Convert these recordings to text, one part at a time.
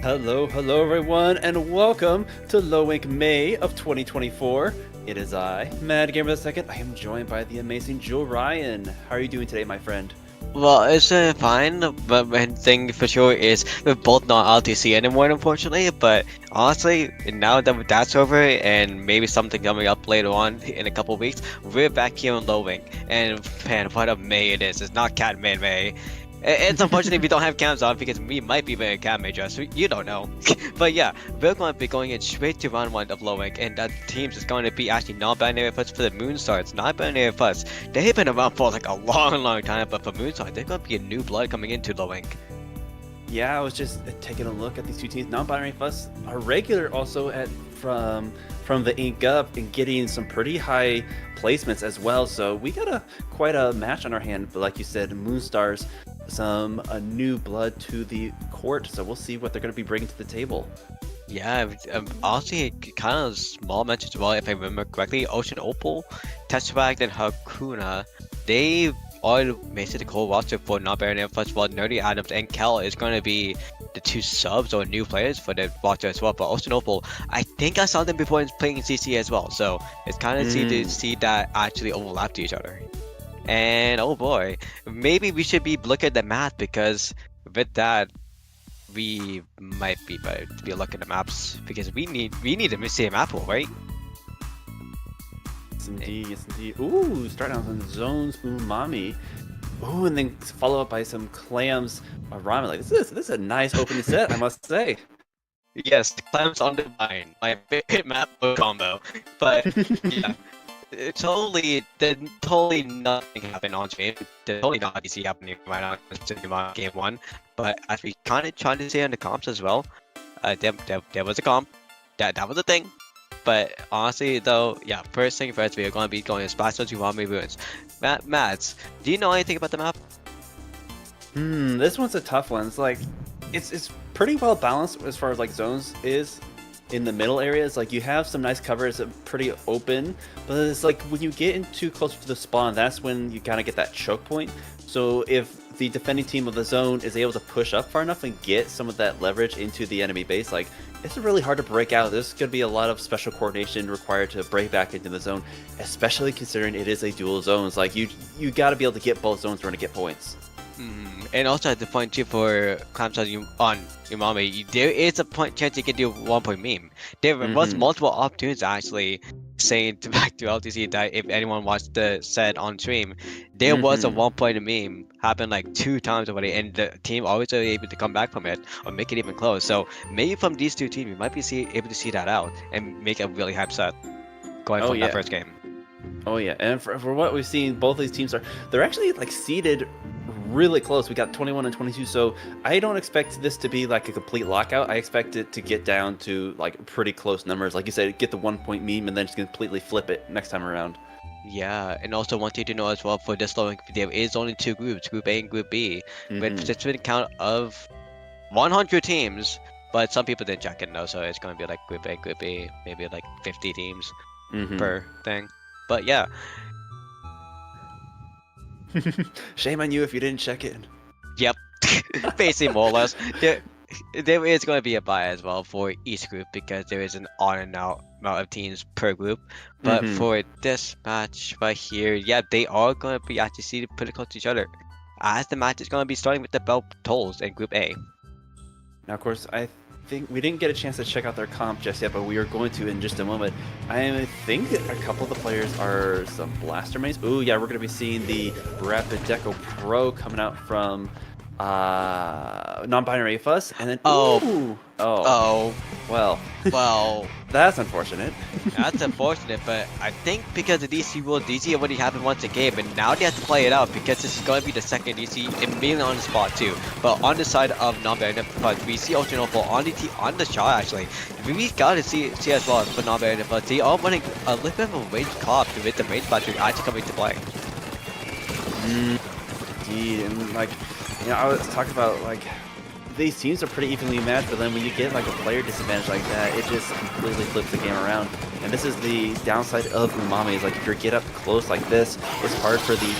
Hello everyone, and welcome to Low Ink May of 2024. It is I, Mad Gamer II. I am joined by the amazing Joe Ryan. How are you doing today, my friend? Well, it's fine, but one thing for sure is we're both not LTC anymore, unfortunately. But honestly, now that that's over and maybe something coming up later on in a couple weeks, we're back here in Lowing. And man, what a May it is! It's not Cat May. It's unfortunate we don't have cams on because we might be wearing cat May dress. You don't know. But yeah, we're going to be going in straight to round 1 of Lowing, and that teams is going to be actually non-binary first for the Moonstar. It's non-binary first. They've been around for like a long time, but for Moonstar, they're going to be a new blood coming into Lowing. Yeah, I was just taking a look at these two teams. Non-binary fuss are regular also at from the Ink Up and getting some pretty high placements as well. So we got quite a match on our hand. But like you said, Moonstars, a new blood to the court. So we'll see what they're going to be bringing to the table. Yeah, honestly, kind of small mentions as well, if I remember correctly. Ocean Opal, Tesseract, and Hakuna, they all made it the core roster for non-binary. First of all, Nerdy Adams and Kel is going to be the two subs or new players for the roster as well. But Ocean Opal, I think I saw them before playing in CC as well, so it's kind of to see that actually overlap to each other. And oh boy, maybe we should be looking at the math, because with that, we might be better to be looking at maps, because we need to see a map pool, right? Yes, indeed, yes, indeed. Ooh, starting out on zones, umami. Ooh, and then follow up by some clams ramen. Like this is a nice opening set, I must say. Yes, clams on the vine, my favorite map combo. But yeah, totally nothing happened on stream. There's totally not easy happening right now in game 1. But as we kind of trying to say on the comps as well, there was a comp, that was a thing. But honestly though, yeah, first thing first, we are going to be going to Splatoon to Rummy Ruins. Mads, do you know anything about the map? This one's a tough one. It's like, it's pretty well balanced as far as like zones is. In the middle areas, like you have some nice covers, pretty open, but it's like when you get into closer to the spawn, that's when you kind of get that choke point. So if the defending team of the zone is able to push up far enough and get some of that leverage into the enemy base, like it's really hard to break out. There's going to be a lot of special coordination required to break back into the zone, especially considering it is a dual zones. Like you got to be able to get both zones in to get points. And also at the point too for clams on Umami, there is a chance you can do 1 point meme. There was multiple opportunities actually saying back to LTC that if anyone watched the set on stream, there was a 1 point meme happened like 2 times already, and the team always are able to come back from it or make it even close. So maybe from these two teams, we might be able to see that out and make a really hype set going from that first game. Oh yeah, and for what we've seen, both these teams they're actually like seeded really close. We got 21 and 22, so I don't expect this to be like a complete lockout. I expect it to get down to like pretty close numbers. Like you said, get the 1 point meme and then just completely flip it next time around. Yeah, and also one thing to know as well for this Lowing, there is only 2 groups, Group A and Group B, with just a count of 100 teams. But some people didn't check it though, so it's going to be like Group A, Group B, maybe like 50 teams per thing. But yeah. Shame on you if you didn't check it. Yep. Basically, more or less. There is going to be a buy as well for each group, because there is an on and out amount of teams per group. But for this match right here, yeah, they are going to be actually seated pretty close to each other, as the match is going to be starting with the bell tolls in Group A. Now, of course, I think we didn't get a chance to check out their comp just yet, but we are going to in just a moment. I think a couple of the players are some blaster mains. Ooh, yeah, we're going to be seeing the Rapid Deco Pro coming out from non-binary fuss, and then well, that's unfortunate. That's unfortunate, but I think because of DC rules, DC already happened once a game, and now they have to play it out, because this is going to be the second DC immediately on the spot too. But on the side of non-binary fuss, we see Ocean Opal on the shot actually. We got to see as well for non-binary fuss. They are running a little bit of a range cop with the range battery actually coming to play. Indeed, and like, you know, I was talking about like these teams are pretty evenly matched, but then when you get like a player disadvantage like that, it just completely flips the game around. And this is the downside of Umami, is like if you get up close like this, it's hard for the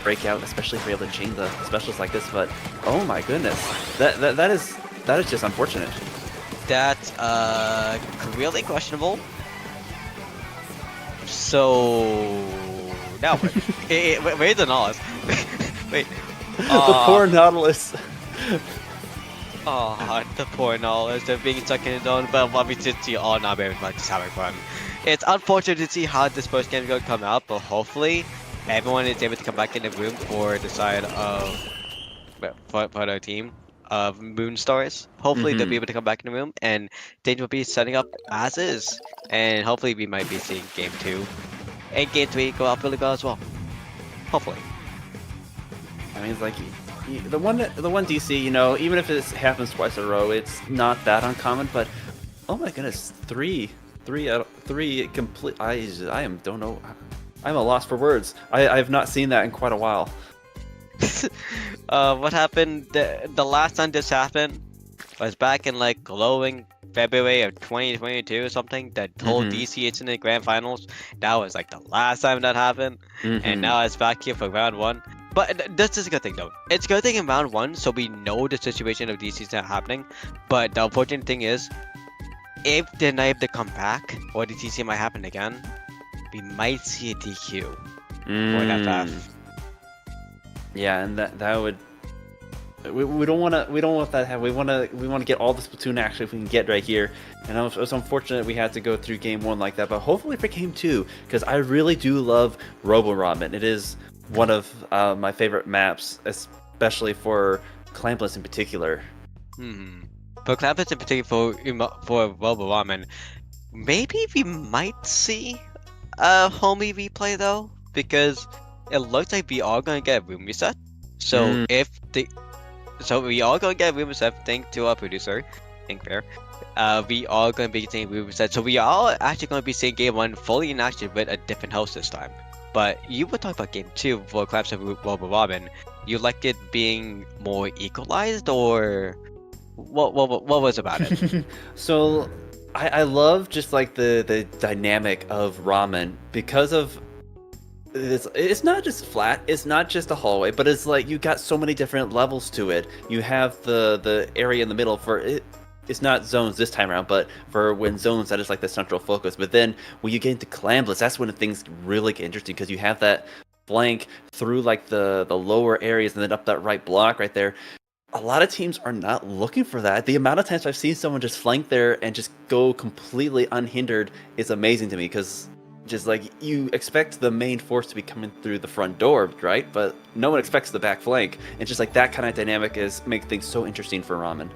break out, especially if you're able to chain the specials like this. But oh my goodness, that is just unfortunate. That's really questionable. So now what? Where's the Nautilus? Wait. The poor Nautilus. Oh, the poor Nautilus. They're being stuck in his own, but what we did see all Nonbinary like just having fun. It's unfortunate to see how this first game is going to come out, but hopefully everyone is able to come back in the room for the side of for their team of Moonstars. Hopefully they'll be able to come back in the room and things will be setting up as is. And hopefully we might be seeing game 2 and game 3 go out really well as well. Hopefully. I mean, it's like the one DC, you know, even if it happens twice in a row, it's not that uncommon. But oh my goodness, three out of 3 complete. Don't know. I'm a loss for words. I have not seen that in quite a while. What happened? The last time this happened was back in like glowing February of 2022 or something. That whole DC Incident Grand Finals. That was like the last time that happened, and now it's back here for round 1. But this is a good thing though. It's a good thing in round 1, so we know the situation of DC is not happening. But the unfortunate thing is, if they're not able to come back, or the DC might happen again, we might see a DQ for that path. Yeah, and that would. We don't want that to happen. We want to get all the Splatoon action if we can get right here. And it was unfortunate we had to go through game 1 like that, but hopefully for game 2, because I really do love Robo Ramen. It is one of my favorite maps, especially for Clampless in particular. For Clampless in particular, for Robo Ramen, maybe we might see a homie replay though, because it looks like we are going to get a room reset. So so we are going to get a room reset, thanks to our producer, Inkfair. We are going to be getting a room reset. So we are actually going to be seeing game 1 fully in action with a different host this time. But you were talking about game 2 for Collapse of Robo Ramen. You like it being more equalized, or what was about it? So I love just like the dynamic of ramen because of it's not just flat, it's not just a hallway, but it's like you got so many different levels to it. You have the area in the middle for it. It's not zones this time around, but for when zones, that is like the central focus. But then when you get into Clambless, that's when things really get interesting, because you have that flank through like the lower areas and then up that right block right there. A lot of teams are not looking for that. The amount of times I've seen someone just flank there and just go completely unhindered is amazing to me, because just like you expect the main force to be coming through the front door, right? But no one expects the back flank. And just like that kind of dynamic makes things so interesting for ramen.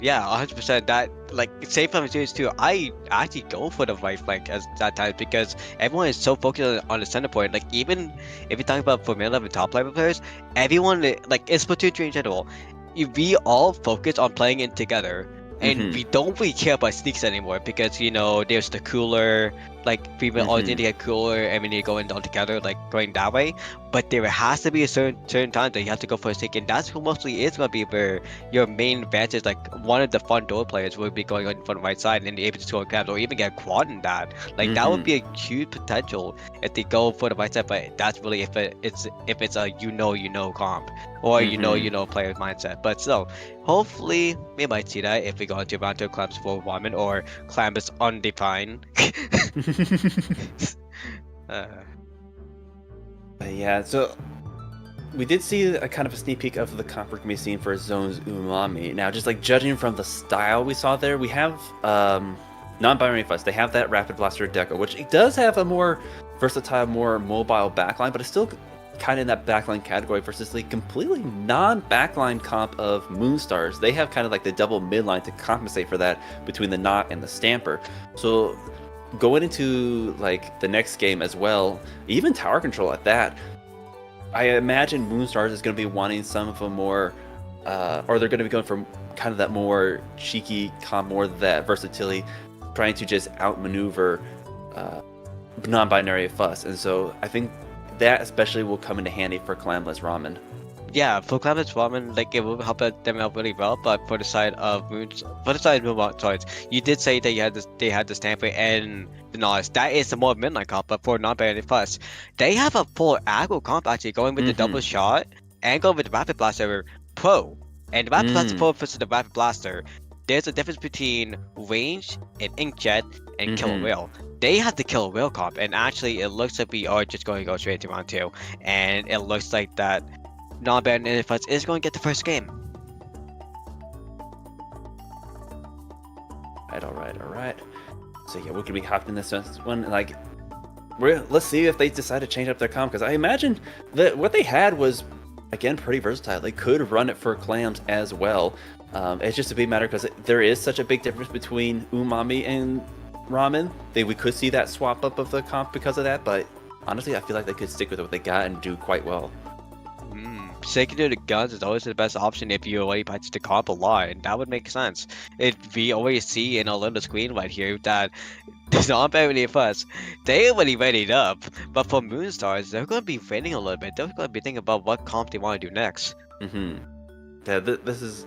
Yeah, 100%. That, like, same from series 2, I actually go for the right flank as that time, because everyone is so focused on the center point. Like, even if you talk about Vermillion and top level players, everyone, like, in Splatoon 3 in general, we all focus on playing it together. And we don't really care about sneaks anymore, because, you know, there's the cooler, like, people always need to get cooler and we need to go in all together, like, going that way. But there has to be a certain time that you have to go for a sneak, and that's who mostly is going to be where your main advantage, like, one of the front door players will be going on the right side and able to score crabs or even get quad in that. Like, that would be a huge potential if they go for the right side, but that's really if it's a you-know comp, or you know player mindset. But still, hopefully we might see that if we go into round 2 Clamps for Ramen or Clamps Undefined. Yeah, so we did see a kind of a sneak peek of the comp we're going to be seeing for Zone's Umami. Now, just like judging from the style we saw there, we have Non-Binary Fuss. They have that Rapid Blaster Deco, which it does have a more versatile, more mobile backline, but it's still kind of in that backline category versus the completely non-backline comp of Moonstars. They have kind of like the double midline to compensate for that between the Knot and the Stamper. So going into like the next game as well, even tower control at that, I imagine Moonstars is going to be wanting some of a more, or they're going to be going for kind of that more cheeky comp, more that versatility, trying to just outmaneuver Non-Binary Fuss. And so I think that especially will come into handy for Clamless Ramen. Yeah, for Clemens Ramen, like it will help them out really well. But for the side of Moonstar, you did say that they had the Stanford and the Nas. That is the more midnight comp. But for non-binary plus, they have a full aggro comp actually going with the double shot and going with the Rapid Blaster Pro. And the Rapid Blaster Pro versus the Rapid Blaster, there's a difference between range and inkjet and killer whale. They have the killer whale comp, and actually it looks like we are just going to go straight to round 2, and it looks like that non-binary fights is going to get the first game. All right. So yeah, we're gonna be hopping in this one. Like, let's see if they decide to change up their comp, because I imagine that what they had was, again, pretty versatile. They could run it for clams as well. It's just a big matter because there is such a big difference between umami and ramen. We could see that swap up of the comp because of that, but honestly, I feel like they could stick with what they got and do quite well. Sticking to the guns is always the best option if you already patch the comp a lot, and that would make sense. We always see in a little screen right here that the non-binary first, they already readied up, but for Moonstars, they're going to be waiting a little bit. They're going to be thinking about what comp they want to do next. Yeah, this is...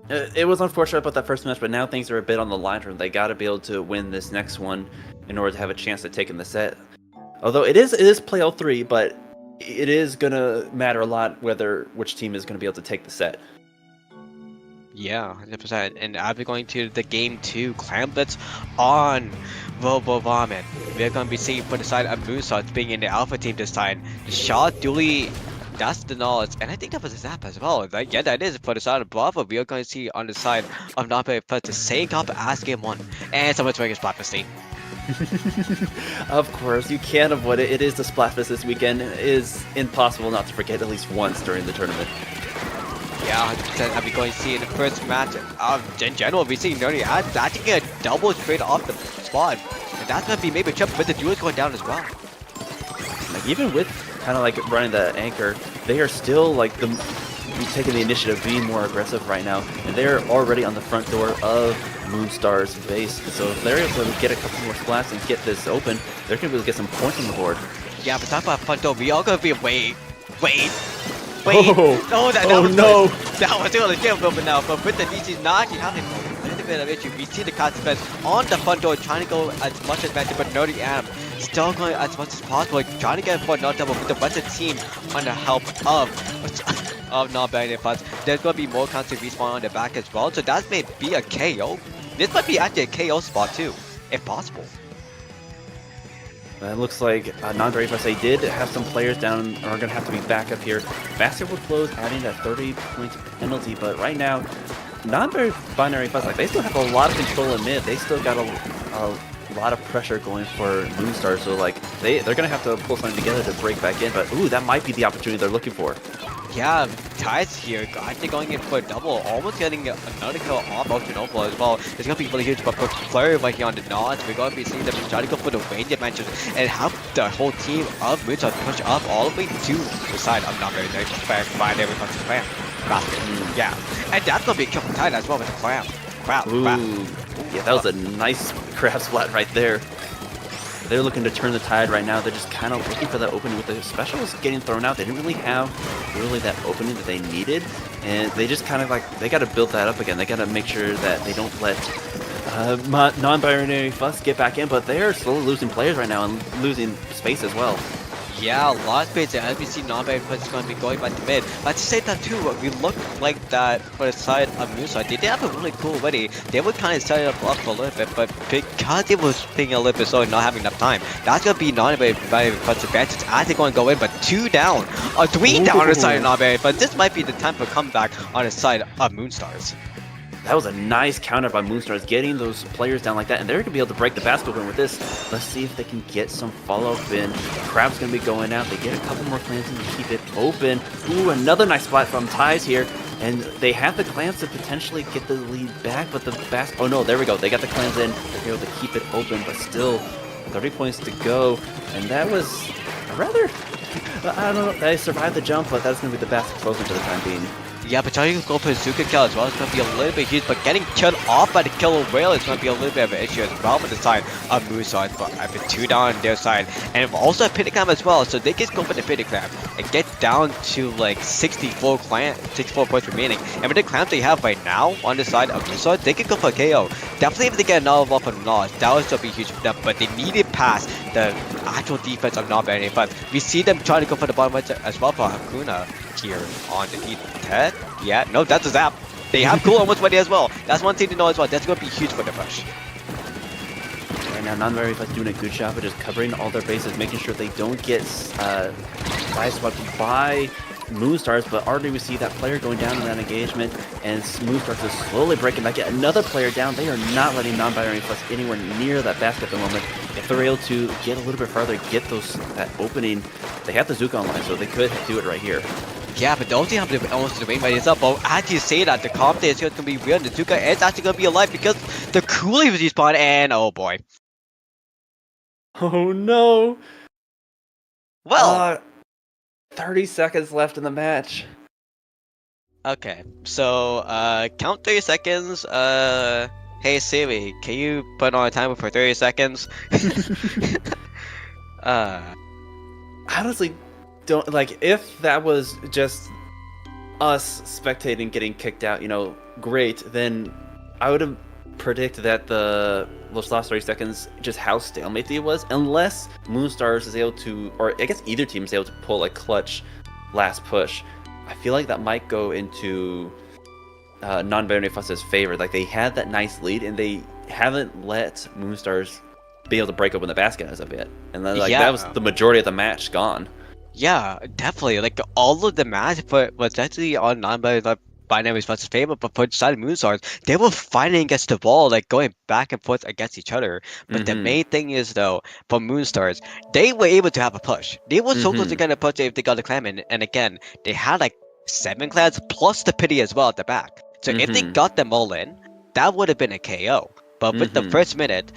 It was unfortunate about that first match, but now things are a bit on the line for them. They got to be able to win this next one in order to have a chance at taking the set. Although it is play all 3, but it is gonna matter a lot which team is gonna be able to take the set. Yeah, 100%. And I'll be going to the game 2, Clam Blitz on Robo Ramen. We're going to be seeing for the side of Moonstar being in the Alpha team this time. The shot duly, that's the knowledge, and I think that was a zap as well. Like, yeah, that is for the side of Bravo. We are going to see on the side of Nonbinary Plus the same comp as game 1. And someone's wearing a Splatfest. Of course, you can't avoid it. It is the Splatfest this weekend. It is impossible not to forget at least once during the tournament. Yeah, 100%. I'll be going to see in the first match in general, we see Nerdy actually get a double straight off the spot. And that's going to be maybe a chip, but the duel's going down as well. Like, even with kind of like running the anchor, they are still like taking the initiative, being more aggressive right now, and they're already on the front door of Moonstar's base. So if they're able to get a couple more splats and get this open, they're going to be able to get some points on the board. Yeah, but talk about front door, we are going to be wait. Oh, no, that was no. That was really good, but now, but with the DC not having a little bit of issue, we see the consequence on the front door trying to go as much as magic, but Nerdy Adam still going as much as possible, trying to get for not double with the rest of the team on the help of non-binary funds. There's going to be more counter respawn on the back as well, so that may be a KO. This might be actually a KO spot too, if possible. It looks like Non-Binary Plus, they did have some players down, are going to have to be back up here. Basket will close, adding that 30-point penalty, but right now, Non-Binary Plus, like, they still have a lot of control in mid. They still got a lot of pressure going for Moonstar, so like they're going to have to pull something together to break back in, but ooh, that might be the opportunity they're looking for. Yeah, Tides here, actually going in for a double, almost getting another kill off Ocean Opal as well. It's going to be really huge, but for Flurry right here on the nods, we're going to be seeing them try to go for the range advantage and have the whole team of Moonstar push up all the way to the side of Non-Binary by their response to Clam. Basket. Yeah, and that's going to be a kill for Tide as well with the Clam. Crap. Yeah, that was a nice crab splat right there. They're looking to turn the tide right now. They're just kind of looking for that opening with the specials getting thrown out. They didn't really have that opening that they needed, and they just kind of like, they got to build that up again. They got to make sure that they don't let Non-Binary Fuss get back in, but they're slowly losing players right now and losing space as well. Yeah, a lot of space, and as we see Non-Binary Fuss is going to be going back to mid. But to say that too, we look like that for the side of Moonstar. They did have a really cool ready. They would kind of set it up a little bit, but because it was being a little bit slow and not having enough time, that's going to be Non-Binary Fuss advantage as they're going to go in, but 2 down, or 3 down on the side of Non-Binary, but this might be the time for comeback on the side of Moonstars. That was a nice counter by Moonstars, getting those players down like that, and they're going to be able to break the basket win with this. Let's see if they can get some follow-up in. Crab's going to be going out. They get a couple more clams in to keep it open. Ooh, another nice spot from Ties here, and they have the clams to potentially get the lead back, but the basket... Oh, no, there we go. They got the clams in. They're able to keep it open, but still 30 points to go, and that was a rather... I don't know. They survived the jump, but that's going to be the basket closing for the time being. Yeah, but trying to go for a Zuka kill as well is going to be a little bit huge, but getting killed off by the killer whale is going to be a little bit of an issue as well with the side of Moonstar. But I've been 2 down on their side, and also a Pinnaclam as well, so they can go for the Pinnaclam and get down to like 64 points remaining. And with the clamp they have right now on the side of Moonstar, they can go for a KO. Definitely if they get another one from Lush, that would still be huge for them, but they need it past the actual defense of Nonbinary. But we see them trying to go for the bottom right as well for Hakuna here on the E10. Yeah, no, that's a zap. They have cool almost ready as well. That's one thing to know as well. That's going to be huge for the rush. Right now, Nonbinary is doing a good job of just covering all their bases, making sure they don't get side-swept by Moonstars, but already we see that player going down in that engagement, and Moonstars is slowly breaking back. Yet another player down. They are not letting Nonbinary Plus anywhere near that basket at the moment. If they're able to get a little bit farther, get that opening, they have the Zuka online, so they could do it right here. Yeah, but don't you have the almost the main ready as up? But as you say that, the Commentators is going to be real, and the Zuka is actually going to be alive because the Coolie was respawned, and oh boy. Oh no! Well, 30 seconds left in the match. okay, so count 30 seconds. Hey Siri, can you put on a timer for 30 seconds? Honestly, don't like if that was just us spectating getting kicked out, great, then I would have predicted that those last 30 seconds, just how stalemate it was, unless Moonstars is able to, or I guess either team is able to pull a clutch last push. I feel like that might go into Nonbinary Fuss's favor. Like, they had that nice lead and they haven't let Moonstars be able to break open the basket as of yet, and then that was the majority of the match gone. Yeah, definitely. Like, all of the match was actually on Nonbinary Fuss's favor, but for the side of Moonstars, they were fighting against the wall, like going back and forth against each other. But the main thing is, though, for Moonstars, they were able to have a push. They were so close to getting a push if they got a clam in, and again, they had like 7 clans plus the pity as well at the back. So if they got them all in, that would have been a KO. But with the first minute,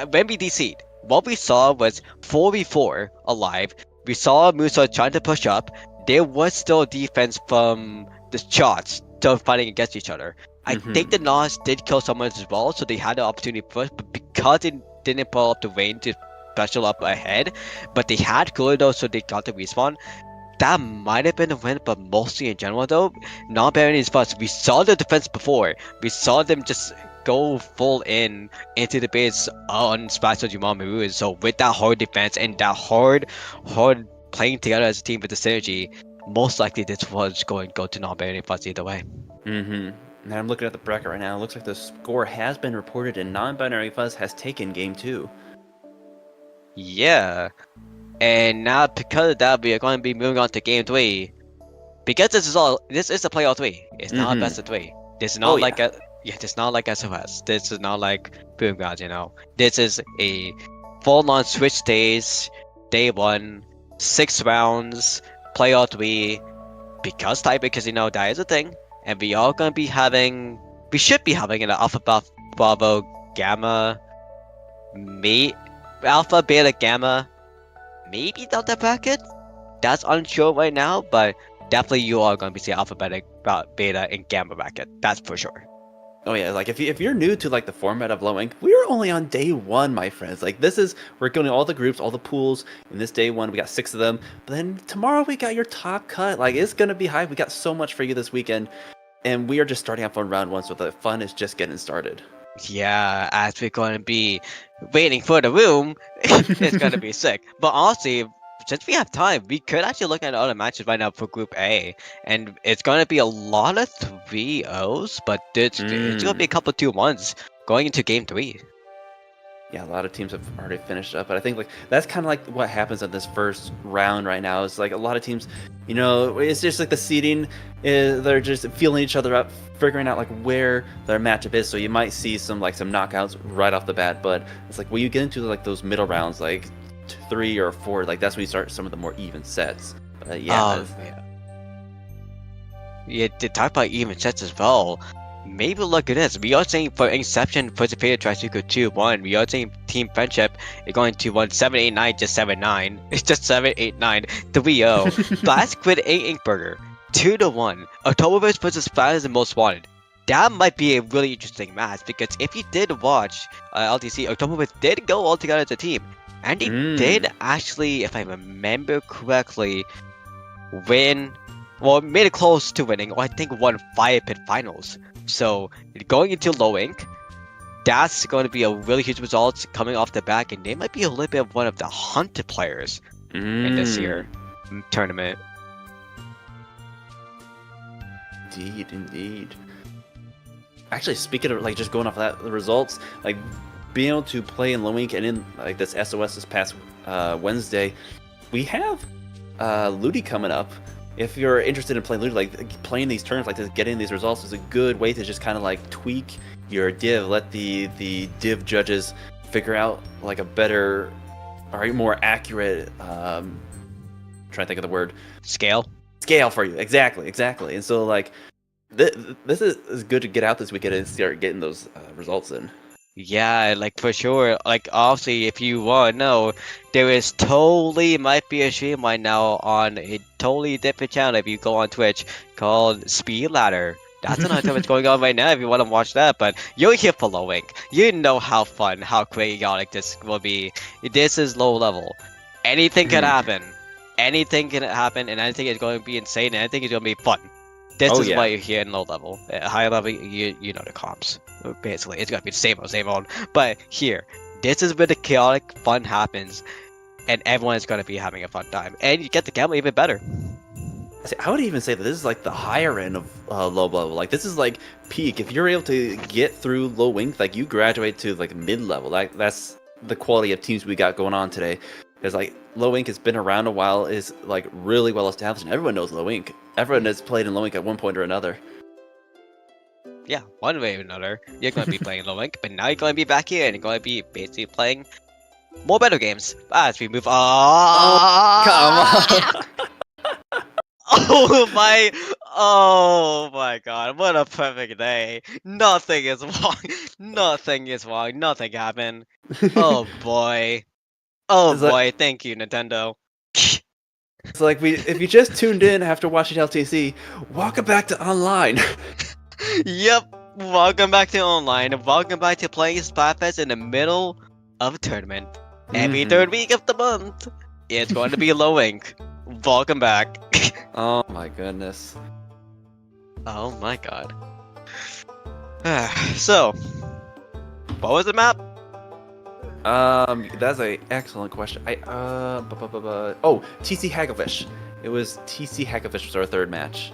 when we DC'd, what we saw was 4v4 alive. We saw Moonstars trying to push up. There was still defense from the shots still fighting against each other. I think the Nas did kill someone as well, so they had the opportunity first, but because they didn't pull up the range to special up ahead, but they had cooler though, so they got the respawn. That might have been a win, but mostly in general though, Nonbinary is fast. We saw the defense before. We saw them just go full into the base on Splash Jamal Maru. So with that hard defense and that hard playing together as a team with the synergy, most likely this was going to go to Nonbinary Fuzz either way. Now I'm looking at the bracket right now. It looks like the score has been reported and Nonbinary Fuzz has taken game 2. Yeah. And now because of that, we are going to be moving on to game 3. Because this is a playoff 3. It's not a best of 3. This is not it's not like SOS. This is not like Boom Grounds, This is a full-on Switch stage, day 1, 6 rounds, playoff 3. Because that is a thing. And we are going to be we should be having an Alpha, Bravo, Gamma, Alpha, Beta, Gamma, maybe Delta bracket? That's unsure right now, but definitely you are going to be seeing Alpha, Beta, and Gamma bracket. That's for sure. Oh yeah, like if you're new to like the format of Low Ink, we're only on day 1, my friends. Like we're going to all the groups, all the pools. In this day 1, we got 6 of them. But then tomorrow we got your top cut. Like it's gonna be hype. We got so much for you this weekend, and we are just starting off on round 1, so the fun is just getting started. Yeah, as we're going to be waiting for the room, it's going to be sick. But honestly, since we have time, we could actually look at other matches right now for Group A. And it's going to be a lot of 3-0s, but it's going to be a couple of 2-1s going into Game 3. Yeah, a lot of teams have already finished up, but I think like that's kind of like what happens in this first round right now. Is like a lot of teams, it's just like the seeding they're just feeling each other up, figuring out like where their matchup is. So you might see some knockouts right off the bat, but it's like when you get into like those middle rounds, like 3 or 4, like that's when you start some of the more even sets. Yeah, to talk about even sets as well. Maybe look at this. We are saying for Inkception for the Superior Tricycle 2-1. We are saying Team Friendship is going to 7-8-9, just 7-9. It's just 7-8-9, 3-0. Blast Squid 8 Ink Burger. 2-1. Oktoberfest versus Fans and Most Wanted. That might be a really interesting match because if you did watch LTC, Oktoberfest did go all together as a team. And they did actually, if I remember correctly, win, well, made it close to winning, or I think won 5 pit finals. So going into low ink, that's going to be a really huge result coming off the back, and they might be a little bit of one of the hunted players in this year tournament. Indeed. Actually, speaking of like just going off of that, the results, like being able to play in low ink and in like this SOS this past Wednesday, we have Ludi coming up. If you're interested in playing Ludi, like playing these tournaments like this, getting these results is a good way to just kind of like tweak your div. Let the div judges figure out like a better or more accurate. Trying to think of the word. Scale for you. Exactly. And so like this is good to get out this weekend and start getting those results in. Yeah, like for sure. Like obviously, if you want to know, there is totally might be a stream right now on a totally different channel if you go on Twitch called Speed Ladder. That's another thing that's going on right now if you want to watch that. But you're here for low ink. You know how fun, how chaotic this will be. This is low level. Anything can happen. Anything can happen, and anything is going to be insane, and anything is going to be fun. This is why you're here in low level. At high level, you know the comps. Basically, it's gonna be the same old. But here, this is where the chaotic fun happens, and everyone is gonna be having a fun time, and you get to gamble even better. I would even say that this is like the higher end of low level. Like this is like peak. If you're able to get through low ink, like you graduate to like mid level. Like that's the quality of teams we got going on today. Because like low ink has been around a while, is like really well established, and everyone knows low ink. Everyone has played in low ink at one point or another. Yeah, one way or another, you're going to be playing low ink, but now you're going to be back here and you're going to be basically playing more better games as we move on. Come on! Oh my god, what a perfect day. Nothing is wrong. Nothing happened. Oh boy. Thank you, Nintendo. It's like if you just tuned in after watching LTC, welcome back to online. Yep, welcome back to online. Welcome back to playing Splatfest in the middle of a tournament. Every third week of the month, it's going to be low ink. Welcome back. Oh my goodness. Oh my god. So, what was the map? That's an excellent question. TC Hagglefish. It was TC Hagglefish was our third match.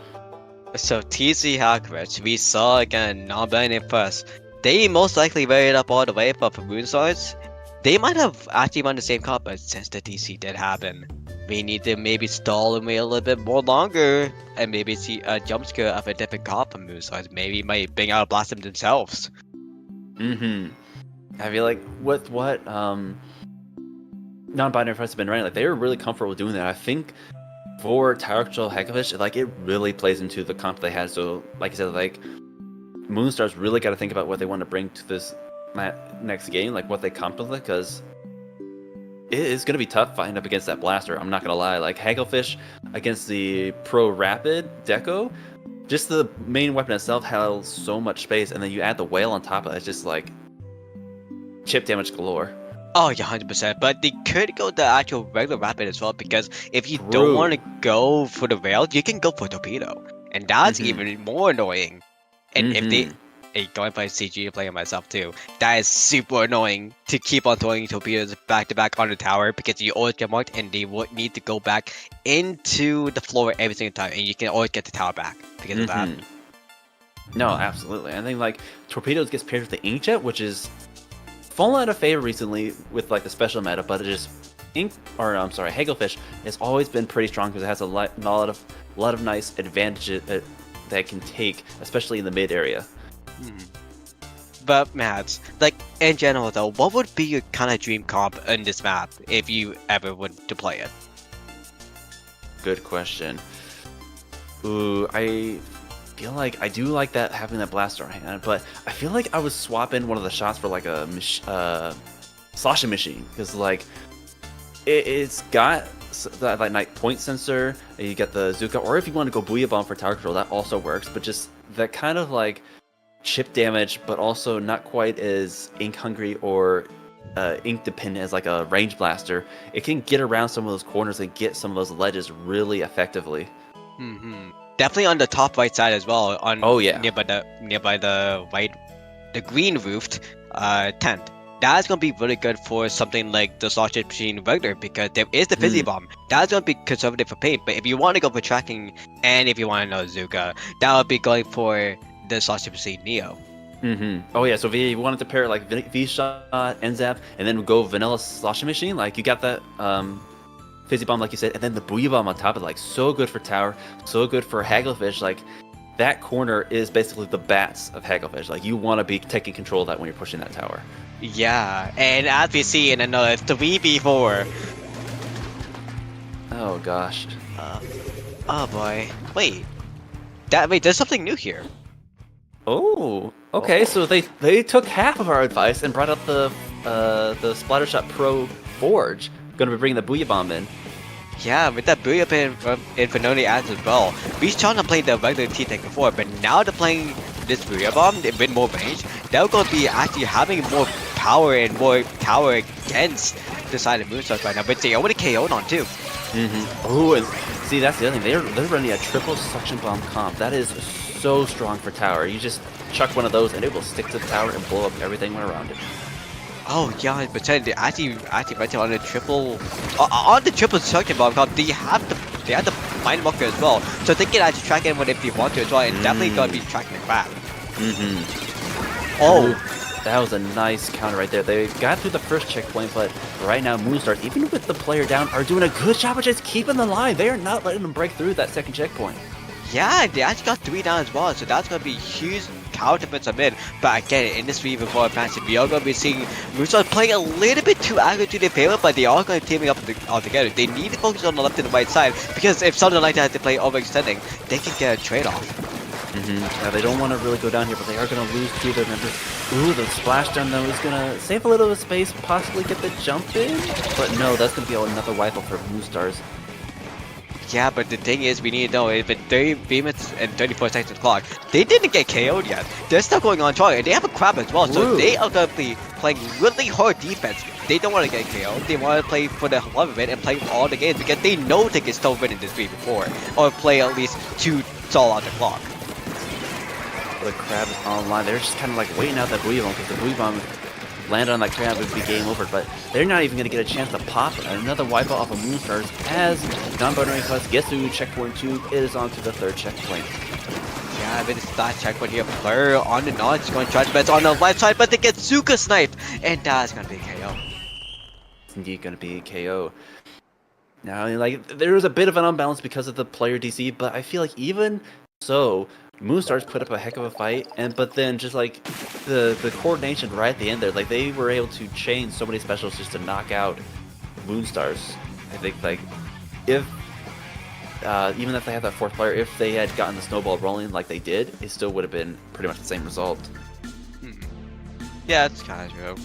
So TC Hagglefish, we saw again non-binary first. They most likely rated up all the way for Moonstars. They might have actually won the same comp, but since the TC did happen, we need to maybe stall and wait a little bit more longer and maybe see a jump scare of a different comp from Moonstars. Maybe might bring out Blossom themselves. I feel like with what non-binary first have been running, like they were really comfortable doing that. I think for Tyroxal Hagglefish, like it really plays into the comp they had. So like I said, like Moonstar's really got to think about what they want to bring to this next game, like what they comp with, because it is going to be tough fighting up against that blaster. I'm not going to lie. Like Hagglefish against the Pro Rapid Deco, just the main weapon itself held so much space, and then you add the whale on top of it. It's just like chip damage galore. Oh yeah, 100%. But they could go the actual regular rapid as well, because if you don't want to go for the rail, you can go for torpedo, and that's even more annoying. And if they going by CG and playing myself too, that is super annoying to keep on throwing torpedoes back to back on the tower, because you always get marked and they would need to go back into the floor every single time, and you can always get the tower back because of that. No, absolutely. I think like torpedoes gets paired with the Inkjet, which is fallen out of favor recently with like the special meta, but it just Hagglefish has always been pretty strong because it has a lot of nice advantages that it can take, especially in the mid area. But Mads, like in general though, what would be your kind of dream comp in this map if you ever would to play it? Good question. Ooh, I feel like I do like that, having that blaster hand, but I feel like I was swapping one of the shots for like a slashing machine, because like it's got that like night point sensor, and you get the Zuka, or if you want to go Booyah Bomb for tower control, that also works. But just that kind of like chip damage, but also not quite as ink hungry or ink dependent as like a range blaster. It can get around some of those corners and get some of those ledges really effectively. Definitely on the top right side as well. On Oh, yeah. nearby the green roofed tent. That's gonna be really good for something like the sausage machine regular because there is the fizzy bomb. That's gonna be conservative for paint. But if you want to go for tracking and if you want to know Zuka, that would be going for the sausage machine Neo. Oh yeah, so if you wanted to pair like V-Shot, N-Zap, and then go vanilla sloshing machine, like you got that fizzy bomb like you said, and then the Booyah Bomb on top of it, like so good for tower, so good for Hagglefish. Like that corner is basically the bats of Hagglefish. Like you want to be taking control of that when you're pushing that tower. Yeah, and as we see in another 3v4. Oh gosh. Oh boy. Wait, there's something new here. Oh, okay. So they took half of our advice and brought out the Splattershot Pro Forge. Going to be bringing the Booyah Bomb in. Yeah, with that Booyah in Vermillion adds as well. We saw them playing the regular T-Tank before, but now they're playing this Booyah Bomb with more range. They're going to be actually having more power and more power against the side of Moonstar right now, but they already KO'd on too. Oh, and see, that's the other thing. They're running a triple suction bomb comp. That is so strong for tower. You just chuck one of those and it will stick to the tower and blow up everything around it. Oh yeah, but they actually right on the triple suction bomb comp. They have the mind marker as well, so they can actually track anyone if they want to as well, and definitely gonna be tracking the crab. Oh, that was a nice counter right there. They got through the first checkpoint, but right now Moonstar, even with the player down, are doing a good job of just keeping the line. They are not letting them break through that second checkpoint. Yeah, they actually got 3 down as well, so that's gonna be huge counter defense mid. But again, in this 3v4 match, we are gonna be seeing Moonstar playing a little bit too accurate to their favor, but they are gonna be teaming up all together. They need to focus on the left and the right side because if something like that has to play overextending, they can get a trade-off. Now they don't want to really go down here, but they are going to lose 2 of their members. Ooh, the splashdown though is going to save a little bit of space, possibly get the jump in. But no, that's going to be another wipe up for Moonstars. Yeah, but the thing is, we need to know if it's 3 minutes and 34 seconds clock. They didn't get KO'd yet. They're still going on strong, and they have a crab as well, so they are going to be playing really hard defense. They don't want to get KO'd. They want to play for the love of it and play all the games because they know they can still win in this 3v4 or play at least 2 stall on the clock. The crab is online. They're just kind of like waiting out that Booyah Bomb because the Booyah Bomb landed on that crab would be game over. But they're not even going to get a chance to pop another wipeout off of Moonstars as Nonbinary Plus gets through checkpoint 2. It is on to the 3rd checkpoint. Yeah, but it's that checkpoint here. Blur on the notch, going to try to bet on the left side, but they get Zuka sniped, and that's going to be a KO. It's indeed going to be a KO. Now, like, there was a bit of an unbalance because of the player DC, but I feel like even so, Moonstars put up a heck of a fight, but then just like the coordination right at the end there, like they were able to chain so many specials just to knock out Moonstars. I think like if even if they had that 4th player, if they had gotten the snowball rolling like they did, it still would have been pretty much the same result. Yeah, it's kind of true.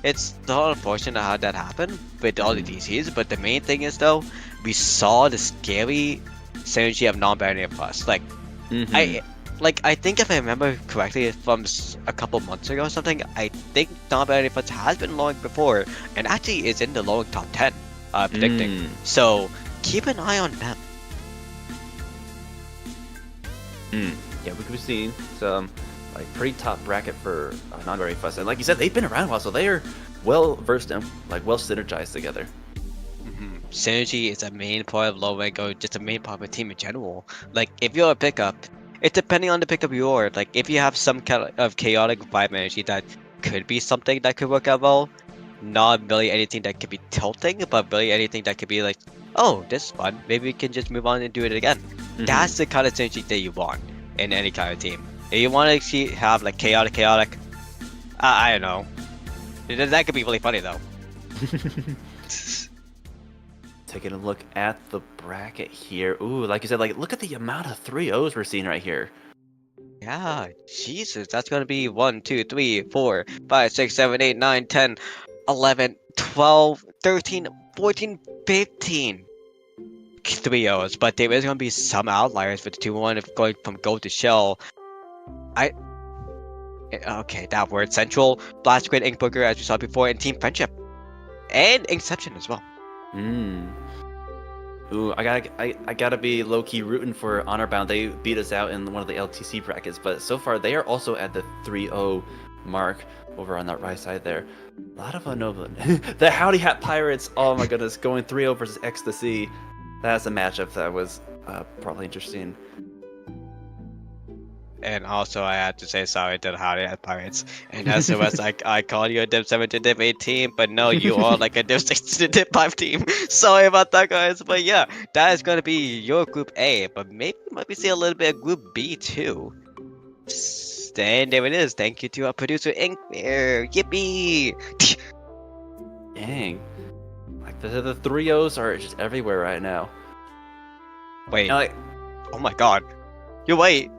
It's not unfortunate how that happened with all the DCs, but the main thing is though, we saw the scary synergy of non-binary plus. Like, I think if I remember correctly from a couple months ago or something, I think non-binary plus has been lowering before, and actually is in the lowering top 10, predicting. So keep an eye on them. Yeah, we could be seeing some like pretty top bracket for non-binary plus, and like you said, they've been around a while, so they are well versed and like well synergized together. Synergy is a main part of low rank or just a main part of a team in general. Like if you're a pickup, it's depending on the pickup you are. Like if you have some kind of chaotic vibe energy, that could be something that could work out well. Not really anything that could be tilting, but really anything that could be like, oh, this is fun. Maybe we can just move on and do it again. That's the kind of synergy that you want in any kind of team. If you want to have like chaotic, I don't know. That could be really funny though. Taking a look at the bracket here. Ooh, like you said, like look at the amount of 3-0s we're seeing right here. Yeah, Jesus, that's gonna be 1, 2, 3, 4, 5, 6, 7, 8, 9, 10, 11, 12, 13, 14, 15. 3-0s, but there is going to be some outliers with the 2-1 if going from gold to shell. Okay, that word central, Blast Squid, Ink Booker, as we saw before, and Team Friendship, and Inkception as well. Ooh, I gotta be low key rooting for Honorbound. They beat us out in one of the LTC brackets, but so far they are also at the 3-0 mark over on that right side there. A lot of unknown. The Howdy Hat Pirates. Oh my goodness, going 3-0 versus Ecstasy. That's a matchup that was probably interesting. And also, I had to say sorry to the Howdy Hat Pirates. And as it was like, I call you a Div 7 to Div 8 team, but no, you are like a Div 6 to Div 5 team. Sorry about that, guys. But yeah, that is going to be your Group A, but maybe might be see a little bit of Group B too. And there it is. Thank you to our producer, Ink. Yippee! Dang. Like the 3-0s are just everywhere right now. Wait. Now, like, Oh my god. You wait.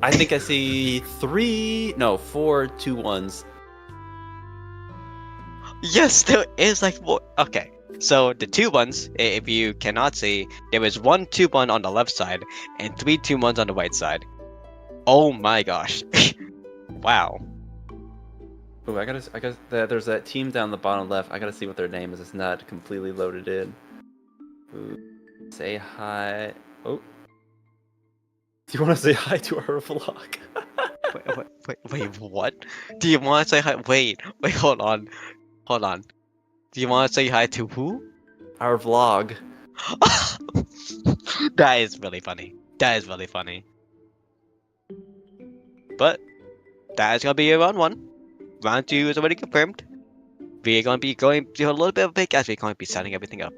I think I see 4 2-1s. Yes, there is like more. Okay, so the 2-1s, if you cannot see, there is 1 2-1 on the left side and 3 2-1s on the right side. Oh my gosh. Wow. Oh, there's that team down the bottom left. I gotta see what their name is. It's not completely loaded in. Ooh, say hi. Oh. Do you want to say hi to our vlog? Wait, what? Do you want to say hi? Wait, hold on. Do you want to say hi to who? Our vlog. That is really funny. But that is gonna be round 1. Round 2 is already confirmed. We are gonna be going to a little bit of a break as we're going to be setting everything up.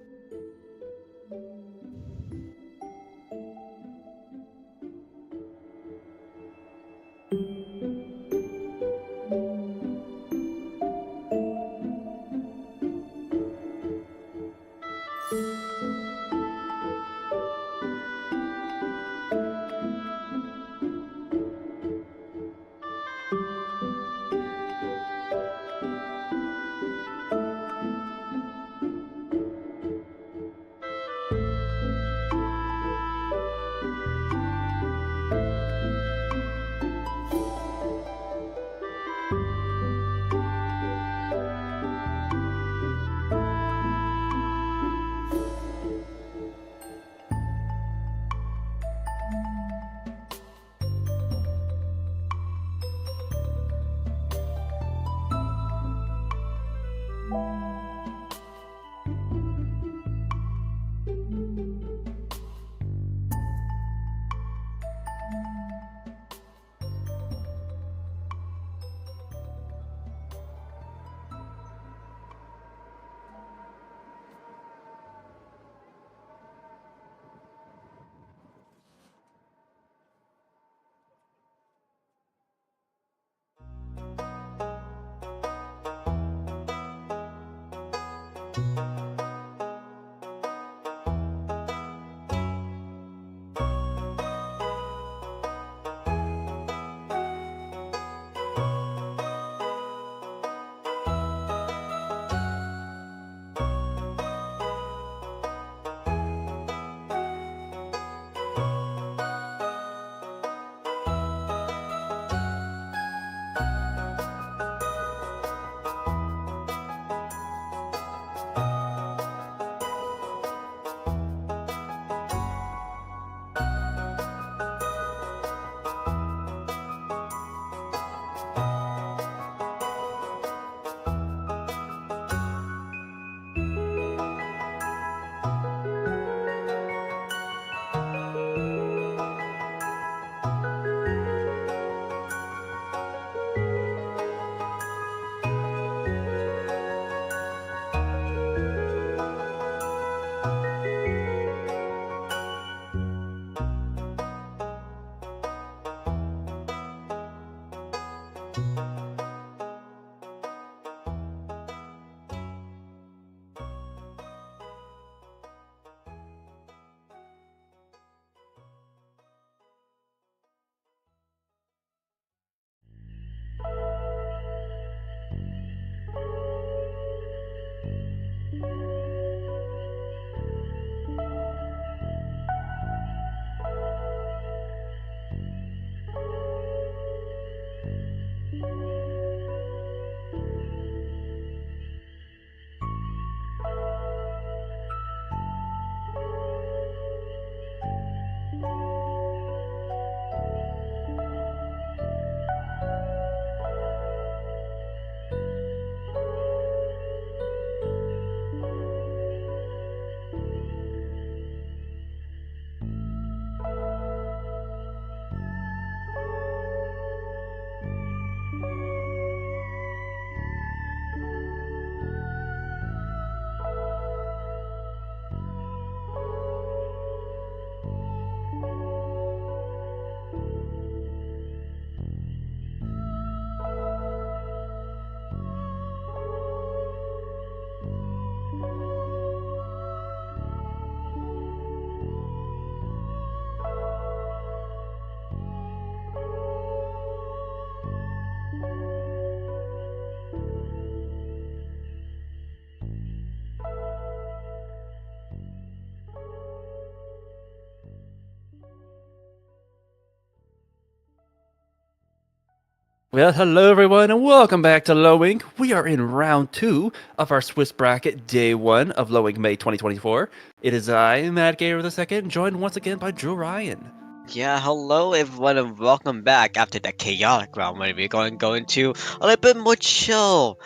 Well, hello everyone, and welcome back to Low Ink. We are in round 2 of our Swiss bracket, day 1 of Low Ink May 2024. It is I, Matt Gator II, joined once again by Drew Ryan. Yeah, hello everyone and welcome back after the chaotic round where we're going to a little bit more chill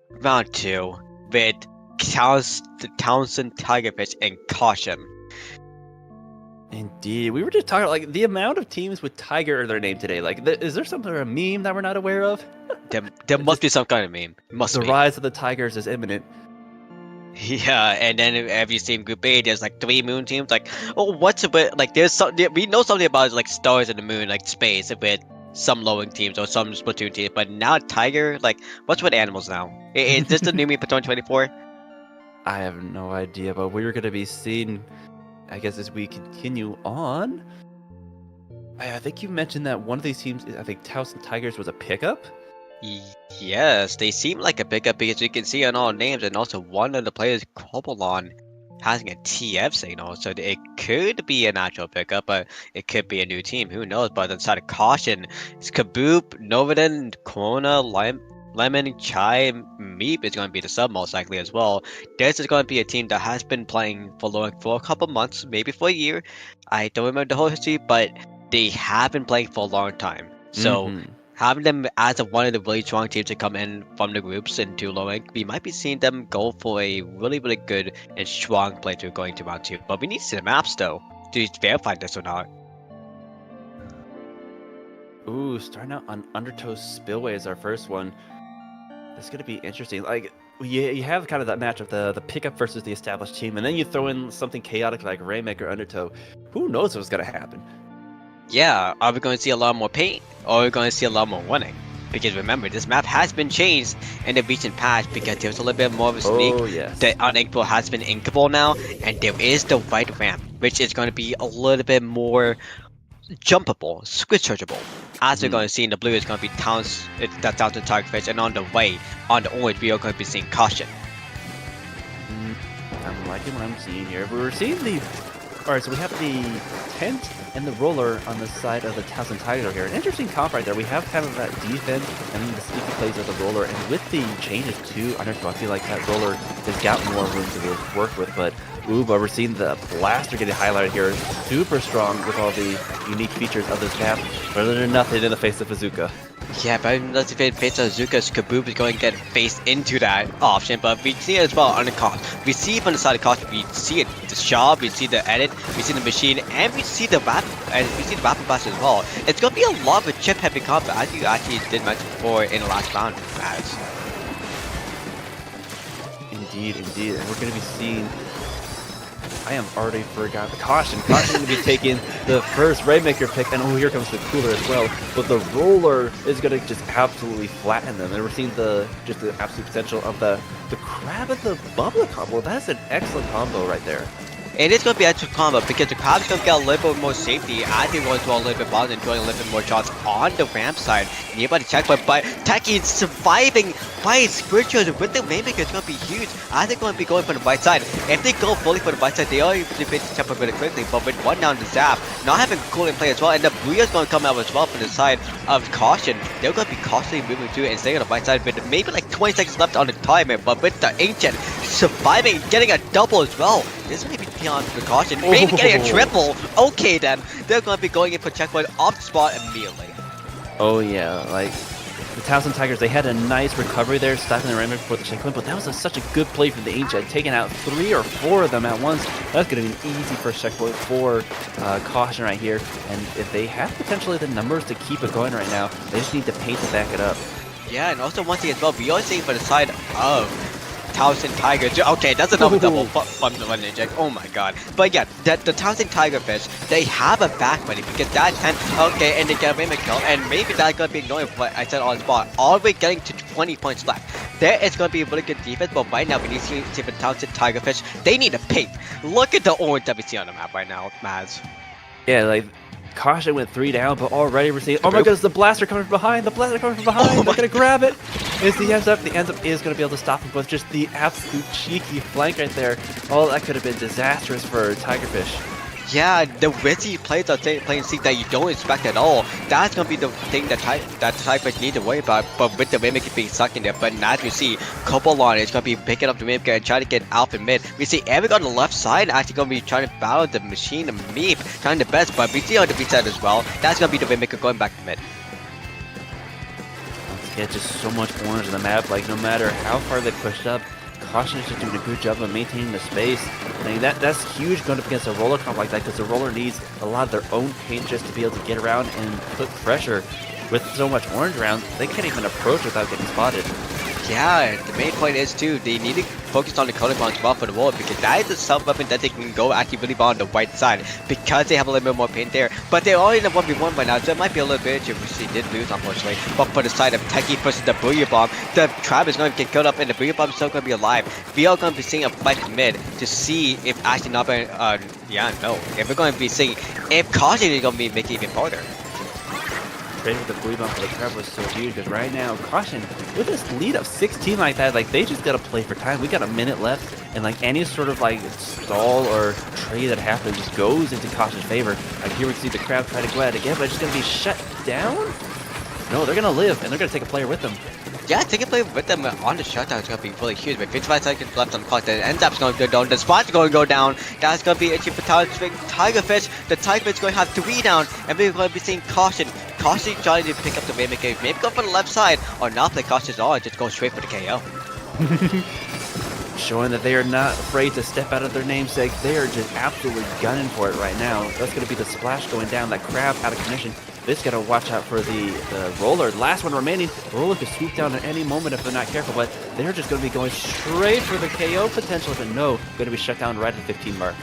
round 2 with Townson, Tigerfish, and Caution. Indeed, we were just talking like the amount of teams with Tiger in their name today. Like, is there some sort of meme that we're not aware of? There must be some kind of meme. The rise of the Tigers is imminent. Yeah, and then if you see in Group A, there's like 3 moon teams. Like, oh, what's a bit like? There's some we know something about like stars in the moon, like space, with some lowing teams or some Splatoon teams. But now Tiger, like, what's with animals now? Is this the new meme for 2024? I have no idea, but we're going to be seeing, I guess, as we continue on. I think you mentioned that one of these teams, I think Townson Tigers, was a pickup. Yes, they seem like a pickup because you can see on all names, and also one of the players, Kobolon, having a TF signal, so it could be an actual pickup, but it could be a new team. Who knows? But inside of Caution, it's Kaboop, Novaden, Corona, Lemon, Chai, Meep is going to be the sub most likely as well. This is going to be a team that has been playing for a couple months, maybe for a year. I don't remember the whole history, but they have been playing for a long time. So having them as one of the really strong teams to come in from the groups into low rank, we might be seeing them go for a really good and strong playthrough going to round 2. But we need to see the maps though to verify this or not. Ooh, starting out on Undertow Spillway is our first one. It's going to be interesting. Like, you have kind of that match of the pickup versus the established team, and then you throw in something chaotic like Rainmaker Undertow. Who knows what's going to happen? Yeah, are we going to see a lot more paint, or are we going to see a lot more winning? Because remember, this map has been changed in the recent patch because there's a little bit more of a sneak. Oh, yes. The uninkable has been inkable now, and there is the right ramp, which is going to be a little bit more jumpable, switchable. As we're going to see in the blue, it's going to be Townson Tigerfish, and on the way, on the orange, we are going to be seeing Caution. I'm liking what I'm seeing here. We're seeing the... Alright, so we have the tent and the roller on the side of the Townson Tiger here. An interesting comp right there. We have kind of that defense and then the sneaky plays of the roller. And with the changes to Undertow, I feel like that roller has got more room to work with. But we're seeing the blaster getting highlighted here. Super strong with all the unique features of this map. Better than nothing in the face of Bazooka. Yeah, but unless if it fits Azuka's Kaboop is going to get faced into that option, but we see it as well on the cost. We see from the side of cost, we see it, the shop, we see the edit, we see the machine, and we see the weapon, blast as well. It's going to be a lot of a chip heavy combat, as you actually did mention before in the last round, guys. Indeed, and we're going to be seeing... I am already forgot the Caution. Caution going to be taking the first Rainmaker pick, and here comes the cooler as well. But the roller is going to just absolutely flatten them, and we're seeing the absolute potential of the crab and the bubbler combo. That's an excellent combo right there. It is going to be an extra combo because the crab's going to get a little bit more safety as he goes to a little bit bottom and doing a little bit more shots on the ramp side nearby the checkpoint. But Techie is surviving by his scriptures with the Rainmaker. It's going to be huge as they're going to be going for the right side. If they go fully for the right side, they are able to finish the checkpoint really quickly. But with one down the zap, not having cooling play as well, and the Booyah is going to come out as well from the side of Caution. They're going to be cautiously moving through and staying on the right side with maybe like 20 seconds left on the timer. But with the Ancient surviving and getting a double as well. This may be beyond the Caution. Maybe getting a triple. Okay then. They're going to be going in for checkpoint off the spot immediately. Oh yeah, like the Townson Tigers, they had a nice recovery there, stopping the Rainmaker before the checkpoint, but that was such a good play from the Ancient, taking out 3 or 4 of them at once. That's going to be an easy first checkpoint for Caution right here, and if they have potentially the numbers to keep it going right now, they just need to paint to back it up. Yeah, and also one thing as well, we are seeing for the side of Townson Tiger. Okay, that's another double from the one inject. Oh my god. But yeah, the Townson Tigerfish, they have a back money because that 10, okay, and they get a Rainmaker kill, and maybe that's gonna be annoying what I said on the spot. Are we getting to 20 points left? There is gonna be a really good defense, but right now we need to see the Townson Tigerfish. They need a paint. Look at the orange that we see on the map right now, Maz. Yeah, like Caution went 3 down, but already we're seeing, oh my goodness, the blaster coming from behind, they're gonna grab it. It's the ends up is gonna be able to stop him with just the absolute cheeky flank right there. Oh, that could have been disastrous for Tigerfish. Yeah, the risky plays are playing scenes that you don't expect at all. That's gonna be the thing that Tigerfish need to worry about. But with the Mimic being stuck in there, but now as you see, Cobalon is gonna be picking up the Mimic and trying to get Alpha mid. We see Eric on the left side actually gonna be trying to battle the machine, the Meep, trying the best. But we see on the B side as well. That's gonna be the Mimic going back to mid. Yeah, just so much orange on the map. Like no matter how far they pushed up, Caution is just doing a good job of maintaining the space. I mean, that's huge going up against a roller comp like that, because the roller needs a lot of their own paint just to be able to get around and put pressure. With so much orange around, they can't even approach without getting spotted. Yeah, the main point is too, they need to focus on the color bomb as well for the wall, because that is a sub-weapon that they can go actually really well on the white side, because they have a little bit more paint there. But they're already in a 1v1 by now, so it might be a little bit which they did lose unfortunately. But for the side of Techie versus the Booyah Bomb, the Trap is going to get killed up and the Booyah Bomb is still going to be alive. We are going to be seeing a fight mid to see if actually not going if we're going to be seeing if Caution is going to be making it even harder. Trade with the Booyah Bomb for the Crab was so huge, because right now, Caution, with this lead of 16 like that, like they just gotta play for time. We got a minute left, and like any sort of like stall or trade that happens just goes into Caution's favor. Like here we see the Crab try to go at it again, but it's just gonna be shut down? No, they're gonna live, and they're gonna take a player with them. Yeah, take a play with them on the shutdown is going to be really huge. But 55 seconds left on the clock. The end up's going to go down. The spot's going to go down. That's going to be itchy for Tigerfish. The Tigerfish is going to have 3 down. And we're going to be seeing Caution. Caution trying to pick up the Mimic. Maybe go for the left side. Or not play Caution at all and just go straight for the KO. Showing that they are not afraid to step out of their namesake. They are just absolutely gunning for it right now. That's going to be the splash going down. That Crab out of commission. They just got to watch out for the roller. Last one remaining. The roller could swoop down at any moment if they're not careful, but they're just going to be going straight for the KO potential. But no, going to be shut down right at the 15 mark.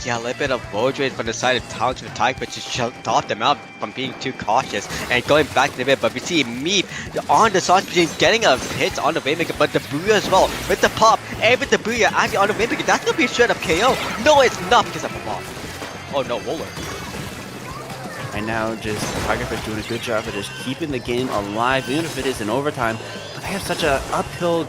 Yeah, a little bit of road rage from the side of Townson and Tiger, but just stopped them out from being too cautious and going back to the bit. But we see Meep on the Sauce Machine getting a hit on the Waymaker, but the Booyah as well with the pop and with the Booyah actually on the Waymaker. That's going to be a straight up KO. No, it's not because of a pop. Oh no, roller. Right now, just Tigerfish doing a good job of just keeping the game alive, even if it is in overtime. But they have such a uphill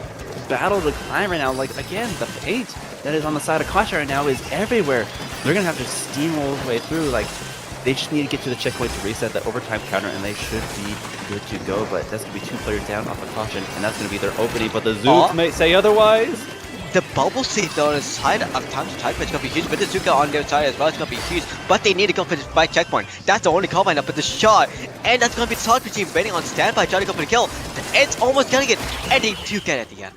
battle to climb right now. Like, again, the paint that is on the side of Caution right now is everywhere. They're going to have to steamroll their way through. Like, they just need to get to the checkpoint to reset the overtime counter, and they should be good to go. But that's going to be 2 players down off of Caution, and that's going to be their opening. But the Zook might say otherwise. The bubble seed on the side of Townson Tiger is going to be huge, but the Zuka on their side as well is going to be huge. But they need to go for the right checkpoint. That's the only call right now, but the shot, and that's going to be the Sauce Machine waiting on standby, trying to go for the kill. It's almost getting it, and they do get it at the end.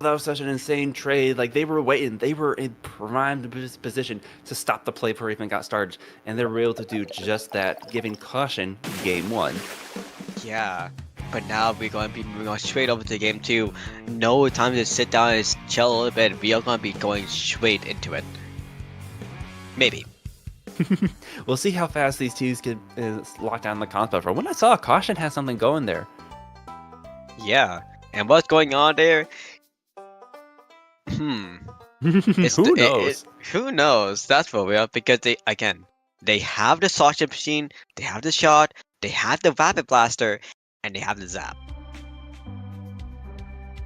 That was such an insane trade. Like, they were waiting. They were in prime position to stop the play before it even got started. And they were able to do just that, giving Caution game 1. Yeah. But now we're going to be moving on straight over to game 2. No time to sit down and chill a little bit. We are going to be going straight into it. Maybe. We'll see how fast these teams can lock down the comp. But from when I saw, Caution has something going there. Yeah. And what's going on there? Who knows? Who knows? That's for real. Because they have the Sauce Machine, they have the shot, they have the Rapid Blaster, and they have the Zap.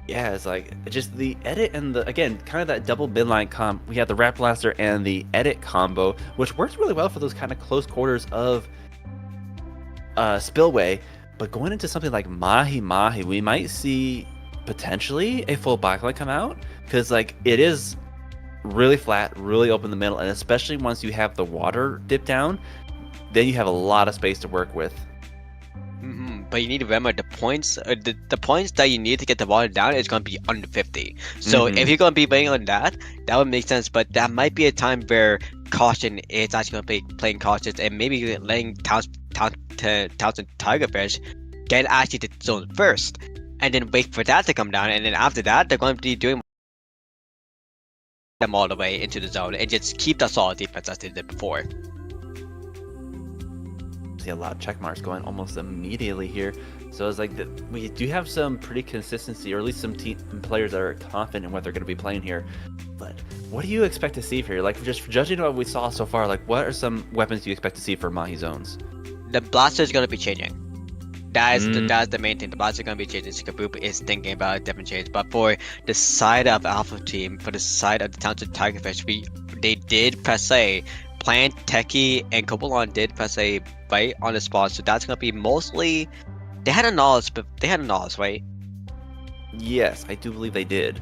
Yeah, it's like just the edit and the, again, kind of that double midline comp. We have the Rapid Blaster and the edit combo, which works really well for those kind of close quarters of Spillway. But going into something like Mahi Mahi, we might see potentially a full backline come out, because like it is really flat, really open in the middle, and especially once you have the water dip down, then you have a lot of space to work with. But you need to remember the points. The points that you need to get the water down is going to be under 50. So if you're going to be playing on that, that would make sense. But that might be a time where Caution is actually going to be playing cautious and maybe letting Townson Tigerfish get actually to the zone first, and then wait for that to come down. And then after that, they're going to be doing them all the way into the zone and just keep that solid defense as they did before. See a lot of check marks going almost immediately here, so it's like we do have some pretty consistency, or at least some players that are confident in what they're going to be playing here. But what do you expect to see here? Like, just judging what we saw so far, like what are some weapons you expect to see for Mahi zones? The blaster is going to be changing. That's the main thing. The blaster is going to be changing. Skaboop is thinking about a different change. But for the side of Alpha Team, for the side of the Townson Tigerfish, they did per se Plant, Techie, and Cobalon did press a bite on the spot, so that's gonna be mostly. They had a knowledge, but they had a knowledge, right? Yes, I do believe they did.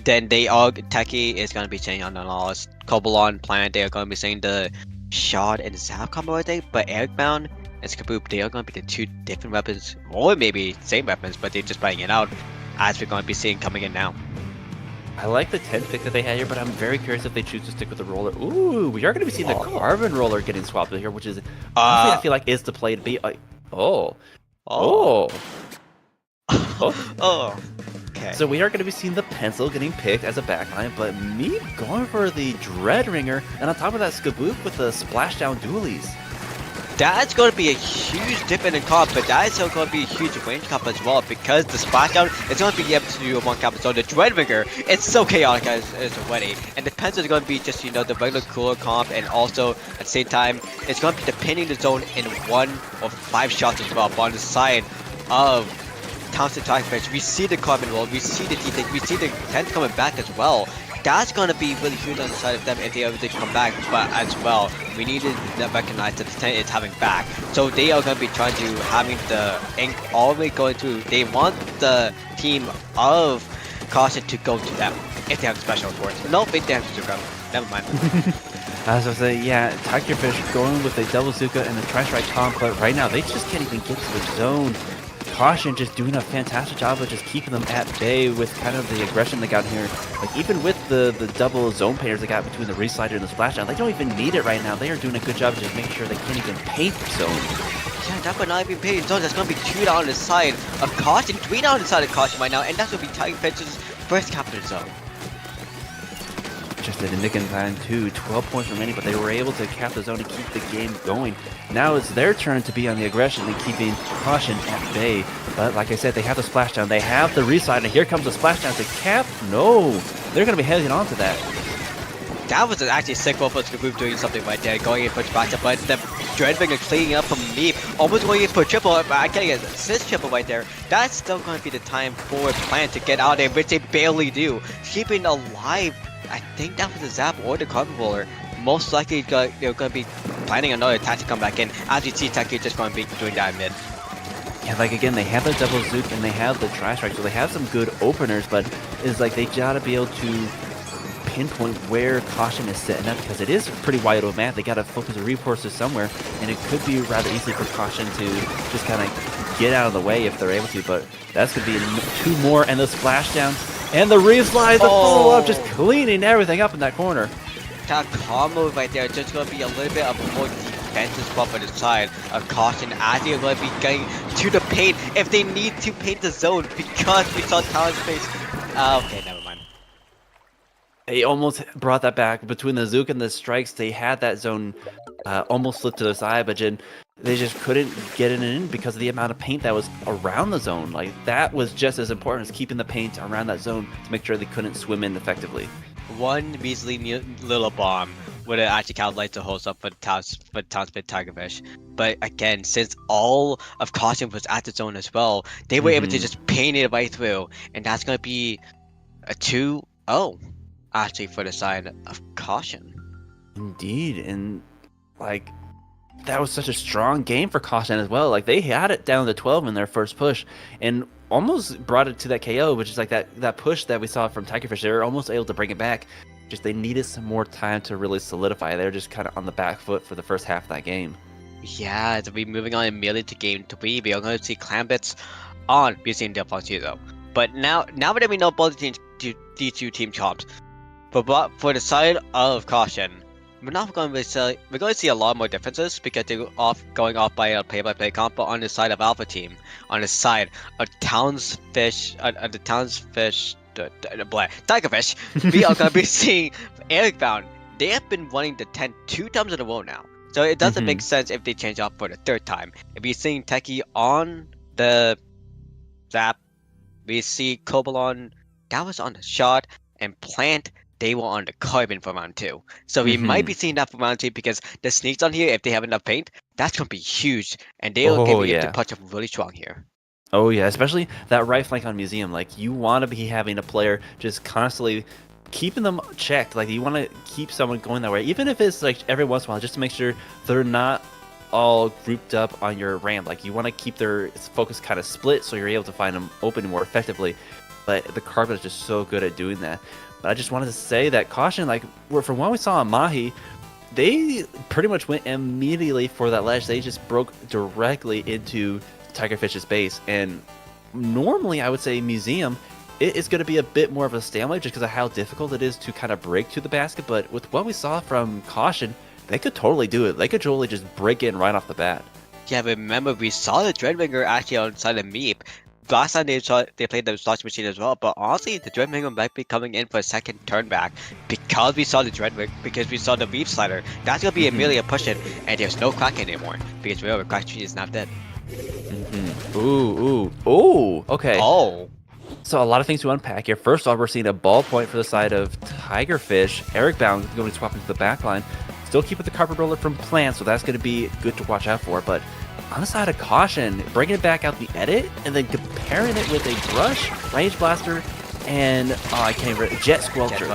Then they all Techie is gonna be saying on the knowledge. Cobalon, Plant, they are gonna be saying the shot and zap combo, I think. But Airbound and Skaboop, they are gonna be the two different weapons, or maybe same weapons, but they're just buying it out, as we're gonna be seeing coming in now. I like the 10 pick that they had here, but I'm very curious if they choose to stick with the roller. Ooh, we are going to be seeing the carbon roller getting swapped in here, which is honestly, I feel like is the play to be. Oh. Okay. So we are going to be seeing the pencil getting picked as a backline, but me going for the Dread Ringer, and on top of that, Skaboop with the splashdown dualies. That's going to be a huge difference in comp, but that is still going to be a huge range comp as well, because the splashdown is going to be able to do a one comp. So the Dreadringer, it's so chaotic as already, and the pencil is going to be just, you know, the regular cooler comp, and also at the same time, it's going to be depending the zone in 1 or 5 shots as well. But on the side of Townson Tigerfish, we see the carbon roll, we see the D-Take, we see the 10 coming back as well. That's going to be really huge on the side of them if they are able to come back, but as well, we need to recognize that the 10 is having back. So they are going to be trying to having the ink all the way going through. They want the team of Caution to go to them if they have special reports. No, if they have to go. Never mind. As I was saying, yeah, Tigerfish going with a double Zuka and the Tri-Strike comp, but right now they just can't even get to the zone. Caution just doing a fantastic job of just keeping them at bay with kind of the aggression they got here. Like even with the double zone painters they got between the reslider and the splashdown, they don't even need it right now. They are doing a good job of just making sure they can't even paint the zone. Yeah, that would not even paint zone. That's going to be 2 down the side of Caution, 3 down the side of Caution right now, and that's going to be Tigerfish's first capital zone. Just at a nick in time too, 12 points remaining, but they were able to cap the zone and keep the game going. Now it's their turn to be on the aggression and keeping Caution at bay. But like I said, they have the splashdown, they have the reslide, and here comes the splashdown to cap. No, they're going to be hanging on to that. That was actually a sick roll for Skaboop doing something right there, going in for Splashdown, but the Dreadbringer cleaning up from me, almost going in for triple, I can't get assist triple right there. That's still going to be the time for Plant to get out there, which they barely do. Keeping alive, I think that was the Zap or the Carbon Roller. Most likely they're going to be planning another attack to come back in. As you see, Taki just going to be doing that in mid. Yeah, like again, they have the double Zook and they have the Tri-Strike, so they have some good openers, but it's like they gotta be able to pinpoint where Caution is setting up, because it is a pretty wide open map. They gotta focus the resources somewhere, and it could be rather easy for Caution to just kind of get out of the way if they're able to, but that's gonna be 2 more, and the splashdown, and the reslide, the follow-up, just cleaning everything up in that corner. That combo right there, just going to be a little bit of a more defensive spot on the side of Caution, as they're going to be getting to the paint if they need to paint the zone, because we saw Talon's face. Okay, never mind. They almost brought that back between the Zook and the strikes. They had that zone almost flipped to the side, but they just couldn't get it in because of the amount of paint that was around the zone. Like that was just as important as keeping the paint around that zone to make sure they couldn't swim in effectively. One measly little bomb would have actually calculated the whole up for Townsend Tigerfish. But again, since all of Caution was at the zone as well, they were able to just paint it right through, and that's going to be a 2-0 actually for the side of Caution. Indeed, and like that was such a strong game for Caution as well. Like they had it down to 12 in their first push and almost brought it to that KO, which is like that push that we saw from Tigerfish. They were almost able to bring it back. Just they needed some more time to really solidify. They were just kind of on the back foot for the first half of that game. Yeah, to be moving on immediately to game 3, we are going to see Clambits on using the Zero. But now that we know both these two team comps, but for the side of Caution, we're going to see a lot more differences because they're going off by a play-by-play comp. But on the side of Alpha Team, on the side of Tigerfish, we are going to be seeing Airbound. They have been running the 10 2 times in a row now, so it doesn't make sense if they change up for the 3rd time. If we're seeing Techie on the Zap, we see Cobalon that was on the shot, and Plant. They were on the Carbon for round 2. So we might be seeing that for round 2 because the sneaks on here, if they have enough paint, that's going to be huge. And they'll give you the punch up really strong here. Oh yeah, especially that right flank on Museum. Like you want to be having a player just constantly keeping them checked. Like you want to keep someone going that way, even if it's like every once in a while, just to make sure they're not all grouped up on your ramp. Like you want to keep their focus kind of split so you're able to find them open more effectively. But the carpet is just so good at doing that. But I just wanted to say that caution, like from what we saw on Mahi, they pretty much went immediately for that ledge. They just broke directly into Tigerfish's base. And normally I would say Museum, it is going to be a bit more of a stalemate just because of how difficult it is to kind of break to the basket. But with what we saw from Caution, they could totally do it. They could totally just break in right off the bat. Yeah, remember we saw the Dreadwinger actually outside the Meep. Last time they played the Slosh Machine as well, but honestly, the Dreadwinger might be coming in for a second turn back because we saw the Dreadwinger, because we saw the Reef Slider. That's gonna be Amelia pushing, and there's no Kraken anymore because remember, Kraken is not dead. Ooh, okay. Oh. So a lot of things to unpack here. First off, we're seeing a ball point for the side of Tigerfish. Eric Bound going to swap into the back line. Still keeping the carpet roller from Plant, so that's going to be good to watch out for. But on the side of Caution, bringing it back out the edit and then comparing it with a Brush, Range Blaster, and I can't remember, Jet Squelcher.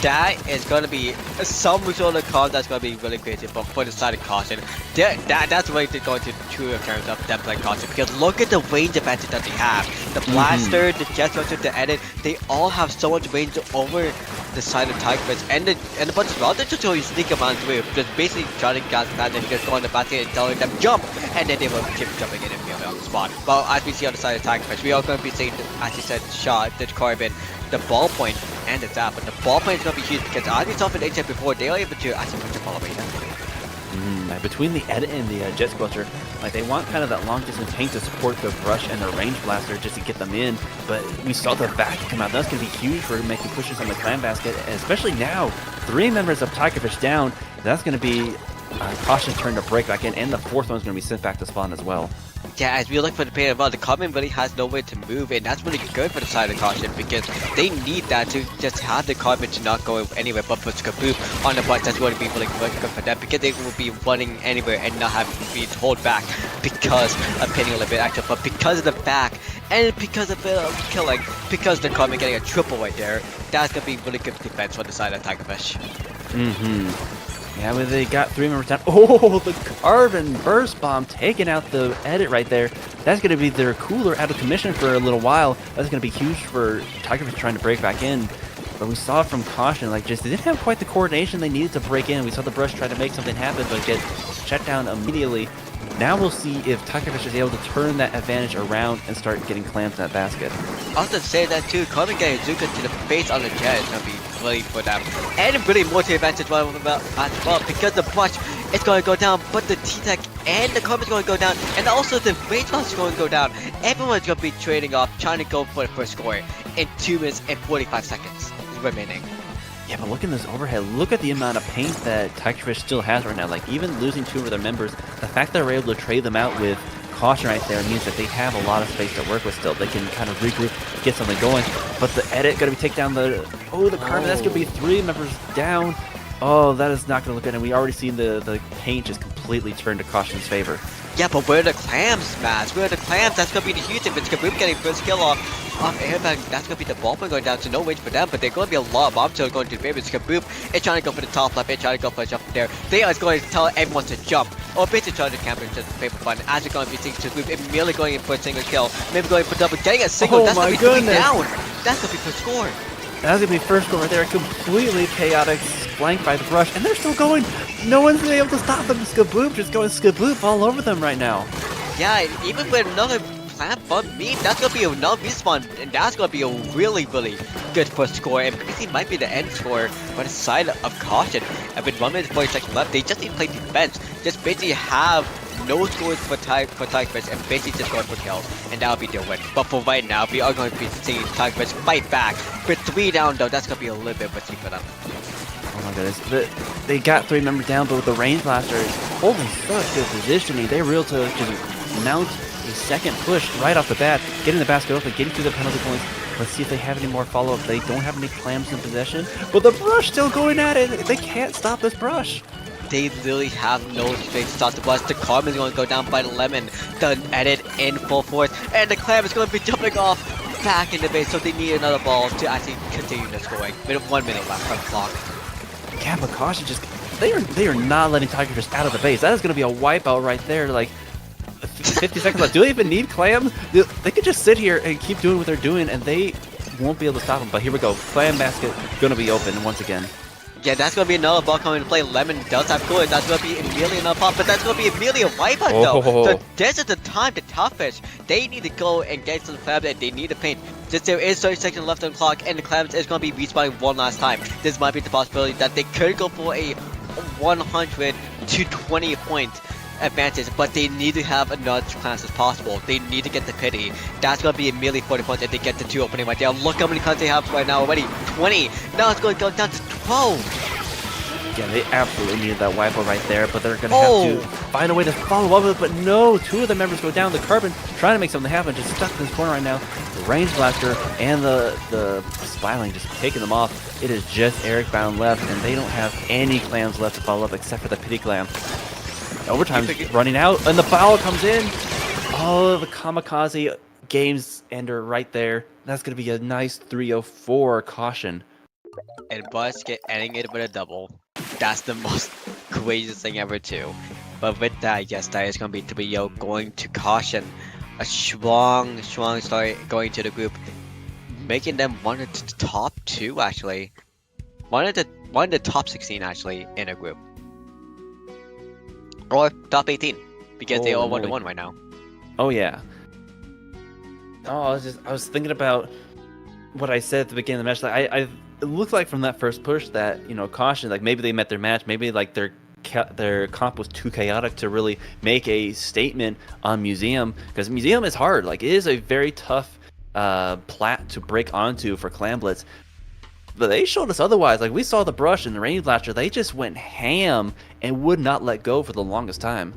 That is going to be some sort of card that's going to be really crazy, but for the side of Caution, that's where they're going to true in terms of them playing Caution, because look at the range advantage that they have. The Blaster, the Jet Squelcher, the Edit, they all have so much range over the side of Tigerfish, and the bunch as well. They're just always sneak around through, just basically trying to get that and just go on the basket and telling them jump, and then they will keep jumping in and be on the spot. But as we see on the side of Tigerfish, we are going to be seeing, as you said, shot, the Carbon, the ball point, and the zap, but the ball point is going to be huge because as we saw in HF before, they are able to actually put the ball away now. Between the Edit and the Jet Squelcher, like they want kind of that long distance paint to support the Brush and the Range Blaster just to get them in, but we saw the back come out. That's going to be huge for making pushes on the clam basket, and especially now, 3 members of Tigerfish down. That's going to be Caution's turn to break back in, and the 4th one's going to be sent back to spawn as well. Yeah, as we look for the paint as well, the Common really has nowhere to move, and that's really good for the side of Caution because they need that to just have the Common to not go anywhere but put Skaboop on the butt. That's going to be really good for them because they will be running anywhere and not having to be held back because of pinning a little bit extra, but because of the back and because of the killing, because the Common getting a triple right there, that's going to be really good defense for the side of Tigerfish. Yeah, but they got 3 members down. Oh, the Carbon Burst Bomb taking out the Edit right there. That's going to be their cooler out of commission for a little while. That's going to be huge for Tigerfish trying to break back in. But we saw from Caution, like just they didn't have quite the coordination they needed to break in. We saw the Brush try to make something happen, but get shut down immediately. Now we'll see if Tigerfish is able to turn that advantage around and start getting clams in that basket. I was going to say that too, Common getting Zuka to the face on the jet is going to be really for them. And really more to advantage as well because the Brush is going to go down, but the T-Tech and the Common is going to go down, and also the Range Blaster is going to go down. Everyone's going to be trading off, trying to go for the first score in 2 minutes and 45 seconds remaining. Yeah, but look at this overhead. Look at the amount of paint that Tigerfish still has right now. Like, even losing 2 of their members, the fact that they're able to trade them out with Caution right there means that they have a lot of space to work with still. They can kind of regroup, get something going. But the Edit going to be take down the... Oh, the Carbon. That's going to be 3 members down. Oh, that is not going to look good. And we already seen the paint just completely turn to Caution's favor. Yeah, but where are the clams, Matt? Where are the clams? That's going to be the huge thing. It's Kaboom getting first kill off airbag. That's going to be the ball point going down, so no range for them, but they're going to be a lot of bombs going to favor. It's Kaboom. It's trying to go for the top left. It's trying to go for a jump from there. They are going to tell everyone to jump, or basically trying to camp it just to play for fun. As they're going to be seeing Kaboom immediately going in for a single kill, maybe going for double, getting a single. Oh, that's my going to be 3 goodness. down. That's going to be first score. That's going to be first score right there. Completely chaotic, flanked by the Brush, and they're still going. No one's been able to stop them. Skaboop just going Skaboop all over them right now. Yeah, even with another plant bump me, that's gonna be another respawn, and that's gonna be a really, really good first score, and basically might be the end score by the side of Caution. And with 1 minute and 40 seconds left, they just need to play defense. Just basically have no scores for Tigerfish and basically just going for kills, and that'll be their win. But for right now, we are going to be seeing Tigerfish fight back. With 3 down though, that's gonna be a little bit risky for them. Oh my goodness, they got 3 members down, but with the Range Blaster holding such good positioning, they were able to just mount a second push right off the bat, getting the basket open, getting through the penalty points. Let's see if they have any more follow-up. They don't have any clams in possession, but the Brush still going at it. They can't stop this Brush. They literally have no space to stop the Brush. The Carbon is going to go down by the Lemon. The Edit in full force, and the Clam is going to be jumping off. back in the base, so they need another ball to actually continue the scoring. With 1 minute left on the clock. Kamikaze just they are not letting Tigerfish out of the base. That is going to be a wipeout right there. Like 50 seconds left. Do they even need clams? They could just sit here and keep doing what they're doing, and they won't be able to stop them. But here we go. Clam basket going to be open once again. Yeah, that's going to be another ball coming to play. Lemon does have good. That's going to be immediately another pop, but that's going to be immediately a wipeout though. So this is the time to Toughish. They need to go and get some clams, and they need to paint. Since there is 30 seconds left on the clock, and the clams is going to be respawning one last time. This might be the possibility that they could go for a 100 to 20 point advantage, but they need to have another class as possible. They need to get the pity. That's going to be immediately 40 points if they get the 2 opening right there. Look how many clans they have right now already. 20. Now it's going to go down to 12. Yeah, they absolutely needed that wipeout right there, but they're going to have to find a way to follow up with it. But no, 2 of the members go down. The Carbon trying to make something happen, just stuck in this corner right now. The Range Blaster and the Spiraling just taking them off. It is just Eric Bound left, and they don't have any clams left to follow up except for the pity clam. Overtime's running out, and the foul comes in. Oh, the Kamikaze games ender right there. That's going to be a nice 304 caution. And Buzz ending it with a double. That's the most craziest thing ever too. But with that, yes, that is going to be 3-0 going to caution. A strong start going to the group, making them one of the top 2 actually. One of the top 16 actually in a group. Or top 18, because they all 1-1 right now. Oh yeah. Oh, I was thinking about what I said at the beginning of the match. Like it looked like from that first push that caution, like maybe they met their match, maybe like their comp was too chaotic to really make a statement on Museum, because Museum is hard. Like it is a very tough plat to break onto for Clam Blitz. But they showed us otherwise. Like we saw the Brush and the Range Blaster, they just went ham and would not let go for the longest time.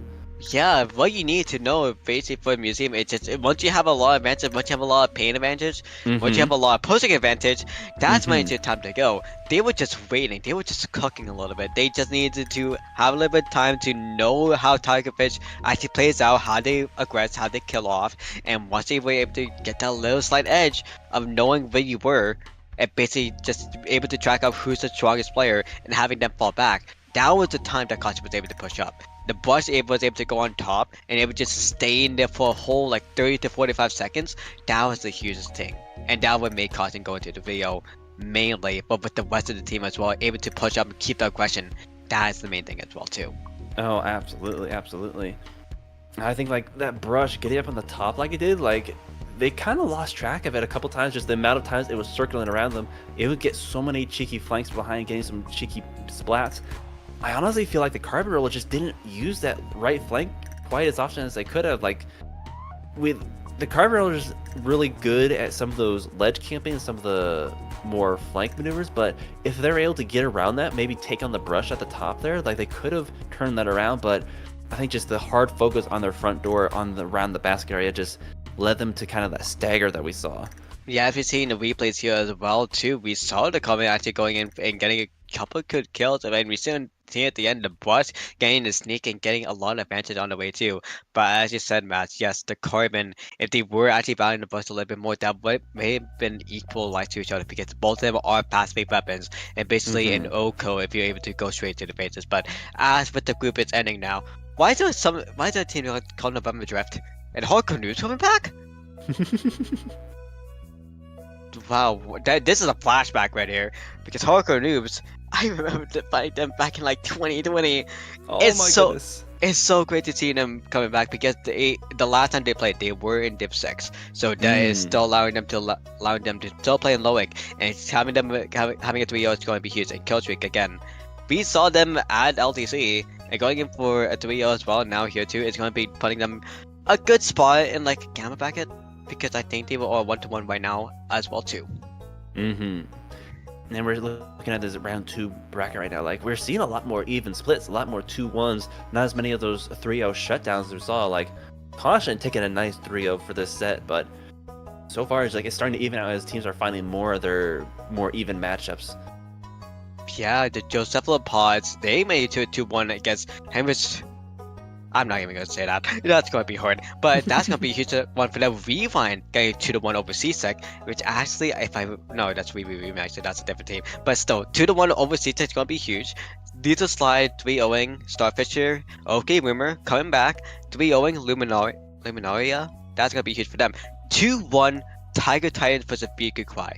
Yeah, what you need to know basically for a Museum is just once you have a lot of advantage, once you have a lot of pain advantage, once you have a lot of pushing advantage, that's when it's your time to go. They were just waiting, they were just cooking a little bit. They just needed to have a little bit of time to know how Tigerfish actually plays out, how they aggress, how they kill off, and once they were able to get that little slight edge of knowing where you were, and basically just able to track out who's the strongest player and having them fall back, that was the time that Caution was able to push up. The Brush was able to go on top and able to just stay in there for a whole like 30 to 45 seconds. That was the hugest thing. And that would make Caution go into the video mainly, but with the rest of the team as well, able to push up and keep the aggression. That is the main thing as well too. Oh, absolutely, absolutely. I think like that Brush getting up on the top like it did, like they kind of lost track of it a couple times, just the amount of times it was circling around them. It would get so many cheeky flanks behind, getting some cheeky splats. I honestly feel like the Carbon Roller just didn't use that right flank quite as often as they could have. Like, with the Carbon Roller is really good at some of those ledge camping and some of the more flank maneuvers, but if they're able to get around that, maybe take on the Brush at the top there, like they could have turned that around, but I think just the hard focus on their front door around the basket area just led them to kind of that stagger that we saw. Yeah, if you're seeing the replays here as well too, we saw the Comment actually going in and getting a couple good kills, and we see at the end the Brush getting the sneak and getting a lot of advantage on the way too. But as you said, Matt, yes, the Carbon, if they were actually battling the Brush a little bit more, that may have been equal like to each other, because both of them are passive weapons and basically an OCO if you're able to go straight to the faces. But as with the group, it's ending now. Why is there a team called November Drift and Hardcore News coming back? Wow, this is a flashback right here, because Hardcore Noobs, I remember fighting them back in like 2020. Oh my goodness. It's so great to see them coming back, because the last time they played, they were in Div 6, so that is still allowing them to still play in Loic, and it's having a 3-0 is going to be huge. And Killstreak again, we saw them at LTC and going in for a 3-0 as well. Now here too, it's going to be putting them a good spot in like Gamma bracket, because I think they were all 1-1 right now as well too. And we're looking at this round 2 bracket right now. Like, we're seeing a lot more even splits, a lot more 2-1s, not as many of those 3-0 shutdowns we saw. Like, Caution taking a nice 3-0 for this set, but so far it's starting to even out as teams are finding more of their more even matchups. Yeah, the Josephalopods, they made it to a 2-1 against Hamish. I'm not even gonna say that. That's gonna be hard. But that's gonna be a huge one for the Rewind getting 2-1 over Seasick, which actually, if I no, that's Rewind, so that's a different team. But still, 2-1 over Seasick is gonna be huge. Little Slide 3-0ing Starfisher. Okay, Rumor coming back 3-0ing Luminaria. That's gonna be huge for them. 2-1 Tiger Titans versus VQ Cry.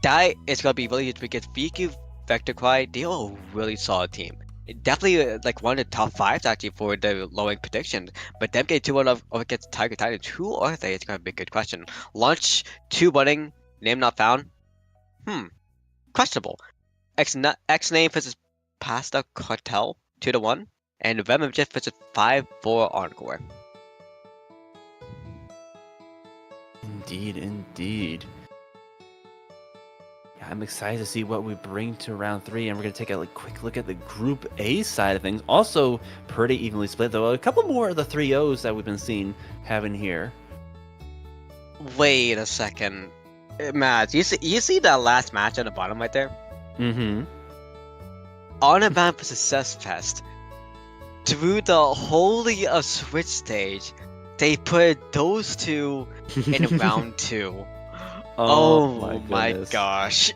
That is gonna be really huge because VQ Vector Cry, they are a really solid team. Definitely like one of the top fives actually for the lowing predictions. But them getting 2-1 against Tiger Titans, who are they? It's gonna be a good question. Launch 2-1ing, name not found. Questionable. X name versus Pasta Cartel 2-1, and Venom Jet versus 5-4 Encore. Indeed, indeed. Yeah, I'm excited to see what we bring to round 3, and we're gonna take a quick look at the Group A side of things. Also, pretty evenly split, though. A couple more of the 3-0s that we've been seeing having here. Wait a second, Matt. You see that last match at the bottom right there? Mm-hmm. Autobahn versus Cessfest. Through the Holy of Switch stage, they put those two in round 2. Oh my gosh.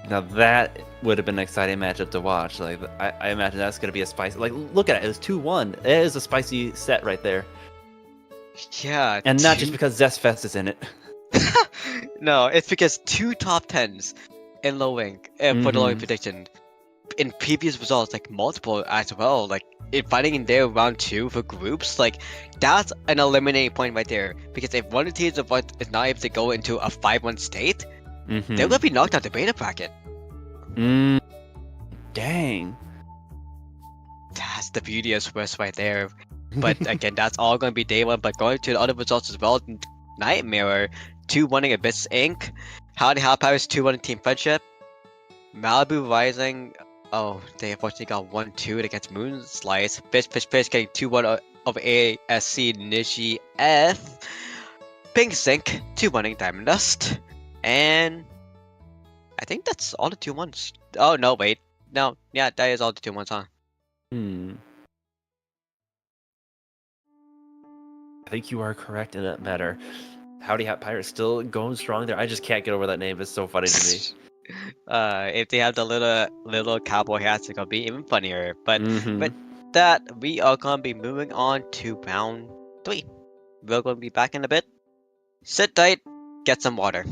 Now that would have been an exciting matchup to watch. Like I imagine that's gonna be a spicy. Like look at it, it was 2-1. It is a spicy set right there. Yeah. And not just because Zestfest is in it. No, it's because 2 top 10s in low ink for the low prediction. In previous results, like multiple as well, like fighting in their round 2 for groups, like that's an eliminating point right there. Because if one of the teams is not able to go into a 5-1 state, they're gonna be knocked out the beta bracket. Dang. That's the beauty of Swiss right there. But again, that's all gonna be day 1. But going to the other results as well, Nightmare 2-1ing Abyss Inc. Howdy How Pirates 2-1 Team Friendship. Malibu Rising. Oh, they unfortunately got 1-2 against Moonslice. Fishfishfish getting 2-1 of ASC Nishi F. Pink Sync 2-1ing Diamond Dust. And I think that's all the 2-1s. Oh no, wait. No, yeah, that is all the 2-1s, huh? I think you are correct in that matter. Howdy Hat Pirate still going strong there. I just can't get over that name. It's so funny to me. If they have the little cowboy hats, it's gonna be even funnier. But that we are gonna be moving on to round 3. We're gonna be back in a bit. Sit tight, get some water.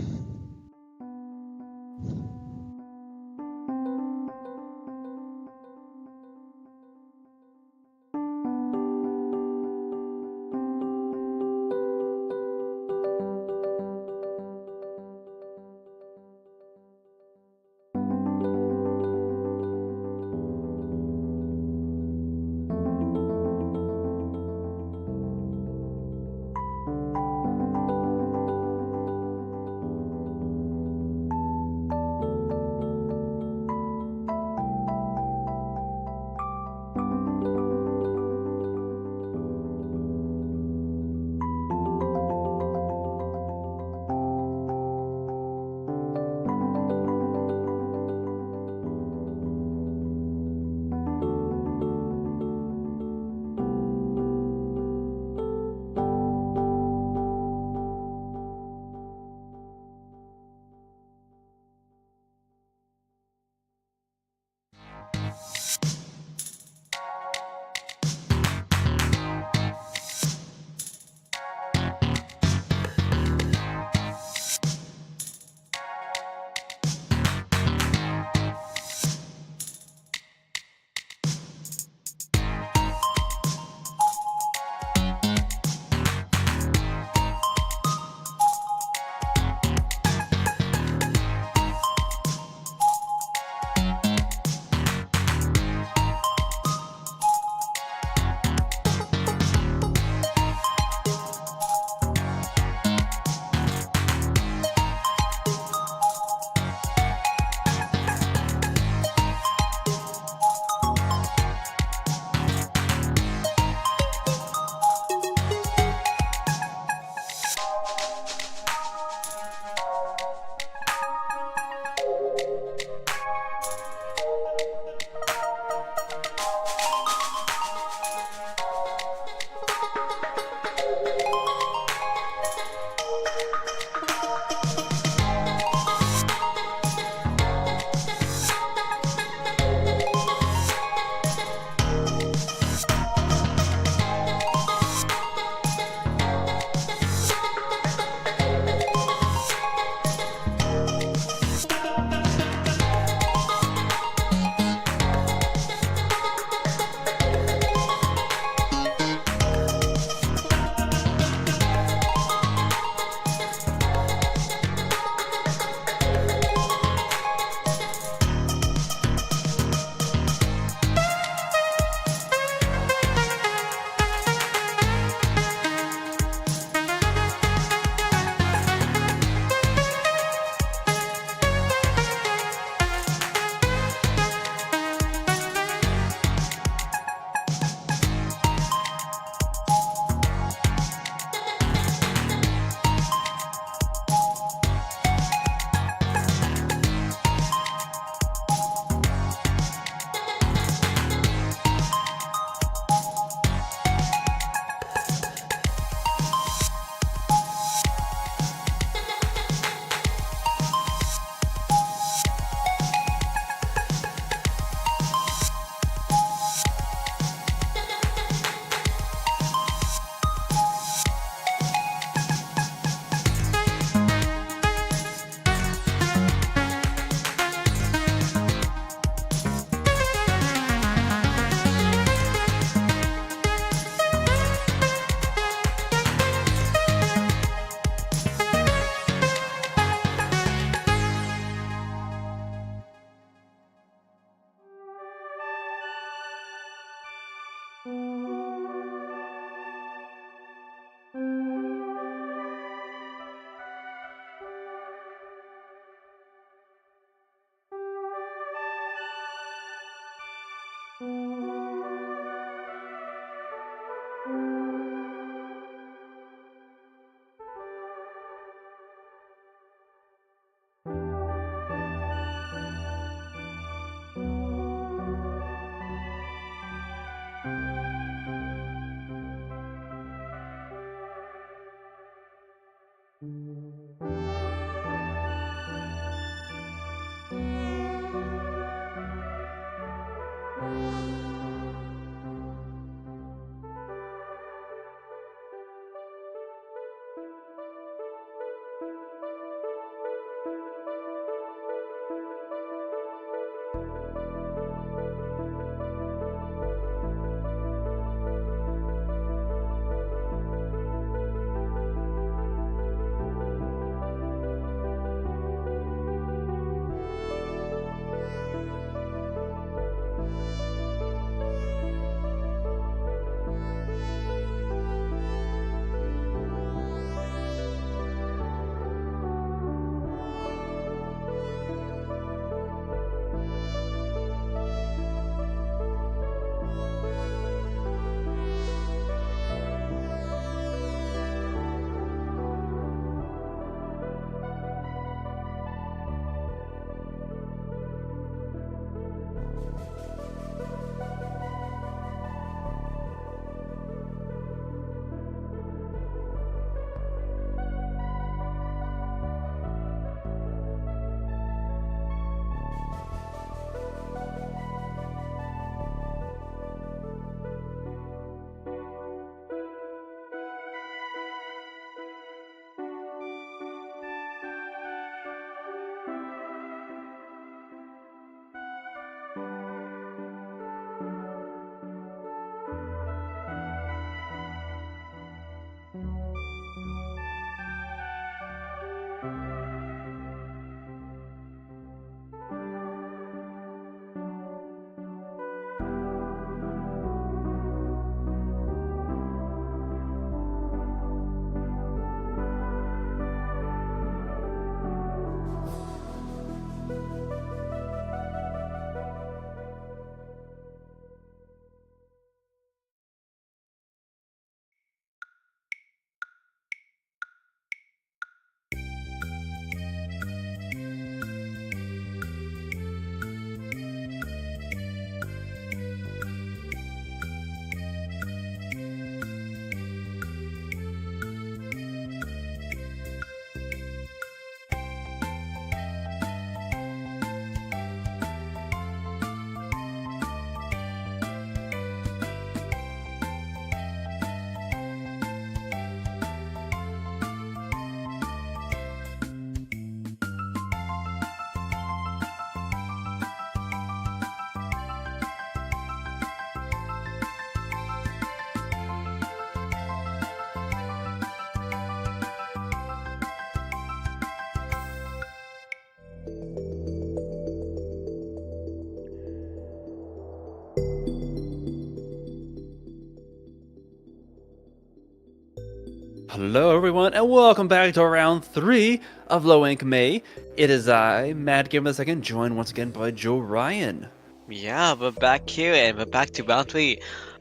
Hello everyone, and welcome back to round 3 of Low Ink May. It is I, Mad Gamer II, joined once again by Joe Ryan. Yeah, we're back here and we're back to round 3.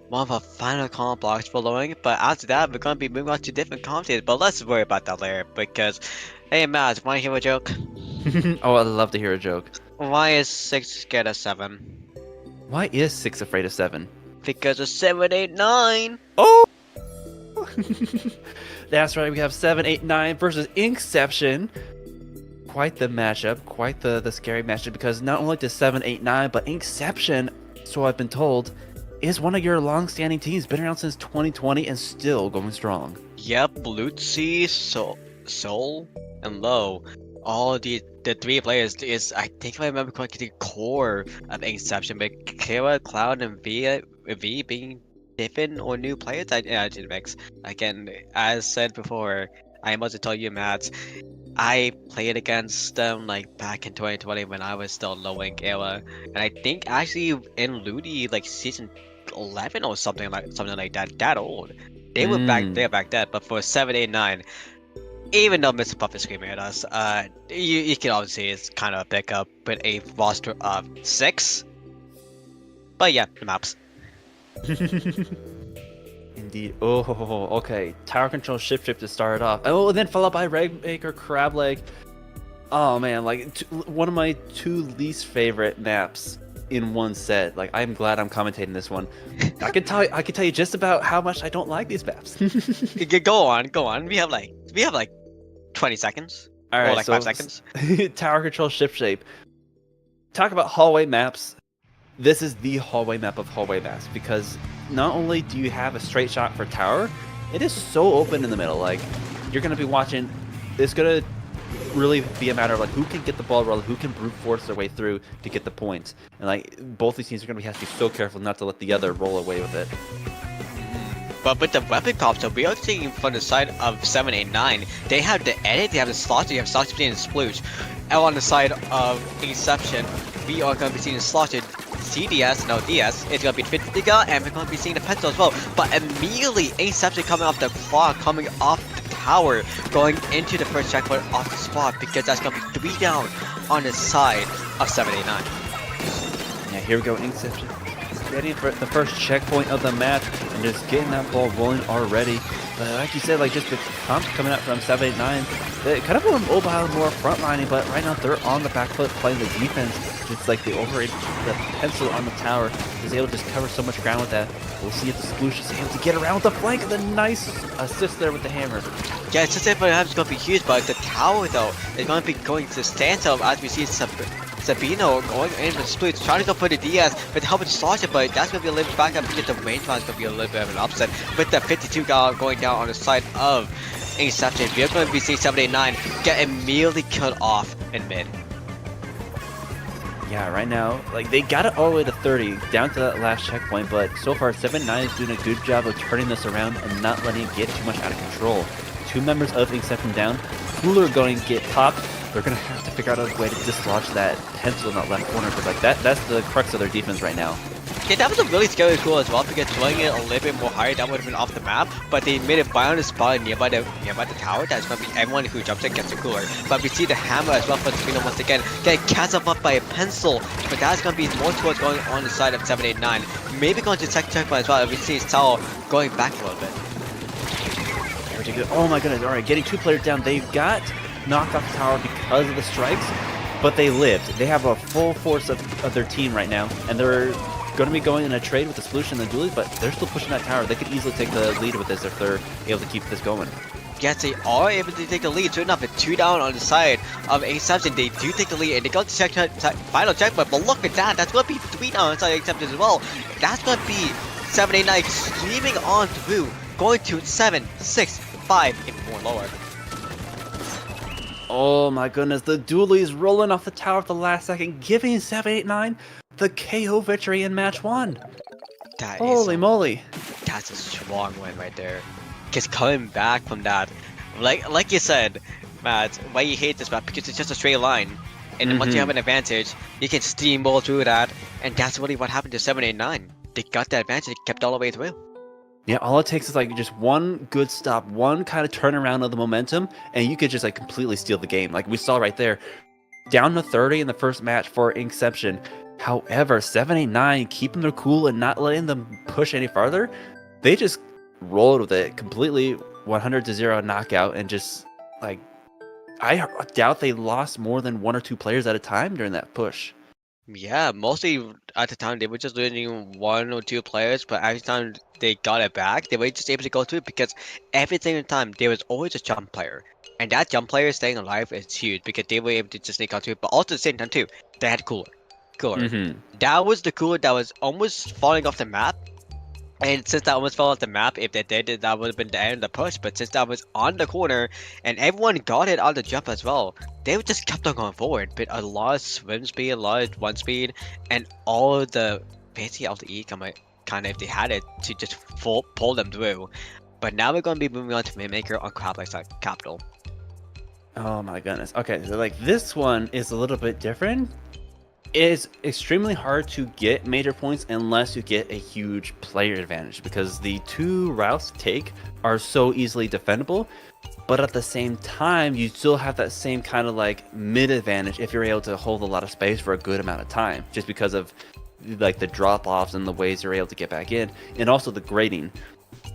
One of our final comment blocks for lowering, but after that we're gonna be moving on to different commentators, but let's worry about that later because hey Matt, wanna hear a joke? Oh, I'd love to hear a joke. Why is 6 scared of 7? Why is 6 afraid of 7? Because of 7, 8, 9! Oh! That's right, we have 7, 8, 9 versus Inkception. Quite the matchup, quite the scary matchup, because not only does 7, 8, 9, but Inkception, so I've been told, is one of your long-standing teams, been around since 2020 and still going strong. Yep, Lutzi, Soul, and Low. All the 3 players is, I think if I remember correctly, the core of Inkception, but Kira, Cloud, and V being different or new players, I didn't mix. Again, as said before, I must tell you, Matt, I played against them like back in 2020 when I was still low ink era, and I think actually in Ludi like season 11 or something like that. That old. They were back there back then, but for 7, 8, 9, even though Mr. Puff is screaming at us, you can obviously it's kind of a pickup with a roster of 6. But yeah, the maps. Indeed. Oh, okay. Tower control shift to start off. Oh, and then followed by Regmaker Crab Leg. Oh man, like one of my 2 least favorite maps in one set. Like I'm glad I'm commentating this one. I can tell you just about how much I don't like these maps. Go on. We have like 20 seconds. All Or right, like so 5 seconds. tower control ship shape. Talk about hallway maps. This is the hallway map of hallway maps because not only do you have a straight shot for tower, it is so open in the middle. Like you're gonna be watching. It's gonna really be a matter of like who can get the ball rolling, who can brute force their way through to get the points. And like both these teams are gonna have to be so careful not to let the other roll away with it. But with the weapon pops up, we are seeing from the side of 789, they have the edit, they have the slots, they have slots between the splooge. And on the side of Inkception, we are going to be seeing slotted CDS, no DS, it's going to be 50 and we're going to be seeing the pencil as well. But immediately, Inkception coming off the clock, coming off the tower, going into the first checkpoint off the spot, because that's going to be 3 down on the side of 789. Yeah, here we go, Inkception. Ready for the first checkpoint of the match and just getting that ball rolling already. But like you said, like just the comps coming out from 789, they kind of went mobile, more frontlining, but right now they're on the back foot playing the defense. It's like the pencil on the tower is able to just cover so much ground with that. We'll see if the Sploosh is able to get around the flank. The nice assist there with the hammer. Yeah, it's just if it's going to be huge, but the tower though is going to be going to standstill as we see Sabino going in with splits, trying to go for the DS with the help of the Slasher, but that's going to be a little bit back up because the range one is going to be a little bit of an upset. With the 52 guy going down on the side of Inkception, we're going to be seeing 789 get immediately cut off in mid. Yeah, right now, like they got it all the way to 30, down to that last checkpoint, but so far 7-9 is doing a good job of turning this around and not letting it get too much out of control. 2 members of Inkception down. Cooler going to get popped. They're going to have to figure out a way to dislodge that pencil in that left corner, because like that's the crux of their defense right now. Yeah, that was a really scary cool as well, because throwing it a little bit more higher, that would have been off the map, but they made it by on the spot nearby the tower. That's going to be everyone who jumps in gets a cooler. But we see the hammer as well for Sabino once again, getting cast up by a pencil, but that's going to be more towards going on the side of 789. Maybe going to the second checkpoint as well, we see his tower going back a little bit. Oh my goodness, alright, getting 2 players down. They've got knocked off the tower because of the strikes, but they lived. They have a full force of their team right now, and they're going to be going in a trade with the Solution and the Dualies, but they're still pushing that tower. They could easily take the lead with this if they're able to keep this going. Yes, they are able to take the lead. Soon enough, it's 2 down on the side of Inkception. They do take the lead, and they go to final checkpoint, but look at that. That's going to be 3 down on the side of Inkception as well. That's going to be 789 streaming on through, going to 7, 6, 5, and 4 lower. Oh my goodness, the Dualies rolling off the tower at the last second, giving 789 the KO victory in match 1. Holy moly. That's a strong win right there. Because coming back from that, like you said, Matt, why you hate this map, because it's just a straight line. And then once you have an advantage, you can steamroll through that, and that's really what happened to 789. They got that advantage, they kept all the way through. Yeah, all it takes is like just one good stop, one kind of turnaround of the momentum, and you could just like completely steal the game. Like we saw right there, down to 30 in the first match for Inkception. However, 789 keeping their cool and not letting them push any farther. They just rolled with it completely, 100-0 knockout, and just like I doubt they lost more than 1 or 2 players at a time during that push. Yeah, mostly at the time they were just losing 1 or 2 players, but every time they got it back, they were just able to go through it, because every single time there was always a jump player. And that jump player staying alive is huge, because they were able to just sneak out through it, but also at the same time too, they had cooler. That was the cooler that was almost falling off the map. And since that almost fell off the map, if they did it, that would have been the end of the push. But since that was on the corner, and everyone got it on the jump as well, they just kept on going forward. But a lot of swim speed, a lot of run speed, and all of the fancy LTE kind of if they had it to just pull them through. But now we're going to be moving on to Mimimaker on Crab Lake Capital. Oh my goodness. Okay, so like this one is a little bit different. It's extremely hard to get major points unless you get a huge player advantage, because the 2 routes to take are so easily defendable, but at the same time you still have that same kind of like mid advantage if you're able to hold a lot of space for a good amount of time, just because of like the drop offs and the ways you're able to get back in, and also the grading.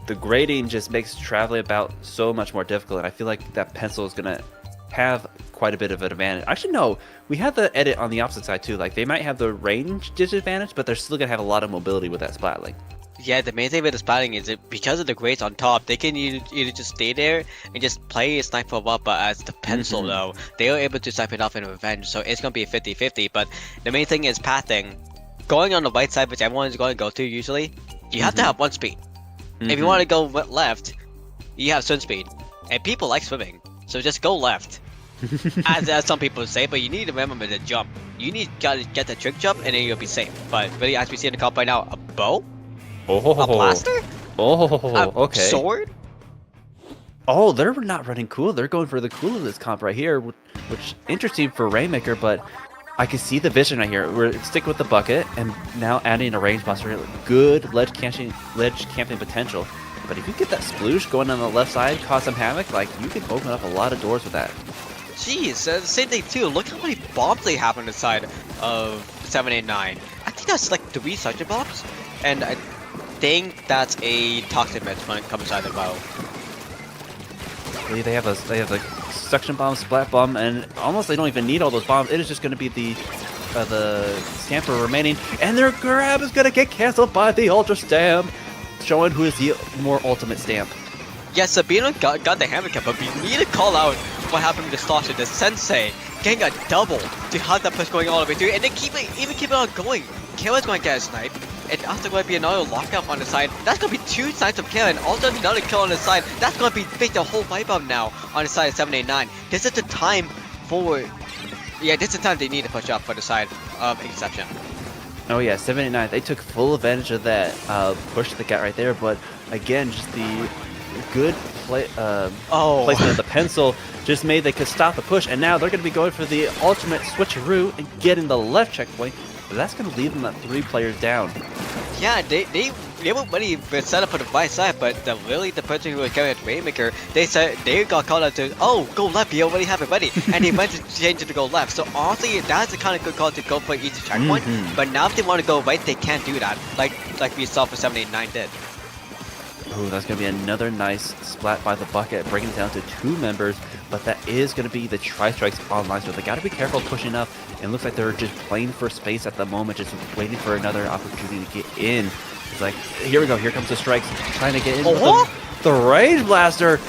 The grading just makes traveling about so much more difficult, and I feel like that pencil is gonna have quite a bit of an advantage. Actually, no, we have the edit on the opposite side too. Like they might have the range disadvantage, but they're still gonna have a lot of mobility with that Splatling. Yeah, the main thing with the splatting is that because of the grades on top, they can either just stay there and just play snipe for a while, but as the pencil though, they are able to snipe it off in revenge, so it's gonna be a 50-50, but the main thing is pathing. Going on the right side, which everyone is going to go to usually, you have to have one speed. If you want to go left, you have swim speed. And people like swimming, so just go left. as some people say, but you need to remember the jump. You need to get the trick jump, and then you'll be safe. But really, as we see in the comp right now, a bow? A blaster? Okay. Sword? Oh, they're not running cool. They're going for the cool of this comp right here, which interesting for Rainmaker, but I can see the vision right here. We're sticking with the bucket, and now adding a range blaster. Good ledge camping potential. But if you get that sploosh going on the left side, cause some havoc, like, you can open up a lot of doors with that. Jeez, same thing too. Look how many bombs they have on the side of 789. I think that's like 3 suction bombs, and I think that's a toxic mix when it comes out of the bow. They have a suction bomb, splat bomb, and almost they don't even need all those bombs. It is just going to be the stamper remaining, and their grab is going to get canceled by the ultra stamp, showing who is the more ultimate stamp. Yes, Sabino got the hammer cap, but we need to call out what happened with the Slosher, the Sensei getting a double to have that push going all the way through, and then keep it on going. Kayla's going to get a snipe, and after going to be another lockup on the side. That's going to be 2 snipes of Kayla, and also another kill on the side. That's going to be make the whole wipe up now on the side of 789. This is the time for, yeah, this is the time they need to push up for the side of Inkception. Oh yeah, 789. They took full advantage of that push they got right there, but again, just the good placement of the pencil just made they could stop the push, and now they're going to be going for the ultimate switcheroo and getting the left checkpoint, but that's going to leave them at 3 players down. Yeah, they were ready to set up for the right side, but the person who was carrying the Rainmaker, they got called out to, oh, go left, you already have it ready, and they went to change it to go left. So honestly, that's the kind of good call to go for each checkpoint, but now if they want to go right, they can't do that, like we saw for 789 did. Ooh, that's going to be another nice splat by the bucket, bringing it down to 2 members, but that is going to be the Tri-Strikes online, so they got to be careful pushing up. It looks like they're just playing for space at the moment, just waiting for another opportunity to get in. It's like, here we go, here comes the Strikes, trying to get in with the Range Blaster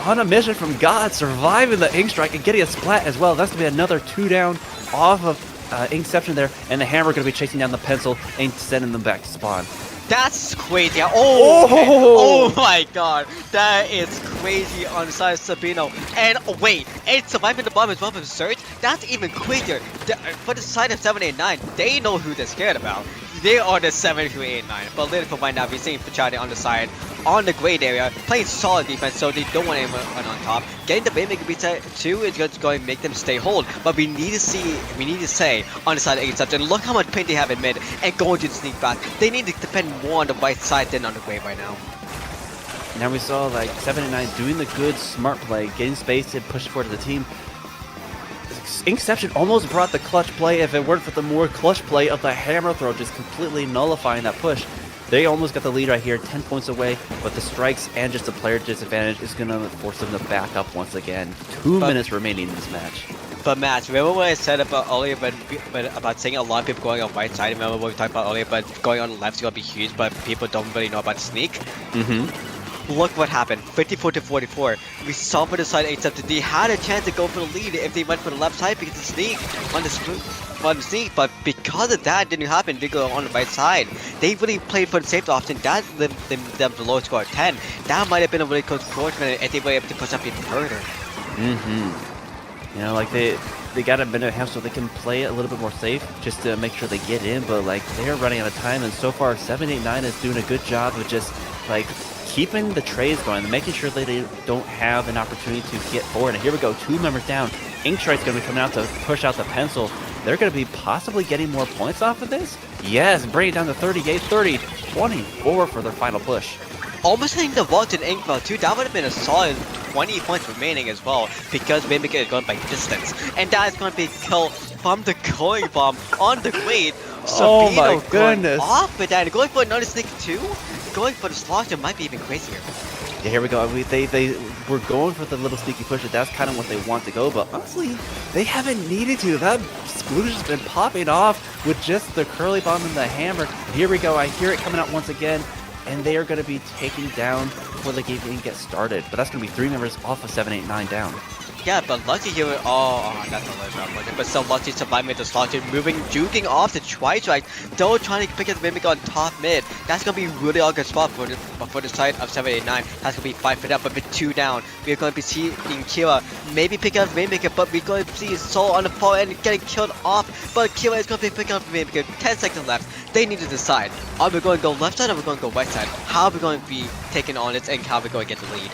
on a mission from God, surviving the Ink Strike and getting a splat as well. That's going to be another 2 down off of Inkception there, and the Hammer going to be chasing down the pencil and sending them back to spawn. That's crazy. Oh my god. That is crazy on the side of Sabino. And wait, it's surviving the bomb as well from Surge? That's even crazier. For the side of 789, they know who they're scared about. They are the 789. But later for right now, we're seeing Fachade on the side, on the grade area, playing solid defense, so they don't want anyone on top. Getting the Rainmaker reset too is just going to make them stay hold. But we need to say on the side of Inkception, look how much paint they have in mid and going to the sneak back. They need to depend more on the right side than on the grade right now. Now we saw like 789 doing the good smart play, getting space and push forward to the team. Inkception almost brought the clutch play if it weren't for the more clutch play of the hammer throw, just completely nullifying that push. They almost got the lead right here, 10 points away, but the Strikes and just the player disadvantage is going to force them to back up once again. 2 minutes remaining in this match. But Matt, remember what I said about earlier about saying a lot of people going on right side? Remember what we talked about earlier, but going on the left is going to be huge, but people don't really know about sneak? Look what happened, 54-44. We saw for the side Inkception, they had a chance to go for the lead if they went for the left side because the sneak on the sneak, but because of that didn't happen, they go on the right side. They really played for the safe option. That left them the low score of 10. That might have been a really close tournament if they were able to push up even further. You know, like they got a minute and a half so they can play it a little bit more safe just to make sure they get in, but like they're running out of time, and so far 789 is doing a good job of just like keeping the trays going, making sure that they don't have an opportunity to get forward. And here we go, 2 members down. Inkstrike's going to be coming out to push out the pencil. They're going to be possibly getting more points off of this. Yes, bring it down to 38, 30, 24 for their final push. Almost hitting the vault in Inkville too. That would have been a solid 20 points remaining as well, because Rainmaker is going by distance, and that is going to be killed from the going bomb on the grade. Oh my goodness! Off with that, going for another sneak too. Going for the Slosher might be even crazier. Yeah, here we go. They were going for the little sneaky push. That's kind of what they want to go, but honestly, they haven't needed to. That sploosh has been popping off with just the curly bomb and the hammer. Here we go. I hear it coming out once again. and they are going to be taken down before the game even gets started. But that's going to be 3 members off of 789 down. Yeah, but Lucky here, that's a little bit. But still, Lucky surviving the slot, moving, juking off the Tri-Strike, though trying to pick up the Mimic on top mid. That's gonna be really a good spot for the side of 789. That's gonna be 5 for them, but with 2 down, we're gonna be seeing Kira maybe pick up the Mimic, but we're going to see Soul on the far end getting killed off. But Kira is gonna be picking up the Mimic. 10 seconds left. They need to decide: are we going to go left side or are we going to go right side? How are we going to be taking on it, and how are we going to get the lead?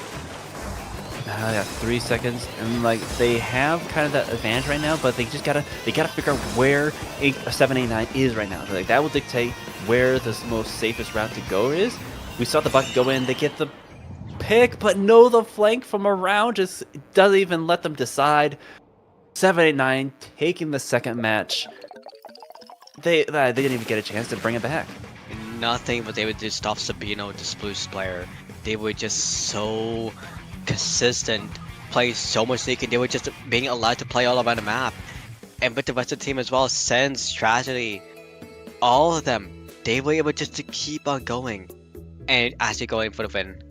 Yeah, 3 seconds, and like they have kind of that advantage right now, but they gotta figure out where 789 is right now. Like that will dictate where the most safest route to go is. We saw the bucket go in, they get the pick, but no, the flank from around just doesn't even let them decide. 789 taking the second match. They didn't even get a chance to bring it back. Nothing was able to stop Sabino, the Spruce player. They were just so consistent, play so much sneaking. They were just being allowed to play all around the map, and with the rest of the team as well, Sense, Tragedy, all of them, they were able just to keep on going and actually going for the win.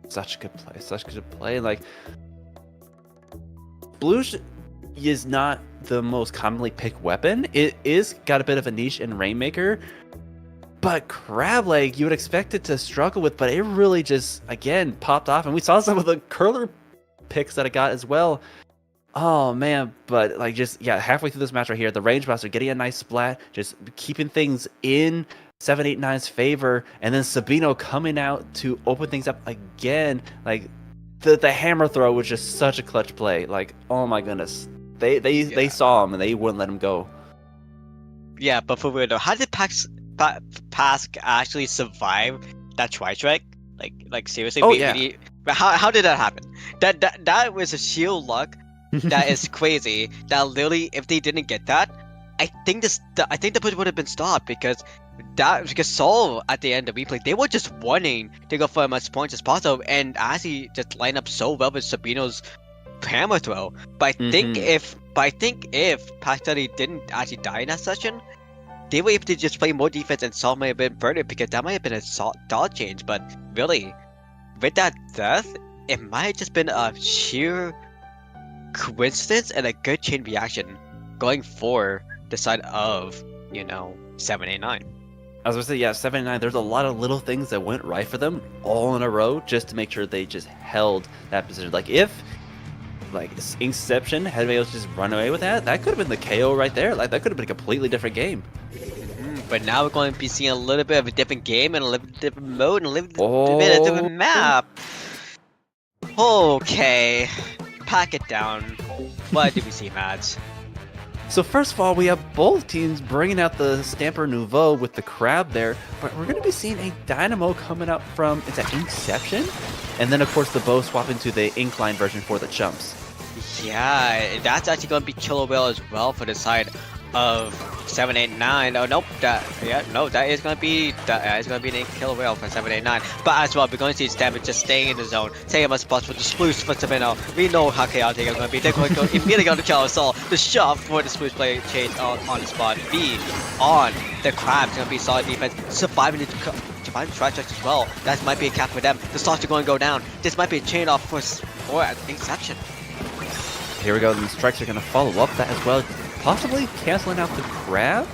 Such a good play. Like Blush is not the most commonly picked weapon. It is got a bit of a niche in Rainmaker, but Crab Leg you would expect it to struggle with, but it really just again popped off, and we saw some of the curler picks that it got as well. Oh man, but like just halfway through this match right here, the range buster getting a nice splat, just keeping things in 789's favor, and then Sabino coming out to open things up again. Like the hammer throw was just such a clutch play. Like, oh my goodness, they saw him and they wouldn't let him go. Yeah, but for real though, how did Pask actually survive that Tri-Strike? Like seriously? How did that happen? That was a sheer luck. That is crazy. That literally, if they didn't get that, I think the push would have been stopped because Soul at the end of the replay, they were just wanting to go for as much points as possible, and actually just line up so well with Sabino's hammer throw. But I think if Pask didn't actually die in that session, they were able to just play more defense, and Soul might have been burned because that might have been a dodge change. But really, with that death, it might have just been a sheer coincidence and a good chain reaction going for the side of 789. I was gonna say 789. There's a lot of little things that went right for them all in a row just to make sure they just held that position. Like if Inkception had been able to just run away with that could have been the KO right there. Like that could have been a completely different game. But now we're going to be seeing a little bit of a different game and a little different mode and a little bit of a different map. Okay, pack it down. What did we see, Mads? So first of all, we have both teams bringing out the Stamper Nouveau with the crab there, but we're going to be seeing a Dynamo coming up from, is that Inkception? And then of course the bow swapping to the Inkling version for the chumps. Yeah, that's actually going to be Killer Whale as well for the side of 789. Oh nope, that is going to be the Killer Whale for 789. But as well, we're going to see Stamper just staying in the zone, taking up spots for the Spruce for Sabino. We know how chaotic it's going to be. They're going to go immediately on the kill Soul. The shove for the Spruce player change on the spot. B on the Crab's going to be solid defense, surviving the Tri-Strikes as well. That might be a cap for them. The stocks are going to go down. This might be a chain off for Inkception. Here we go, and the strikes are going to follow up that as well, possibly canceling out the crab.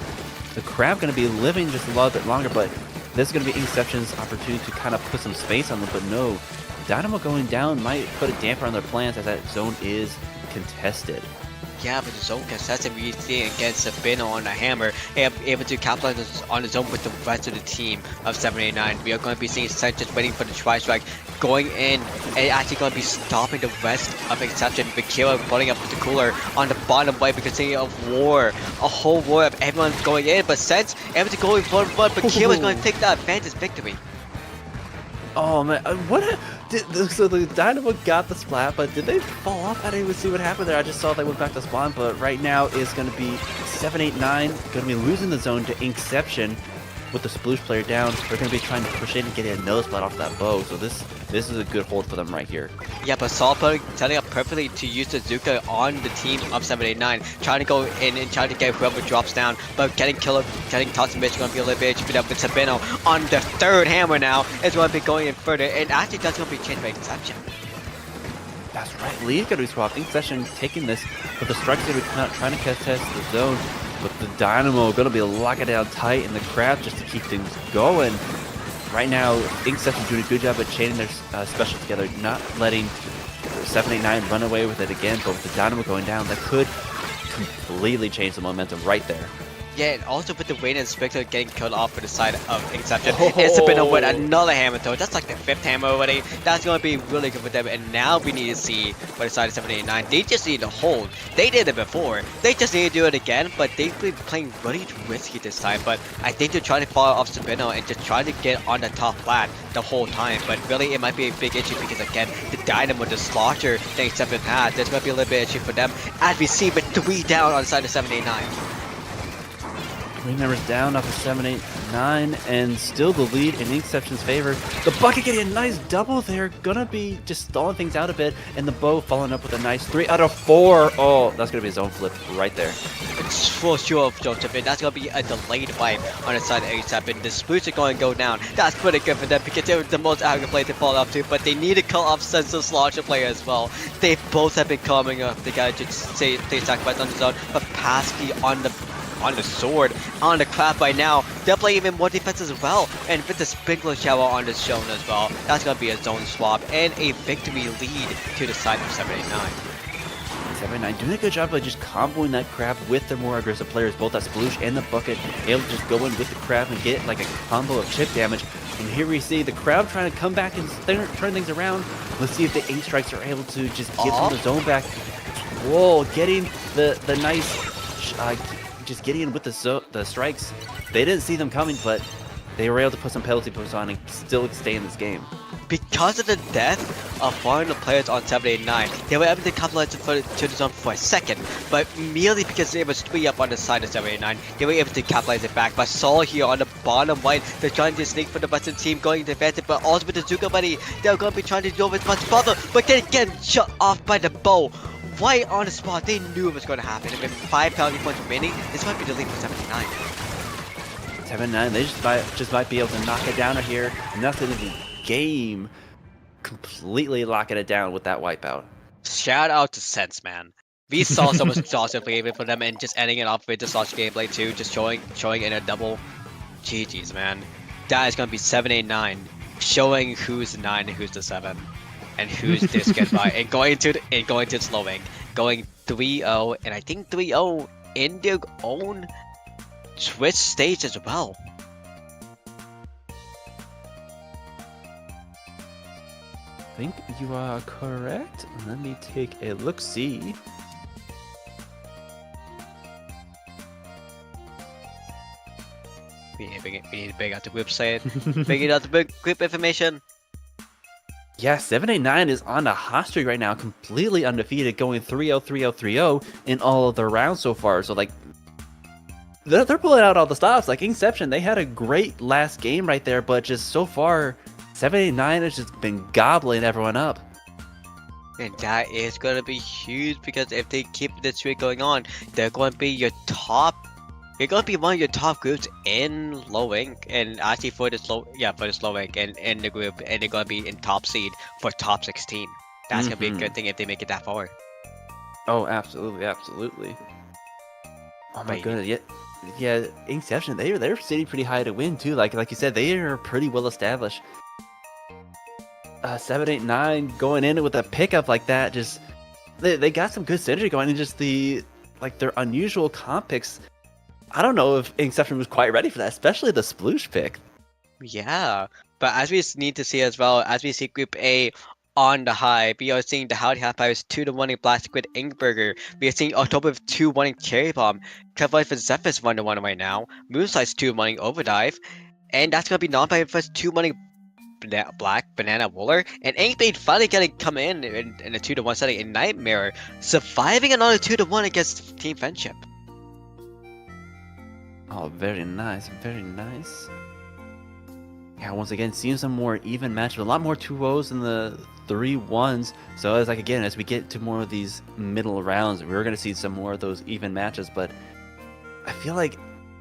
The crab going to be living just a little bit longer, but this is going to be Inkception's opportunity to kind of put some space on them. But no, Dynamo going down might put a damper on their plans as that zone is contested. Yeah, but the zone contested, we see against Sabino on the hammer, able to capitalize on the zone with the rest of the team of 789. We are going to be seeing Sense just waiting for the Tri-Strike, going in, and actually going to be stopping the rest of Inkception. Vikira running up with the cooler on the bottom right because of war, a whole war of everyone going in, but Sense able to go in front, but Vikira is going to take that advantage victory. Oh man, so the Dynamo got the splat, but did they fall off? I didn't even see what happened there. I just saw they went back to spawn, but right now is going to be 789 going to be losing the zone to Inkception. with the Sploosh player down, they're going to be trying to push in and get a nose splat off that bow. So this is a good hold for them right here. Yeah, but Salpo setting up perfectly to use the Zuka on the team of 789, trying to go in and trying to get whoever drops down, but getting Townson is going to be a little bit beat up with Sabino on the third hammer now. Is going to be going in further, and actually that's going to be changed by Inkception. That's right, lead going to be swapped. Inkception taking this, but the strike's going to be trying to contest the zone. But the Dynamo going to be locking down tight, and the Crab just to keep things going. Right now, Inkception doing a good job at chaining their special together, not letting 789 run away with it again. But with the Dynamo going down, that could completely change the momentum right there. Yeah, and also with the Wayne and Spectre getting killed off for the side of Inkception, it's a bit of with another hammer throw. That's like the 5th hammer already. That's going to be really good for them. And now we need to see for the side of 789. They just need to hold. They did it before. They just need to do it again, but they've been playing really risky this time. But I think they're trying to follow off Sabino and just try to get on the top flat the whole time. But really, it might be a big issue because, again, the Dynamo, the slaughter that Inkception had, there's going to be a little bit of issue for them as we see with 3 down on the side of 789. 3 numbers down off of 789, and still the lead in Inkception's favor. The bucket getting a nice double there, gonna be just stalling things out a bit, and the bow following up with a nice 3 out of 4. Oh, that's gonna be a zone flip right there. It's for sure, Joseph, and that's gonna be a delayed wipe on the side of Inkception. The Spooks are going to go down. That's pretty good for them because they're the most accurate player to fall off to, but they need to call off Senseless Slaughter player as well. They both have been coming up. They gotta just say they sacrifice on the zone, but Pasky on the sword, on the Crab right now. They'll play even more defense as well. And with the Sprinkler Shower on the zone as well, that's going to be a zone swap and a victory lead to the side of 789. 789 doing a good job by just comboing that Crab with the more aggressive players, both that Sploosh and the Bucket, able to just go in with the Crab and get like a combo of chip damage. And here we see the Crab trying to come back and turn things around. Let's see if the Ink Strikes are able to just get some of the zone back. Whoa, getting the nice... just getting in with the strikes. They didn't see them coming, but they were able to put some penalty points on and still stay in this game. Because of the death of one of the players on 789, they were able to capitalize to the zone for a second, but merely because there was 3 up on the side of 789, they were able to capitalize it back. But Saul here on the bottom right, they're trying to sneak for the Western team going into advantage, but also with the Zuka buddy, they're going to be trying to do as much as possible, but then getting shut off by the bow. Right on the spot, they knew it was going to happen. And with 5 penalty points remaining, this might be the lead for 789. 789, they just might be able to knock it down here. Nothing in the game. Completely locking it down with that wipeout. Shout out to Sense, man. We saw so much sauce gameplay for them and just ending it off with the sauce gameplay too, just showing in a double. GG's, man. That is going to be 789, showing who's the 9 and who's the 7. And who's this get by and going to slowing, going 3-0, and I think 3-0 in their own Twitch stage as well. I think you are correct. Let me take a look-see. We need to bring out the website, bring out the group information. Yeah, 789 is on a hot streak right now, completely undefeated, going 3-0, 3-0, 3-0 in all of their rounds so far. So, like, they're pulling out all the stops. Like, Inkception, they had a great last game right there, but just so far, 789 has just been gobbling everyone up. And that is going to be huge because if they keep this streak going on, they're going to be your top. You're going to be one of your top groups in low ink, and actually for the slow ink and in the group, and they're going to be in top seed for top 16. That's going to be a good thing if they make it that far. Oh, absolutely, absolutely. Oh my goodness, yeah, Inkception, they're sitting pretty high to win too. Like you said, they are pretty well established. 789 going in with a pickup like that, just they got some good synergy going, and just their unusual comp picks. I don't know if Inkception was quite ready for that, especially the Sploosh pick. Yeah, but as we need to see as well, as we see Group A on the high, we are seeing the Howdy Half Pirates 2-1 Black Squid Inkburger. We are seeing October 2-1 Cherry Bomb. Covered for Zephyr's 1-1 right now. Moonstar's 2-1 Overdrive. And that's going to be Nonbinary first 2-1 Black Banana Wooler. And Inkblade finally getting come in a 2-1 setting in Nightmare, surviving another 2-1 against Team Friendship. Oh, very nice, very nice. Yeah, once again, seeing some more even matches, a lot more 2-0s than the 3-1s. So it's like, again, as we get to more of these middle rounds, we're going to see some more of those even matches. But I feel like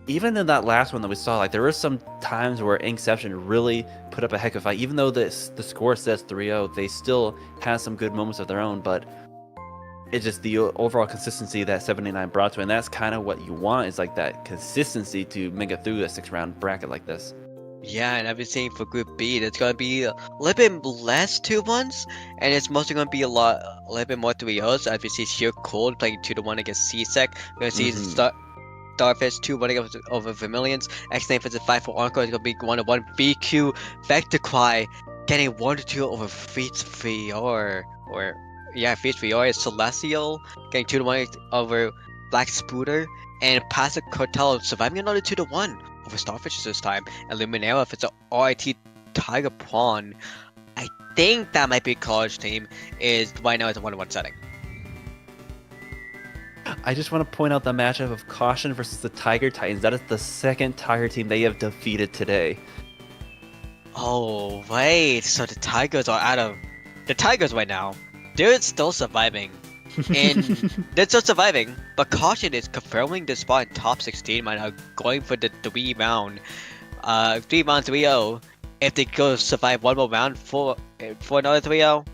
even in that last one that we saw, like there were some times where Inkception really put up a heck of a fight. Even though the score says 3-0, they still have some good moments of their own. But it's just the overall consistency that 79 brought to it. And that's kind of what you want, is like that consistency to make it through a 6-round bracket like this. Yeah, and I've been saying for Group B, it's gonna be a little bit less 2-1s, and it's mostly gonna be a little bit more 3-0s. As we see Sheer Cold playing 2-1 against C-Sec. We're gonna see Starfish 2-1 over Vermillions. X-Name versus 5 for Encore is gonna be 1-1. BQ Vector Cry getting 1-2 over Fishfishfish Fishfishfish. Celestial getting 2-1 over Black Spooter, and Passive Cartel surviving another 2-1 over Starfish this time. And Luminera if it's a RIT Tiger Prawn. I think that might be a college team. Is right now it's a 1-1 setting. I just want to point out the matchup of Caution versus the Tiger Titans. That is the second Tiger team they have defeated today. Oh wait, so the Tigers are out of the Tigers right now. They're still surviving. And they're still surviving, but Caution is confirming the spot in top 16 right now, going for the 3-round 3-0. If they go survive one more round for another 3-0,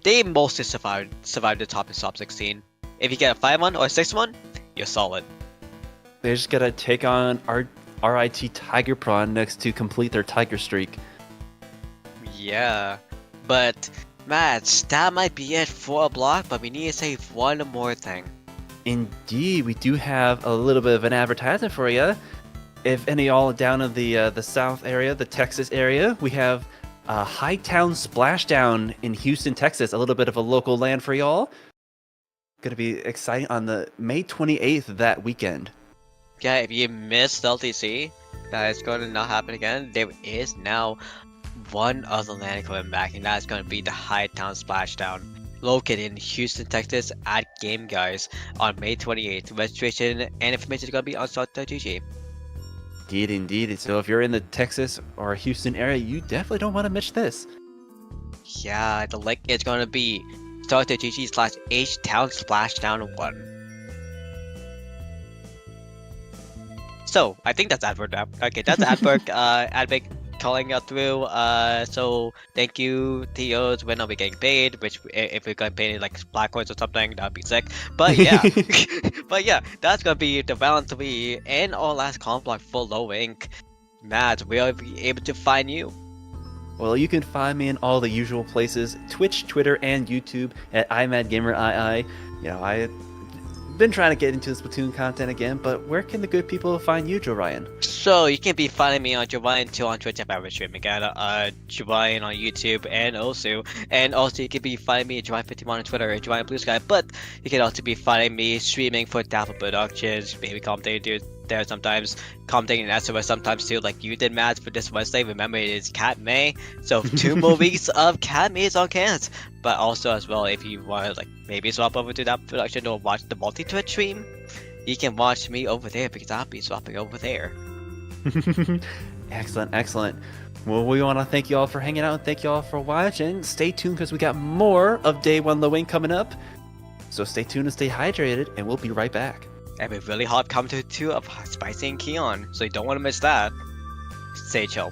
they mostly survive the top 16. If you get a 5-1 or a 6-1, you're solid. They just gotta take on RIT Tiger Prawn next to complete their Tiger streak. Yeah, but Matt, that might be it for a block, but we need to say one more thing. Indeed, we do have a little bit of an advertisement for you. If any of y'all down in the South area, the Texas area, we have Hightown Splashdown in Houston, Texas. A little bit of a local land for y'all. Gonna be exciting on the May 28th that weekend. Yeah, if you missed LTC, that is going to not happen again. There is now one other land coming back, and that's going to be the Hightown Splashdown, located in Houston, Texas at Game Guys on May 28th. Registration and information is going to be on start.gg. Indeed. So if you're in the Texas or Houston area, you definitely don't want to miss this. Yeah, the link is going to be start.gg/HTown Splashdown 1. So, I think that's advert now. Okay, that's advert. Advert calling us through. So thank you, TOs. When are we getting paid? Which, if we're getting paid in like black coins or something, that'd be sick. But yeah, that's gonna be the round 3 and our last comp block for Low Ink. Matt, we'll be able to find you. Well, you can find me in all the usual places: Twitch, Twitter, and YouTube at iMadGamerII. You know, I've been trying to get into the Splatoon content again, but where can the good people find you, Joe Ryan? So you can be finding me on Jorian2 on Twitch if I ever stream again, Jorian on YouTube and also you can be finding me at Jorian51 on Twitter or Jorian Blue Sky, but you can also be finding me streaming for Dapple Productions, maybe commentating there sometimes, commentating in SOS sometimes too, like you did, Matt, for this Wednesday. Remember, it is Cat May, so 2 more weeks of Cat Mays on cans. But also as well, if you want to like maybe swap over to that production or watch the multi-Twitch stream, you can watch me over there because I'll be swapping over there. Excellent. Well, we want to thank you all for hanging out and thank you all for watching. Stay tuned because we got more of Day 1 Low Ink coming up. So stay tuned and stay hydrated, and we'll be right back. And a really hot commentator 2 of Spicy and Keon, so you don't want to miss that. Stay chill.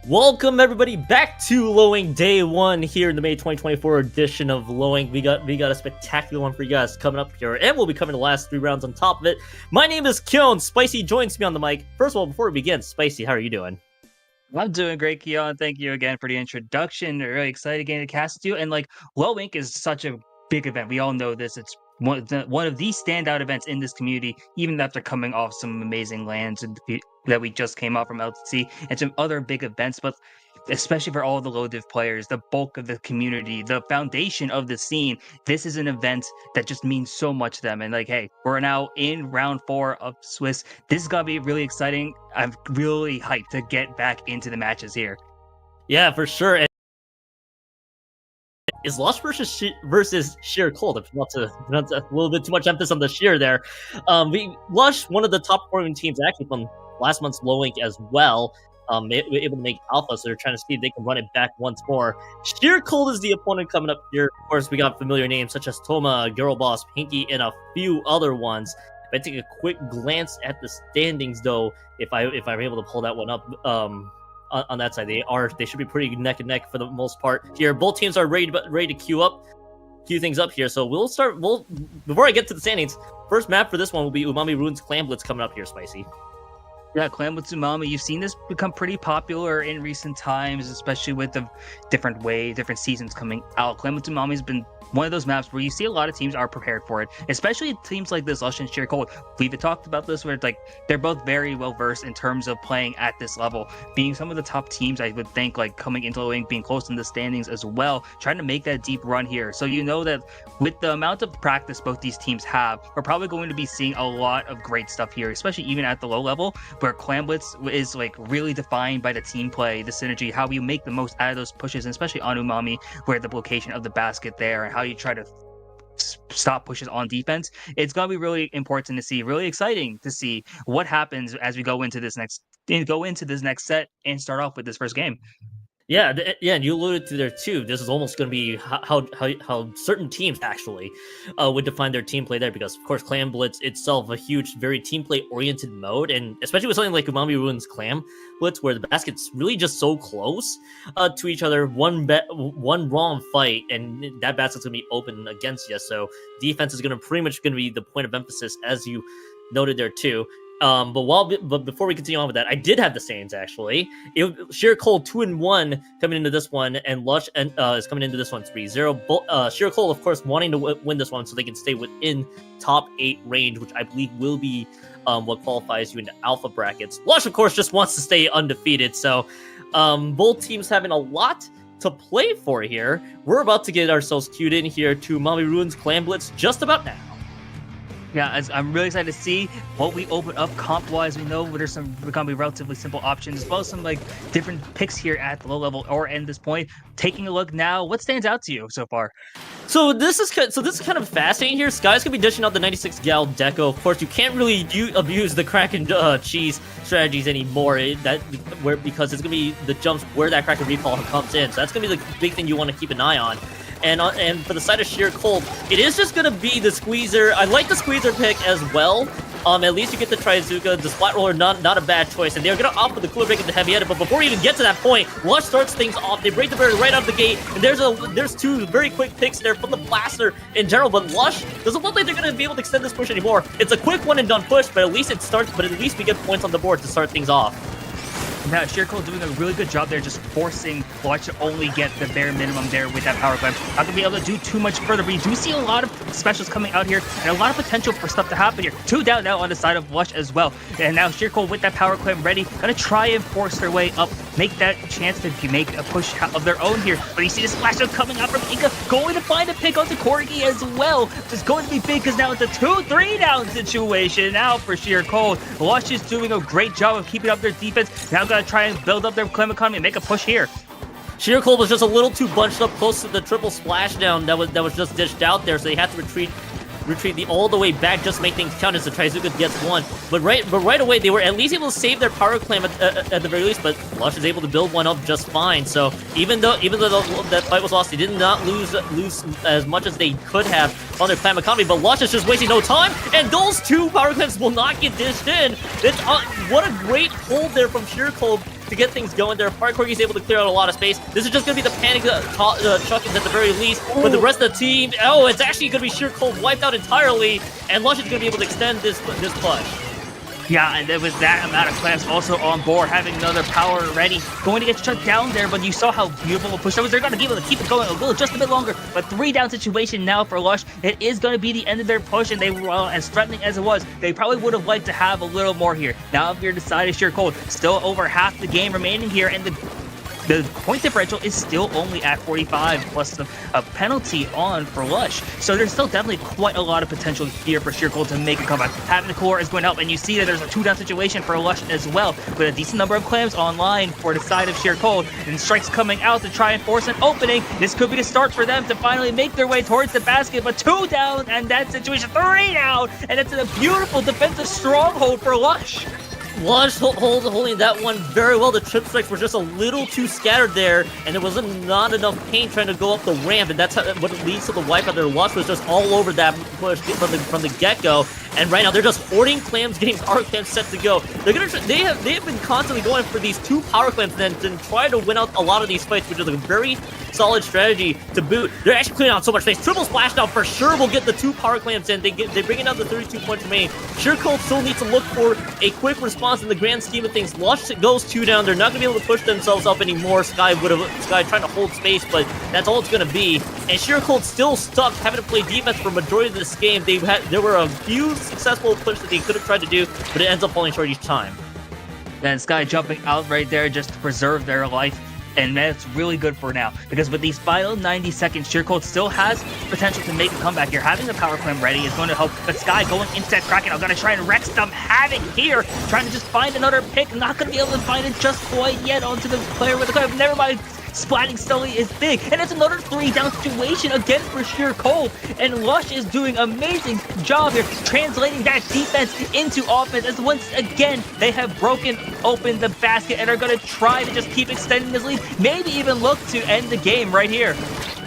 Welcome everybody back to Lowing Day 1 here in the May 2024 edition of Lowing. We got a spectacular one for you guys coming up here, and we'll be covering the last 3 rounds on top of it. My name is Keon. Spicy joins me on the mic. First of all, before we begin, Spicy, how are you doing? I'm doing great, Keon. Thank you again for the introduction. Really excited getting to cast with you. And Low Ink is such a big event. We all know this. It's one of the standout events in this community, even after coming off some amazing lands that we just came off from LTC and some other big events. But especially for all the low div players, the bulk of the community, the foundation of the scene, this is an event that just means so much to them. And hey, we're now in round 4 of Swiss. This is gonna be really exciting. I'm really hyped to get back into the matches here. Yeah, for sure. And is Lush versus Sheer Cold? If not to a little bit too much emphasis on the Sheer there. Lush, one of the top performing teams actually from last month's Low Ink as well. Able to make alpha, so they're trying to see if they can run it back once more. Sheer Cold is the opponent coming up here. Of course, we got familiar names such as Toma, Girl Boss, Pinky, and a few other ones. If I take a quick glance at the standings, though, if I'm able to pull that one up, on that side, they should be pretty neck and neck for the most part here. Both teams are ready to queue things up here. So before I get to the standings, first map for this one will be Umami Ruins Clan Blitz coming up here, Spicy. Yeah, Clan with Umami, you've seen this become pretty popular in recent times, especially with the different seasons coming out. Clan with Umami has been one of those maps where you see a lot of teams are prepared for it, especially teams like this, Lush and Sheer Cold. We've talked about this where it's they're both very well versed in terms of playing at this level, being some of the top teams, I would think, coming into Low Ink, being close in the standings as well, trying to make that deep run here. So you know that with the amount of practice both these teams have, we're probably going to be seeing a lot of great stuff here, especially even at the low level, where Clan Blitz is really defined by the team play, the synergy, how you make the most out of those pushes, and especially on Umami, where the location of the basket there, and how you try to stop pushes on defense. It's going to be really important to see, really exciting to see what happens as we go into this next set and start off with this first game. Yeah, and you alluded to there too. This is almost going to be how certain teams actually would define their team play there, because of course Clan Blitz itself a huge, very team play oriented mode, and especially with something like Umami Ruins Clan Blitz, where the basket's really just so close to each other. One wrong fight, and that basket's going to be open against you. So defense is pretty much going to be the point of emphasis, as you noted there too. But before we continue on with that, I did have the standings actually. Sheer Cold 2-1 coming into this one, and Lush is coming into this one 3-0. Sheer Cold, of course, wanting to win this one so they can stay within top 8 range, which I believe will be what qualifies you into alpha brackets. Lush, of course, just wants to stay undefeated. So both teams having a lot to play for here. We're about to get ourselves queued in here to Umami Ruins Clan Blitz just about now. Yeah, I'm really excited to see what we open up comp-wise. We know there's going to be relatively simple options, as well as some different picks here at the low level or at this point. Taking a look now, what stands out to you so far? So this is kind of fascinating here. Sky's gonna be dishing out the 96 Gal Deco. Of course, you can't really abuse the crack and cheese strategies anymore. Because it's gonna be the jumps where that crack and recall comes in. So that's gonna be the big thing you want to keep an eye on. And for the side of Sheer Cold, it is just gonna be the Squeezer. I like the Squeezer pick as well. At least you get the Trizuka, the Splat Roller, not a bad choice, and they're gonna opt for the Cooler Break and the Heavy Headed. But before we even get to that point, Lush starts things off. They break the barrier right out of the gate, and there's 2 very quick picks there from the Blaster in general. But Lush doesn't look like they're gonna be able to extend this push anymore. It's a quick one and done push, but at least it starts. But at least we get points on the board to start things off. Now, Sheer Cold doing a really good job there, just forcing Lush to only get the bare minimum there with that power climb. Not gonna be able to do too much further, but you do see a lot of specials coming out here and a lot of potential for stuff to happen here. 2 down now on the side of Lush as well. And now Sheer Cold with that power climb ready, gonna try and force their way up, make that chance to make a push of their own here. But you see the splash zone coming out from Inka, going to find a pick onto Corgi as well. It's going to be big because now it's a 2-3 down situation now for Sheer Cold. Lush is doing a great job of keeping up their defense. Now gonna try and build up their claim economy and make a push here. Sheer Cold was just a little too bunched up close to the triple splashdown that was just dished out there, so they had to retreat all the way back, just make things count as the Trizuka gets one. But right away, they were at least able to save their power clam at the very least, but Lush is able to build one up just fine. So even though that fight was lost, they did not lose as much as they could have. on their clam economy, but Lush is just wasting no time, and those 2 power clams will not get dished in. It's, what a great hold there from Sheer Cold to get things going there. Fire Corgi is able to clear out a lot of space. This is just going to be the panic chuckins at the very least, but the rest of the team, oh, it's actually going to be Sheer Cold wiped out entirely, and Lush is going to be able to extend this push. Yeah, and there was that amount of clams also on board, having another power ready, going to get shut down there, but you saw how beautiful a push that was. They're going to be able to keep it going a little, just a bit longer, but 3 down situation now for Lush. It is going to be the end of their push, and they were, as threatening as it was, they probably would have liked to have a little more here. Now if you're decided Sheer Cold, still over half the game remaining here, and the point differential is still only at 45 plus a penalty on for Lush. So there's still definitely quite a lot of potential here for Sheer Cold to make a comeback. Having the core is going to help, and you see that there's a 2-down situation for Lush as well, with a decent number of clams online for the side of Sheer Cold, and strikes coming out to try and force an opening. This could be the start for them to finally make their way towards the basket, but 2 down, and that situation 3 down, and it's a beautiful defensive stronghold for Lush. Lush holding that one very well. The trip strikes were just a little too scattered there, and there wasn't not enough paint trying to go up the ramp, and that's what leads to the wipeout there. Lush was just all over that push from the get-go, and right now they're just hoarding clams, getting power clams set to go. They have been constantly going for these 2 power clams, and then try to win out a lot of these fights, which is a very solid strategy to boot. They're actually clearing out so much space. Triple splash now for sure will get the 2 power clams in. They bring it down to 32 points remaining. Sheer Cold still needs to look for a quick response in the grand scheme of things. Lush goes 2 down. They're not going to be able to push themselves up anymore. Sky trying to hold space, but that's all it's going to be. And Sheer Cold still stuck, having to play defense for majority of this game. There were a few successful pushes that they could have tried to do, but it ends up falling short each time. And Sky jumping out right there just to preserve their life. And that's really good for now, because with these final 90 seconds, Sheer Cold still has potential to make a comeback here. Having the power clam ready is going to help, but Sky going into that Kraken, I'm going to try and wreck some havoc here, trying to just find another pick, not going to be able to find it just quite yet onto the player with the clam. Never mind. Splatting Sully is big, and it's another 3-down situation again for Sheer Cold, and Lush is doing an amazing job here translating that defense into offense, as once again they have broken open the basket and are going to try to just keep extending this lead, maybe even look to end the game right here.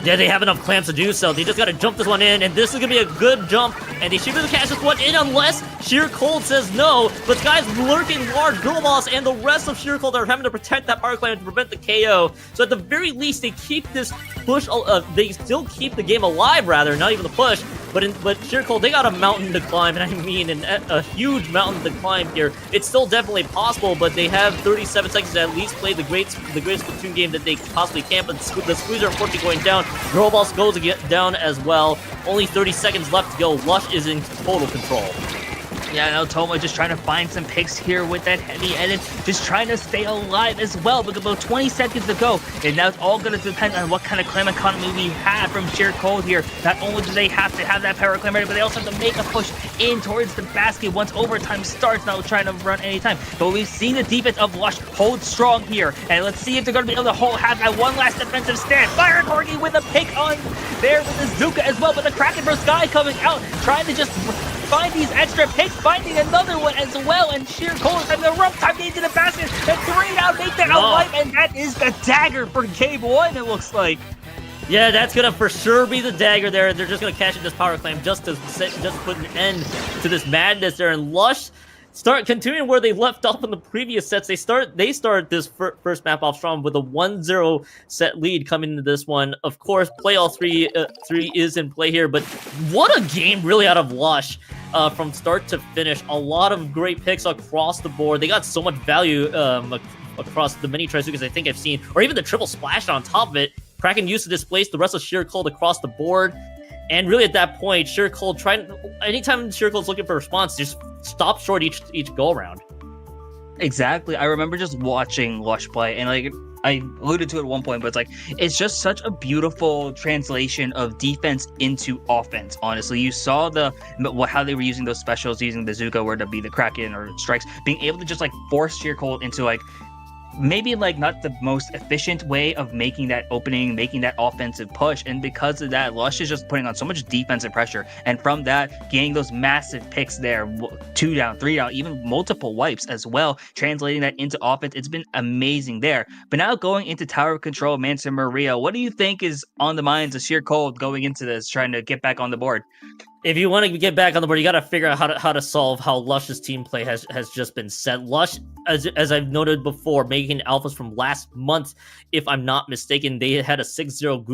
Yeah, they have enough clams to do so. They just got to jump this one in, and this is going to be a good jump, and they should be able to catch this one in unless Sheer Cold says no. But Sky's lurking large Girl Boss, and the rest of Sheer Cold are having to protect that power clam to prevent the KO. So at the very least, they keep this push, they still keep the game alive, rather, not even the push. But Sheer Cold, they got a mountain to climb, and I mean a huge mountain to climb here. It's still definitely possible, but they have 37 seconds to at least play the greatest Splatoon game that they possibly can. But the squeezer unfortunately going down. Girl Boss goes to get down as well. Only 30 seconds left to go. Lush is in total control. Yeah, now Toma just trying to find some picks here with that heavy edit, just trying to stay alive as well, with about 20 seconds to go. And now it's all going to depend on what kind of clam economy we have from Sheer Cold here. Not only do they have to have that power clam ready, but they also have to make a push in towards the basket once overtime starts, not trying to run anytime. But we've seen the defense of Lush hold strong here, and let's see if they're going to be able to have that one last defensive stand. Fire Corgi with a pick on there with the Zuka as well, but the Kraken for Sky coming out, trying to just find these extra picks, finding another one as well, and Sheer Cold is having a rough time getting to the basket, and 3 down, make that alive, and that is the dagger for game 1, it looks like. Yeah, that's gonna for sure be the dagger there. They're just gonna cash in this power claim just to put an end to this madness there, and Lush start continuing where they left off in the previous sets. They start this first map off strong with a 1-0 set lead coming into this one. Of course, play all three is in play here, but what a game really out of Lush. From start to finish, a lot of great picks across the board. They got so much value across the many Trizukas I think I've seen, or even the triple splash on top of it. Kraken used to displace the rest of Sheer Cold across the board, and really at that point, Sheer Cold anytime Sheer Cold's looking for a response, just stop short each go around. Exactly. I remember just watching Lush play, and like I alluded to it at one point, but it's just such a beautiful translation of defense into offense. Honestly, you saw how they were using those specials, using bazooka, where to be the Kraken or strikes, being able to just force Sheer Cold into maybe like not the most efficient way of making that opening, making that offensive push. And because of that, Lush is just putting on so much defensive pressure. And from that, getting those massive picks there, 2 down, 3 down, even multiple wipes as well, translating that into offense. It's been amazing there. But now going into tower control, Manta Maria, what do you think is on the minds of Sheer Cold going into this, trying to get back on the board? If you want to get back on the board, you got to figure out how to solve how Lush's team play has just been set. Lush, as I've noted before, making alphas from last month, if I'm not mistaken, they had a 6-0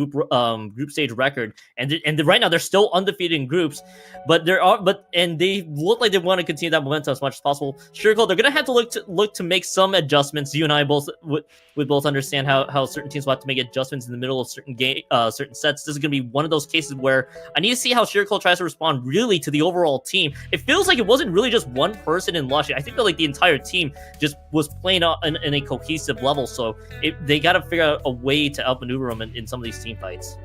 group stage record, and right now they're still undefeated in groups, but they look like they want to continue that momentum as much as possible. Sure, they're gonna have to look to make some adjustments. You and I both would both understand how certain teams will have to make adjustments in the middle of certain sets. This is gonna be one of those cases where I need to see how Shirko tries to respond really to the overall team. It feels like it wasn't really just one person in Lush. I think that like the entire team just was playing in a cohesive level. So they got to figure out a way to outmaneuver them in some of these team fights.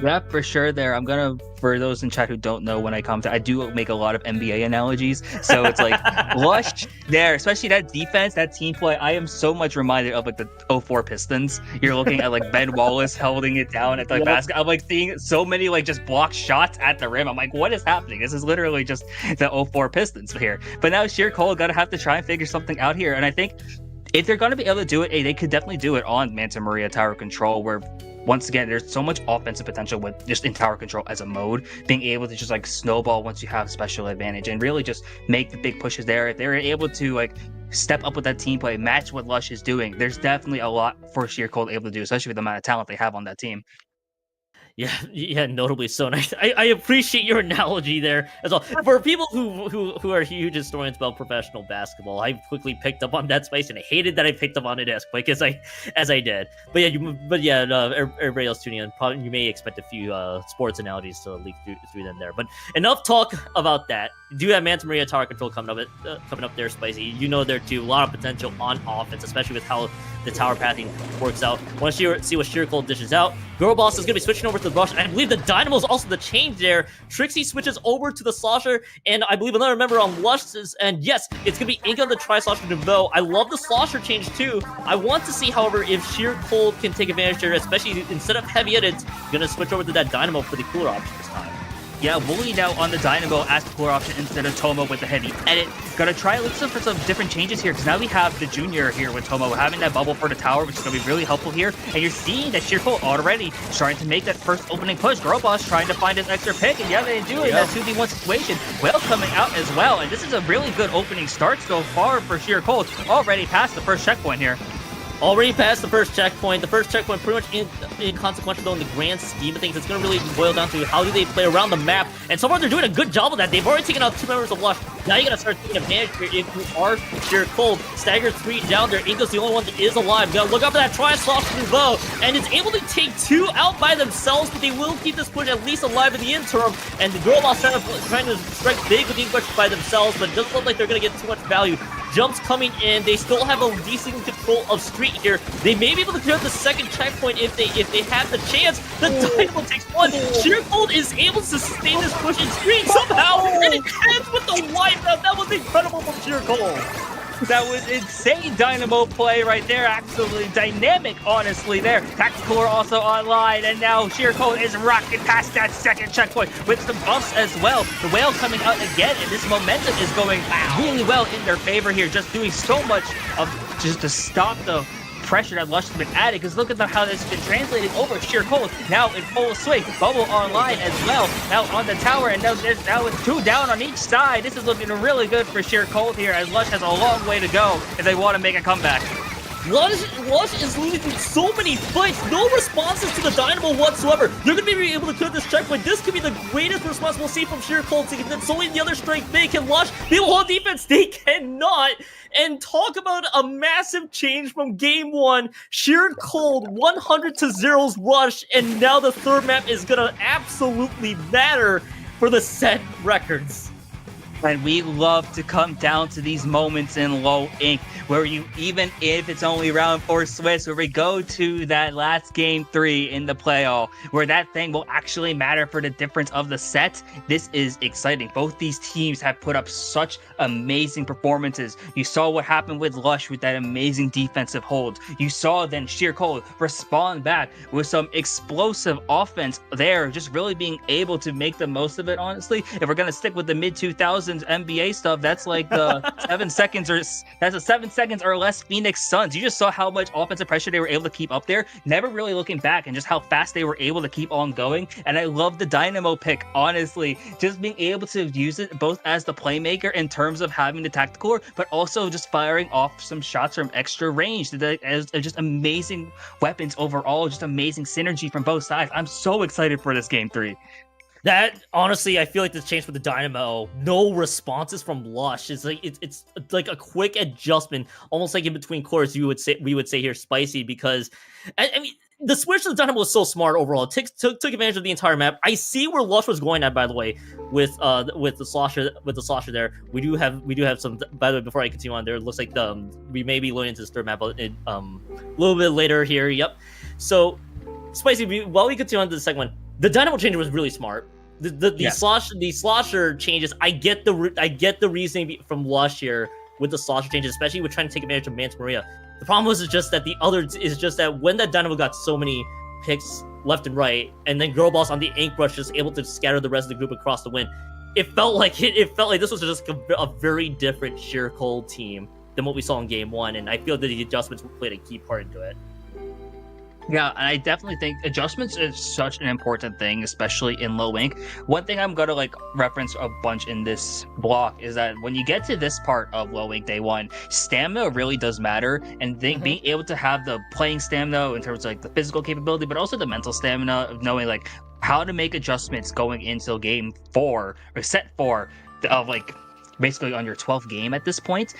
Yeah, for sure there. I'm going to, for those in chat who don't know, when I comment, I do make a lot of NBA analogies. So it's like Lush there, especially that defense, that team play. I am so much reminded of like the 04 Pistons. You're looking at like Ben Wallace holding it down at the basket. I'm like seeing so many like just block shots at the rim. I'm like, what is happening? This is literally just the 04 Pistons here. But now Sheer Cole got to have to try and figure something out here. And I think if they're going to be able to do it, they could definitely do it on Manta Maria Tower Control, where once again, there's so much offensive potential with just in tower control as a mode, being able to just like snowball once you have special advantage and really just make the big pushes there. If they're able to like step up with that team play, match what Lush is doing, there's definitely a lot for Sheer Cold able to do, especially with the amount of talent they have on that team. Yeah, notably so. And I appreciate your analogy there as well. For people who are huge historians about professional basketball, I quickly picked up on that space, and I hated that I picked up on it as quick as I did. But everybody else tuning in, probably you may expect a few sports analogies to leak through them there. But enough talk about that. You do have Manta Maria Tower Control coming up there, Spicy. You know there too, a lot of potential on offense, especially with how the tower pathing works out. Want to see what Sheer Cold dishes out. Girl Boss is going to be switching over to the Rush. I believe the Dynamo is also the change there. Trixie switches over to the Slosher, and I believe another member on Lush is, and yes, it's going to be Ink on the Tri-Slosher DeVoe. I love the Slosher change too. I want to see, however, if Sheer Cold can take advantage here, especially instead of Heavy Edits, going to switch over to that Dynamo for the cooler option this time. Yeah, Wooly now on the Dynamo as the cooler option instead of Tomo with the Heavy Edit. Gonna try to look for some different changes here, because now we have the Junior here with Tomo having that bubble for the tower, which is gonna be really helpful here. And you're seeing that Sheer Cold already trying to make that first opening push. Girl Boss trying to find his extra pick, and yeah, they do in that 2v1 situation. Whale coming out as well, and this is a really good opening start so far for Sheer Cold. Already past the first checkpoint here. Already past the first checkpoint. The first checkpoint pretty much inconsequential though in the grand scheme of things. It's going to really boil down to how do they play around the map. And so far they're doing a good job of that. They've already taken out 2 members of Lush. Now you got to start taking advantage here if you are Sheer Cold. Stagger 3 down there. Inko's the only one that is alive. You got to look out for that Tri-Slosh Nouveau. And is able to take 2 out by themselves, but they will keep this push at least alive in the interim. And the Girl Boss trying to strike big with the Ink push by themselves, but it doesn't look like they're going to get too much value. Jumps coming in. They still have a decent control of Street here. They may be able to clear up the second checkpoint if they have the chance. The Dynamo takes 1. Sheer Cold is able to sustain this push in Street somehow, and it ends with the wipeout. That was incredible from Sheer Cold. That was insane Dynamo play right there. Absolutely dynamic, honestly, there. Tactical are also online, and now Sheer Cold is rocking past that second checkpoint with some buffs as well. The Whale coming out again, and this momentum is going really well in their favor here, just doing so much of just to stop the pressure that Lush has been adding, because look at how this has been translated over Sheer Cold. Now in full swing, Bubble online as well. Now on the tower, and now with 2 down on each side. This is looking really good for Sheer Cold here, as Lush has a long way to go if they want to make a comeback. Lush is losing so many fights. No responses to the Dynamo whatsoever. They're going to be able to clear this checkpoint. This could be the greatest response we'll see from Sheer Cold. That's only the other strength they can. Lush, they will hold defense. They cannot. And talk about a massive change from game 1. Sheer Cold 100-0's Rush. And now the third map is going to absolutely matter for the set records. And we love to come down to these moments in low ink where you, even if it's only round 4 Swiss, where we go to that last game 3 in the playoff, where that thing will actually matter for the difference of the set. This is exciting. Both these teams have put up such amazing performances. You saw what happened with Lush with that amazing defensive hold. You saw then Sheer Cold respond back with some explosive offense there, just really being able to make the most of it, honestly. If we're going to stick with the mid-2000s NBA stuff, that's like the 7 seconds or that's a 7 seconds or less Phoenix Suns. You just saw how much offensive pressure they were able to keep up there, never really looking back, and just how fast they were able to keep on going. And I love the Dynamo pick, honestly, just being able to use it both as the playmaker in terms of having the tactical core, but also just firing off some shots from extra range. As just amazing weapons overall, just amazing synergy from both sides. I'm so excited for this game 3. That honestly, I feel like this change with the Dynamo, no responses from Lush. It's like a quick adjustment, almost like in between cores. We would say here spicy, because I mean the switch to the Dynamo was so smart overall. It took advantage of the entire map. I see where Lush was going at, by the way, with the slosher there. We do have some. By the way, before I continue on, there it looks like we may be learning into this third map a little bit later here. Yep. So spicy. While we continue on to the second one. The Dynamo change was really smart. The slosher changes. I get the reasoning from Lush here with the slosher changes, especially with trying to take advantage of Manta Maria. The problem was just that when that Dynamo got so many picks left and right, and then Girlboss on the ink brush just able to scatter the rest of the group across the wind, it felt like this was just a very different Sheer Cold team than what we saw in Game 1, and I feel that the adjustments played a key part into it. Yeah, and I definitely think adjustments is such an important thing, especially in low ink. One thing I'm gonna reference a bunch in this block is that when you get to this part of low ink day 1, stamina really does matter, and being able to have the playing stamina in terms of the physical capability, but also the mental stamina of knowing how to make adjustments going into game 4 or set 4 of basically on your 12th game at this point.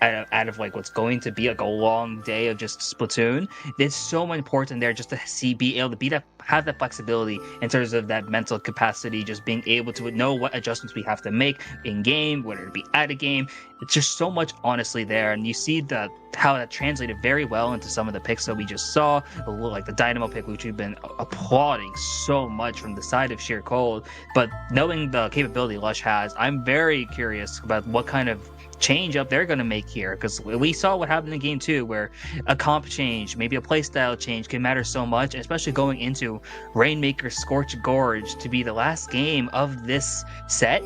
Out of what's going to be a long day of just Splatoon, it's so important there just to be able to have that flexibility in terms of that mental capacity, just being able to know what adjustments we have to make in game, whether it be out of game. It's just so much honestly there, and you see how that translated very well into some of the picks that we just saw, like the Dynamo pick, which we've been applauding so much from the side of Sheer Cold. But knowing the capability Lush has, I'm very curious about what kind of change up they're going to make here, because we saw what happened in game 2 where a comp change, maybe a playstyle change can matter so much, especially going into Rainmaker Scorch Gorge to be the last game of this set.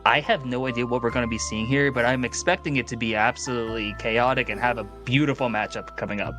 I have no idea what we're going to be seeing here, but I'm expecting it to be absolutely chaotic and have a beautiful matchup coming up.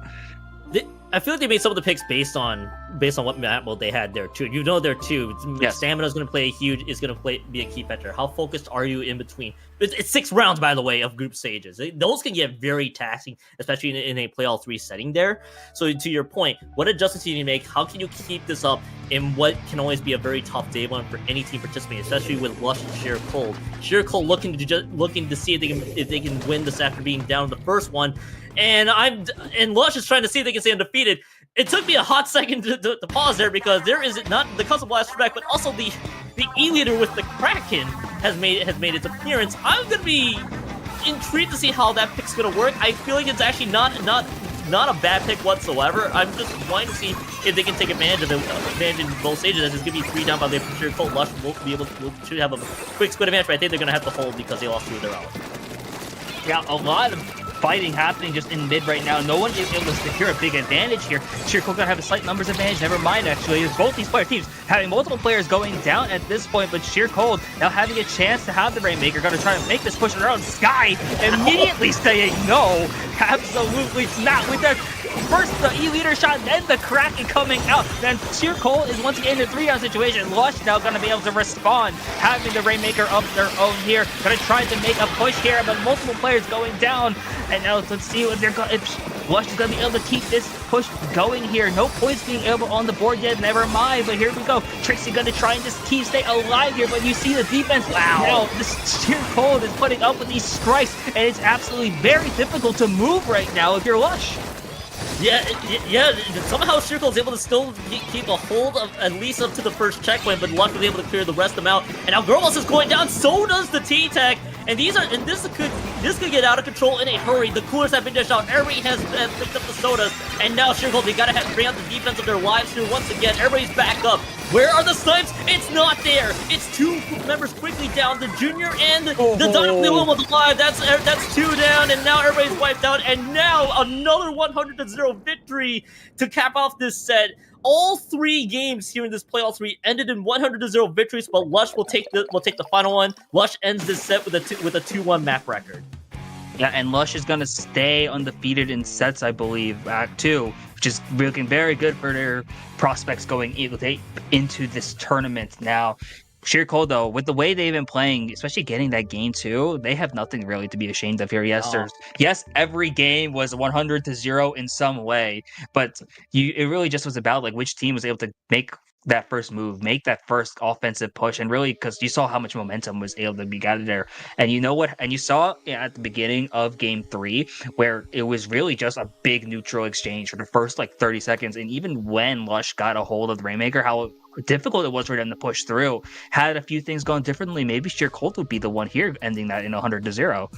I feel like they made some of the picks based on what map mode they had there too. You know there too. Yes. Stamina is going to be a key factor. How focused are you in between? It's 6 rounds, by the way, of group stages. Those can get very taxing, especially in a play all 3 setting there. So to your point, what adjustments do you need to make? How can you keep this up in what can always be a very tough day 1 for any team participating, especially with Lush and Sheer Cold. Sheer Cold looking to see if they can win this after being down the first one. And Lush is trying to see if they can stay undefeated. It took me a hot second to pause there, because there is not the Custom Blast back, but also the E-Leader with the Kraken has made its appearance. I'm gonna be intrigued to see how that pick's gonna work. I feel like it's actually not a bad pick whatsoever. I'm just wanting to see if they can take advantage in both stages. As it's gonna be 3 down by the Sheer Cold. Lush should have a quick split advantage, but I think they're gonna have to hold because they lost 2 of their allies. Yeah, a lot of fighting happening just in mid right now. No one is able to secure a big advantage here. Sheer Cold gonna have a slight numbers advantage. Never mind, actually. Both these player teams having multiple players going down at this point, but Sheer Cold now having a chance to have the Rainmaker. Gonna try to make this push around. Sky immediately saying no. Absolutely not. With that first the E-Leader shot, then the Kraken coming out. Then Sheer Cold is once again in a 3-round situation. Lush now gonna be able to respond, having the Rainmaker of their own here. Gonna try to make a push here, but multiple players going down. And now let's see what they're going. Lush is going to be able to keep this push going here. No points being able on the board yet. Never mind. But here we go. Trixie going to try and just stay alive here. But you see the defense. Wow. Now this Sheer Cold is putting up with these strikes, and it's absolutely very difficult to move right now if you're Lush. Yeah. Somehow Circle is able to still keep a hold of at least up to the first checkpoint, but Lush was able to clear the rest of them out. And now Girlboss is going down. So does the T-Tech. And this could get out of control in a hurry. The coolers have been dished out. Everybody has picked up the sodas, and now Circle, they gotta bring out the defense of their lives here once again. Everybody's back up. Where are the snipes? It's not there. It's 2 members quickly down. The Junior and the Dino was alive. That's 2 down, and now everybody's wiped out. And now another 100-0 victory to cap off this set. All 3 games here in this playoff 3 ended in 100-0 victories, but Lush will take the final one. Lush ends this set with a 2-1 map record. Yeah, and Lush is going to stay undefeated in sets, I believe, Act 2, which is looking very good for their prospects going into this tournament now. Sheer Cold, though, with the way they've been playing, especially getting that game 2, they have nothing really to be ashamed of here. Yes, every game was 100-0 in some way, but it really just was about like which team was able to make that first move, make that first offensive push, and really because you saw how much momentum was able to be gathered there. And you know what? And you saw at the beginning of game 3 where it was really just a big neutral exchange for the first like 30 seconds. And even when Lush got a hold of the Rainmaker, how difficult it was for them to push through. Had a few things gone differently, maybe Sheer Cold would be the one here ending that in 100-0.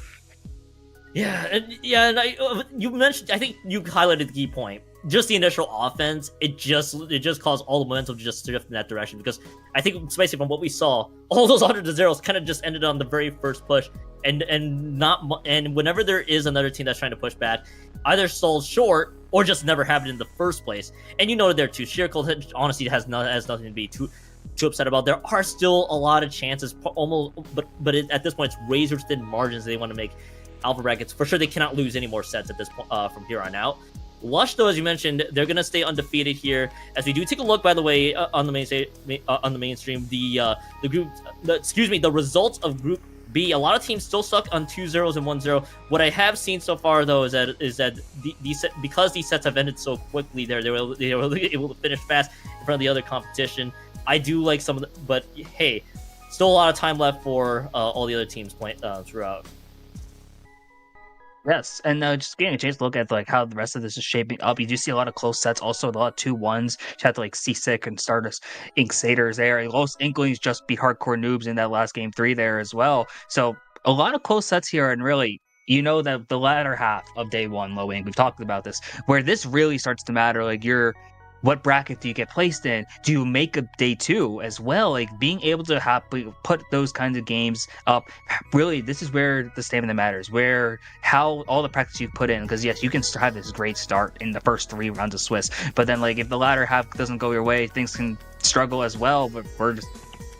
You mentioned, I think you highlighted the key point. Just the initial offense, it just caused all the momentum to just drift in that direction, because I think, especially from what we saw, all those 100-0s kind of just ended on the very first push, and whenever there is another team that's trying to push back, either stalls short or just never have it in the first place. And you know there too, Sheer Cold honestly has nothing to be too upset about. There are still a lot of chances, at this point it's razor thin margins they want to make alpha brackets. For sure, they cannot lose any more sets at this point from here on out. Lush, though, as you mentioned, they're gonna stay undefeated here. As we do take a look, by the way, on the mainstream, the results of Group B. A lot of teams still stuck on 2 0s and 1 0. What I have seen so far, though, is that because these sets have ended so quickly, they were able to finish fast in front of the other competition. I do like some of the, but hey, still a lot of time left for all the other teams throughout. Yes, and just getting a chance to look at like how the rest of this is shaping up. You do see a lot of close sets, also a lot of 2-1s. You had to like Seasick and Stardust Inkception there. Most Inklings just beat Hardcore Noobs in that last game 3 there as well. So a lot of close sets here, and really, you know that the latter half of day 1, Low Ink, we've talked about this, where this really starts to matter. Like what bracket do you get placed in? Do you make a day 2 as well? Like being able to put those kinds of games up, really, this is where the stamina matters, how all the practice you've put in, because yes, you can have this great start in the first 3 rounds of Swiss, but then like if the latter half doesn't go your way, things can struggle as well. But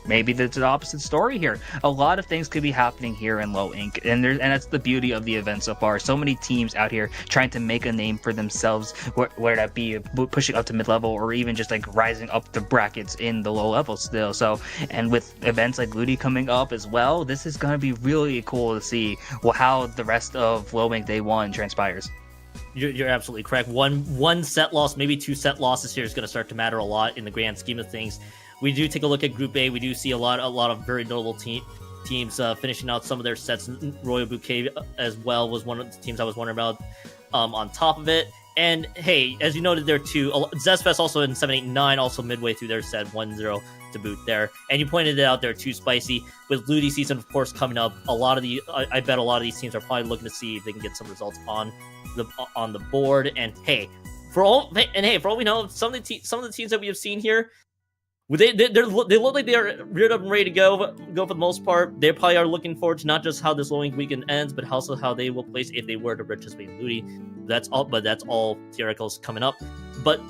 maybe that's the opposite story here. A lot of things could be happening here in Low Ink, and that's the beauty of the event so far. So many teams out here trying to make a name for themselves, where that be pushing up to mid-level or even just like rising up the brackets in the low level still. So, and with events like Ludi coming up as well, this is going to be really cool to see how the rest of Low Ink Day 1 transpires. You're absolutely correct. One set loss, maybe 2 set losses here is going to start to matter a lot in the grand scheme of things. We do take a look at Group A. We do see a lot of very notable teams finishing out some of their sets. Royal Bouquet as well was one of the teams I was wondering about on top of it. And hey, as you noted there too, Zestfest also in 7-8-9, also midway through their set, 1-0 to boot there. And you pointed it out there too, Spicy. With Ludi season, of course, coming up, I bet a lot of these teams are probably looking to see if they can get some results on the board. And hey, for all we know, some of the teams that we have seen here, they look like they are reared up and ready to go for the most part. They probably are looking forward to not just how this Low Ink weekend ends, but also how they will place if they were to participate in Ludi. That's all theoreticals coming up. But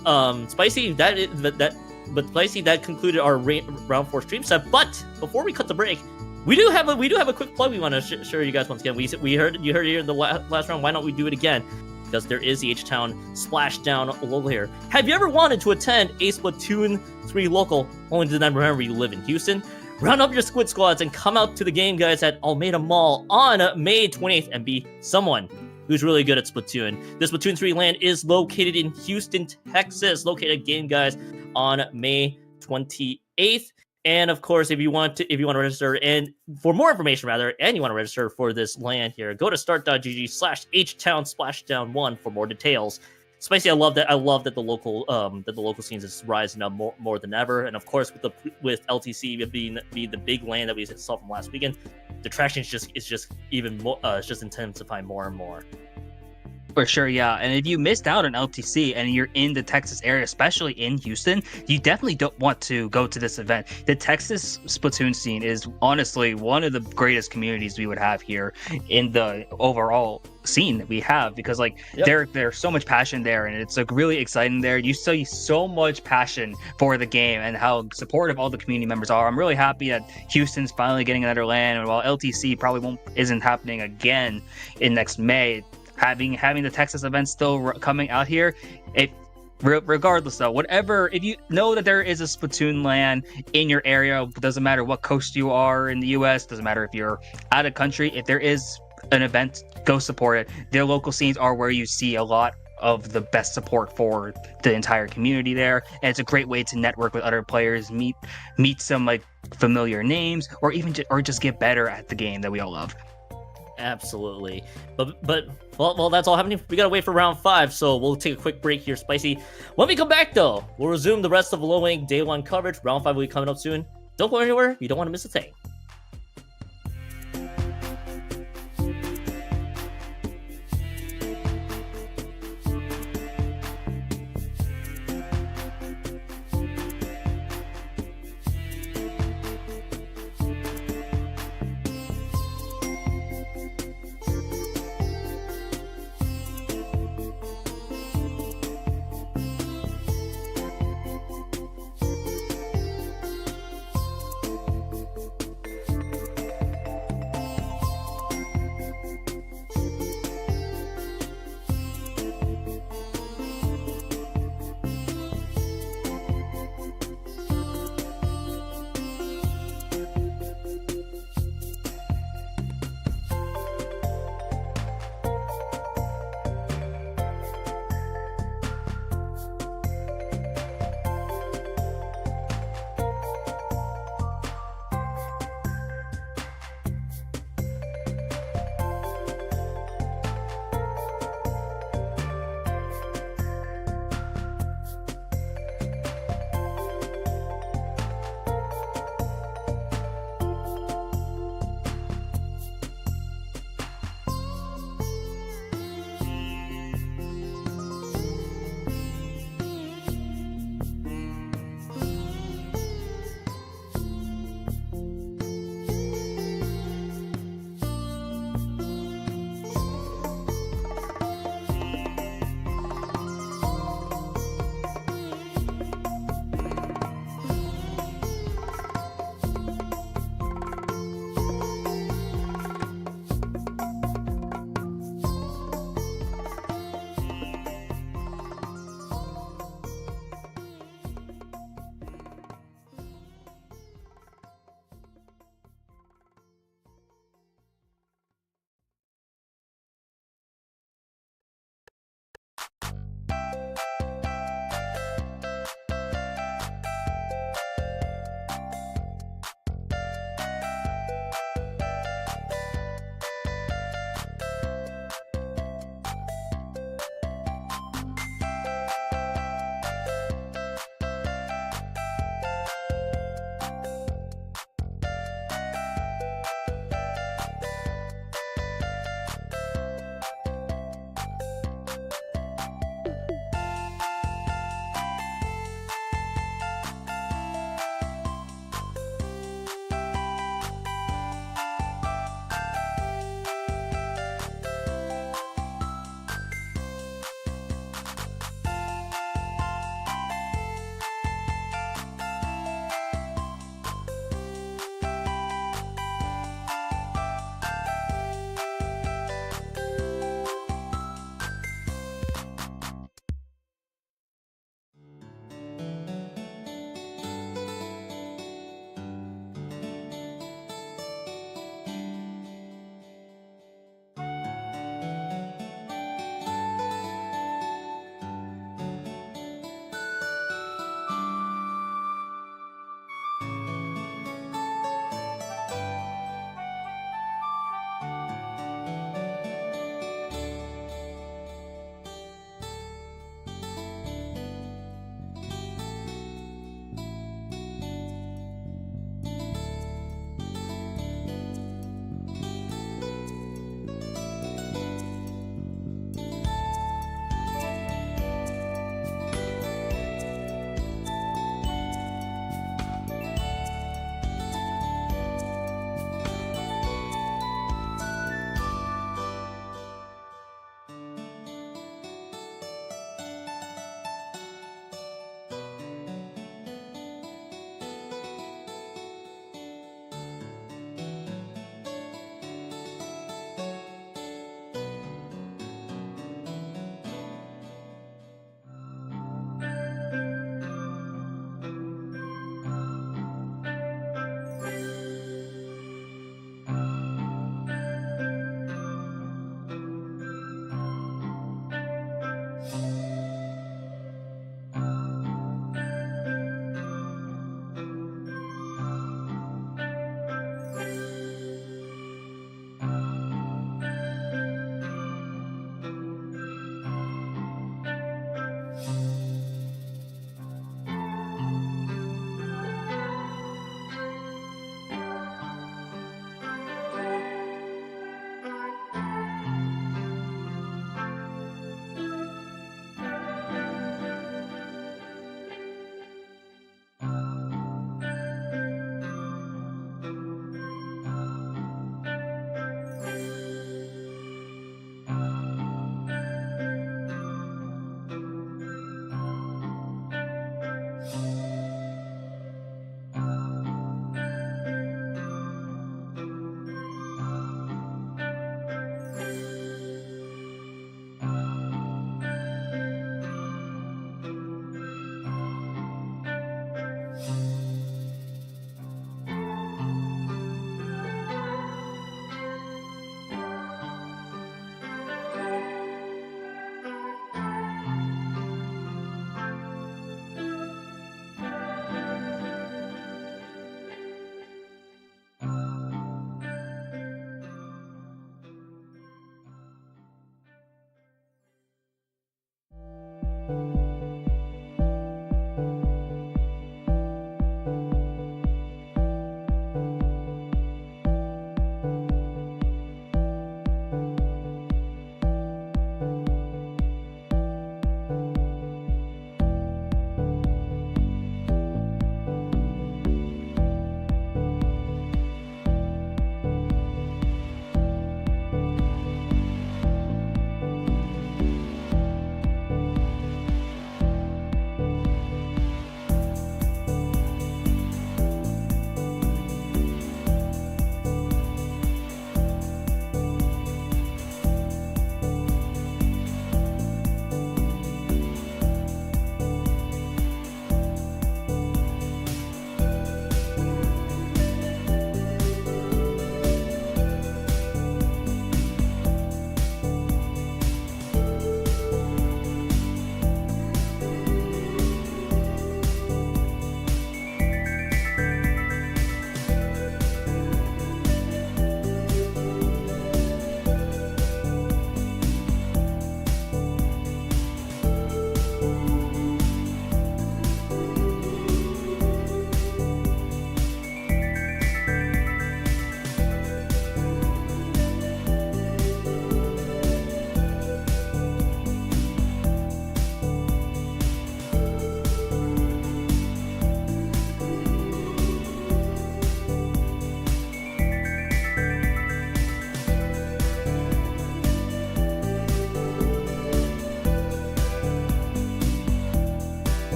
Spicy, that concluded our round 4 stream set. But before we cut the break, we do have a quick plug we want to share you guys once again. You heard it here in the last round. Why not we do it again? Because there is the H-Town Splashdown local here. Have you ever wanted to attend a Splatoon 3 local, only to then remember you live in Houston? Round up your Squid Squads and come out to the game, guys, at Almeida Mall on May 28th and be someone who's really good at Splatoon. The Splatoon 3 LAN is located in Houston, Texas. Located game, guys, on May 28th. And of course, if you want to register, and for more information rather, and you want to register for this LAN here, go to start.gg/HTown Splashdown1 for more details. Spicy, I love that. I love that the local scenes is rising up more than ever. And of course, with LTC being the big land that we saw from last weekend, the traction is just even more. It's just intensifying more and more. For sure, yeah. And if you missed out on LTC and you're in the Texas area, especially in Houston, you definitely don't want to go to this event. The Texas Splatoon scene is honestly one of the greatest communities we would have here in the overall scene that we have, because like there's so much passion there, and it's like really exciting there. You see so much passion for the game and how supportive all the community members are. I'm really happy that Houston's finally getting another LAN, and while LTC probably isn't happening again in next May, having the Texas event still coming out here, regardless though, whatever, if you know that there is a Splatoon LAN in your area, doesn't matter what coast you are in the US, doesn't matter if you're out of country, if there is an event, go support it. Their local scenes are where you see a lot of the best support for the entire community there, and it's a great way to network with other players, meet some like familiar names, or even just get better at the game that we all love. Absolutely. But well, that's all happening. We gotta wait for round 5, so we'll take a quick break here, Spicy. When we come back though, we'll resume the rest of Low Ink Day 1 coverage. Round 5 will be coming up soon. Don't go anywhere. You don't want to miss a thing.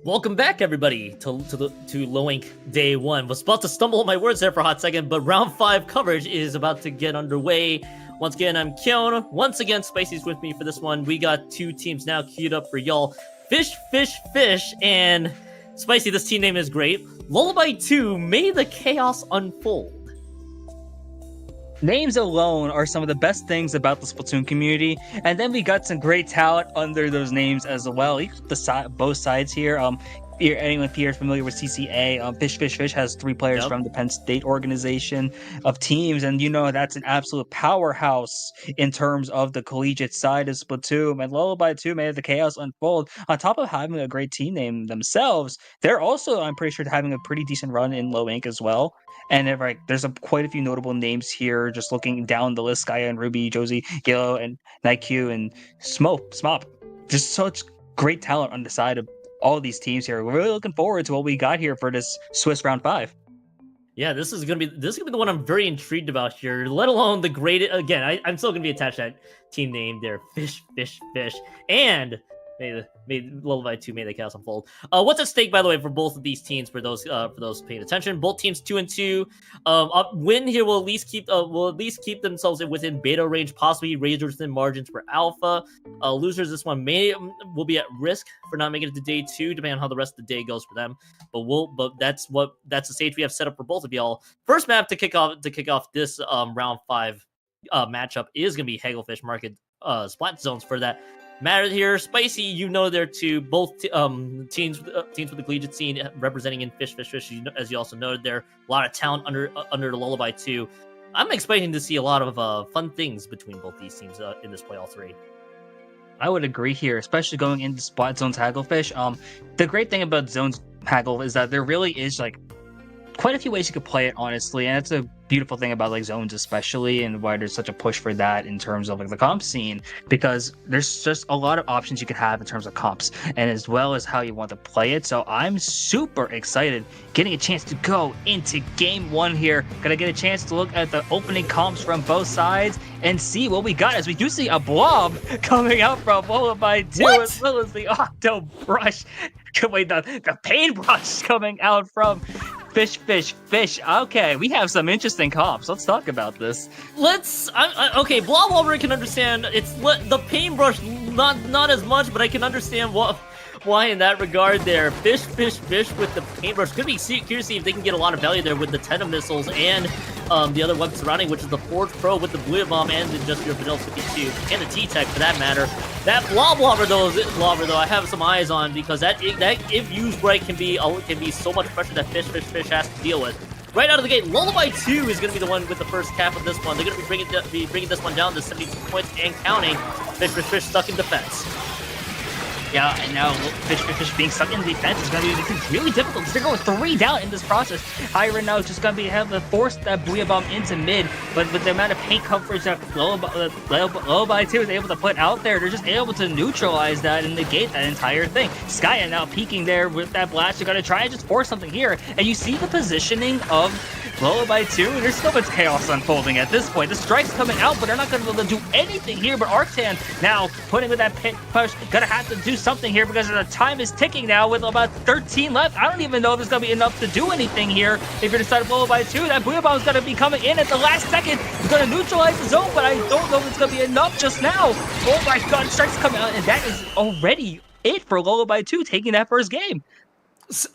Welcome back, everybody, to Low Ink Day 1. Was about to stumble on my words there for a hot second, but Round 5 coverage is about to get underway. Once again, I'm Kyon. Once again, Spicy's with me for this one. We got 2 teams now queued up for y'all. Fishfishfish and Spicy, this team name is great. Lullaby 2, May the Chaos Unfold. Names alone are some of the best things about the Splatoon community, and then we got some great talent under those names as well. You got both sides here. Anyone here is familiar with CCA? Fishfishfish has 3 players from the Penn State organization of teams, and that's an absolute powerhouse in terms of the collegiate side of Splatoon. And Lullaby 2 made the Chaos Unfold. On top of having a great team name themselves, they're also, I'm pretty sure, having a pretty decent run in Low Ink as well. And there's quite a few notable names here. Just looking down the list: Skya and Ruby, Josie, Gillo, and Nike and Smop. Just such great talent on the side of all these teams here. We're really looking forward to what we got here for this Swiss Round 5. Yeah, this is gonna be the one I'm very intrigued about here. Let alone the great. Again, I'm still gonna be attached to that team name there, Fish, and May Lullaby 2, May the Chaos Unfold. What's at stake, by the way, for both of these teams? For those paying attention, both teams 2-2. Win here will at least keep themselves within beta range, possibly razors thin margins for alpha. Losers this one will be at risk for not making it to day 2, depending on how the rest of the day goes for them. But that's the stage we have set up for both of y'all. First map to kick off this round 5 matchup is gonna be Hagglefish Market Splat Zones for that matter here. Spicy, there too. Both teams with the collegiate scene representing in Fishfishfish, as you also noted there. A lot of talent under the Lullaby 2. I'm expecting to see a lot of fun things between both these teams in this play all 3. I would agree here, especially going into Splat Zones Hagglefish. The great thing about Zones Haggle is that there really is quite a few ways you could play it, honestly, and it's a beautiful thing about Zones, especially, and why there's such a push for that in terms of the comp scene, because there's just a lot of options you can have in terms of comps, and as well as how you want to play it. So I'm super excited getting a chance to go into game 1 here. Gonna get a chance to look at the opening comps from both sides and see what we got, as we do see a blob coming out from Lullaby 2, as well as the Octo Brush. Wait, the paintbrush coming out from Fish. Okay, we have some interesting comps. Let's talk about this. Okay, Blob Wolverine can understand. It's the paintbrush, not as much, but I can understand why in that regard there. Fish with the paintbrush. Could be curious to see if they can get a lot of value there with the Tena missiles and the other weapons surrounding, which is the Forge Pro with the Blue Bomb and just your Vanilla 52 and the T-Tech for that matter. That Blob though, I have some eyes on, because that if used right can be so much pressure that Fish has to deal with. Right out of the gate, Lullaby 2 is going to be the one with the first cap of this one. They're going to be bringing this one down to 72 points and counting. Fish stuck in defense. Yeah, and now Fish being stuck in defense is going to be really difficult. They're going 3 down in this process. Iron now is just going to have to force that Booyah Bomb into mid, but with the amount of paint coverage that Lullaby 2 is able to put out there, they're just able to neutralize that and negate that entire thing. Skya now peeking there with that blast. You're going to try and just force something here, and you see the positioning of Lullaby 2. There's so much chaos unfolding at this point. The strike's coming out, but they're not going to be able to do anything here. But Arctan now putting with that pit push, going to have to do something here because the time is ticking now with about 13 left. I don't even know if there's going to be enough to do anything here. If you're decided to blow by 2, that Booyah Bomb is going to be coming in at the last second. It's going to neutralize the zone, but I don't know if it's going to be enough just now. Oh my god, strikes coming out, and that is already it for Lullaby 2 taking that first game.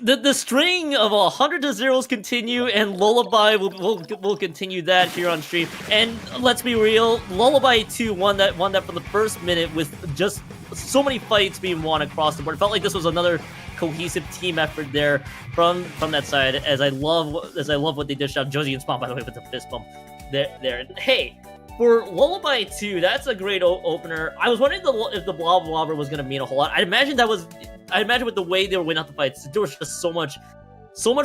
The string of 100 to zeros continue, and Lullaby will continue that here on stream. And let's be real, Lullaby 2 won that from the first minute with just so many fights being won across the board. It felt like this was another cohesive team effort there from that side. As I love what they dished out. Josie and Spawn, by the way, with the fist bump there. Hey, for Lullaby 2, that's a great opener. I was wondering if the Blob Blobber was going to mean a whole lot. I imagine with the way they were winning out the fights, there was just so much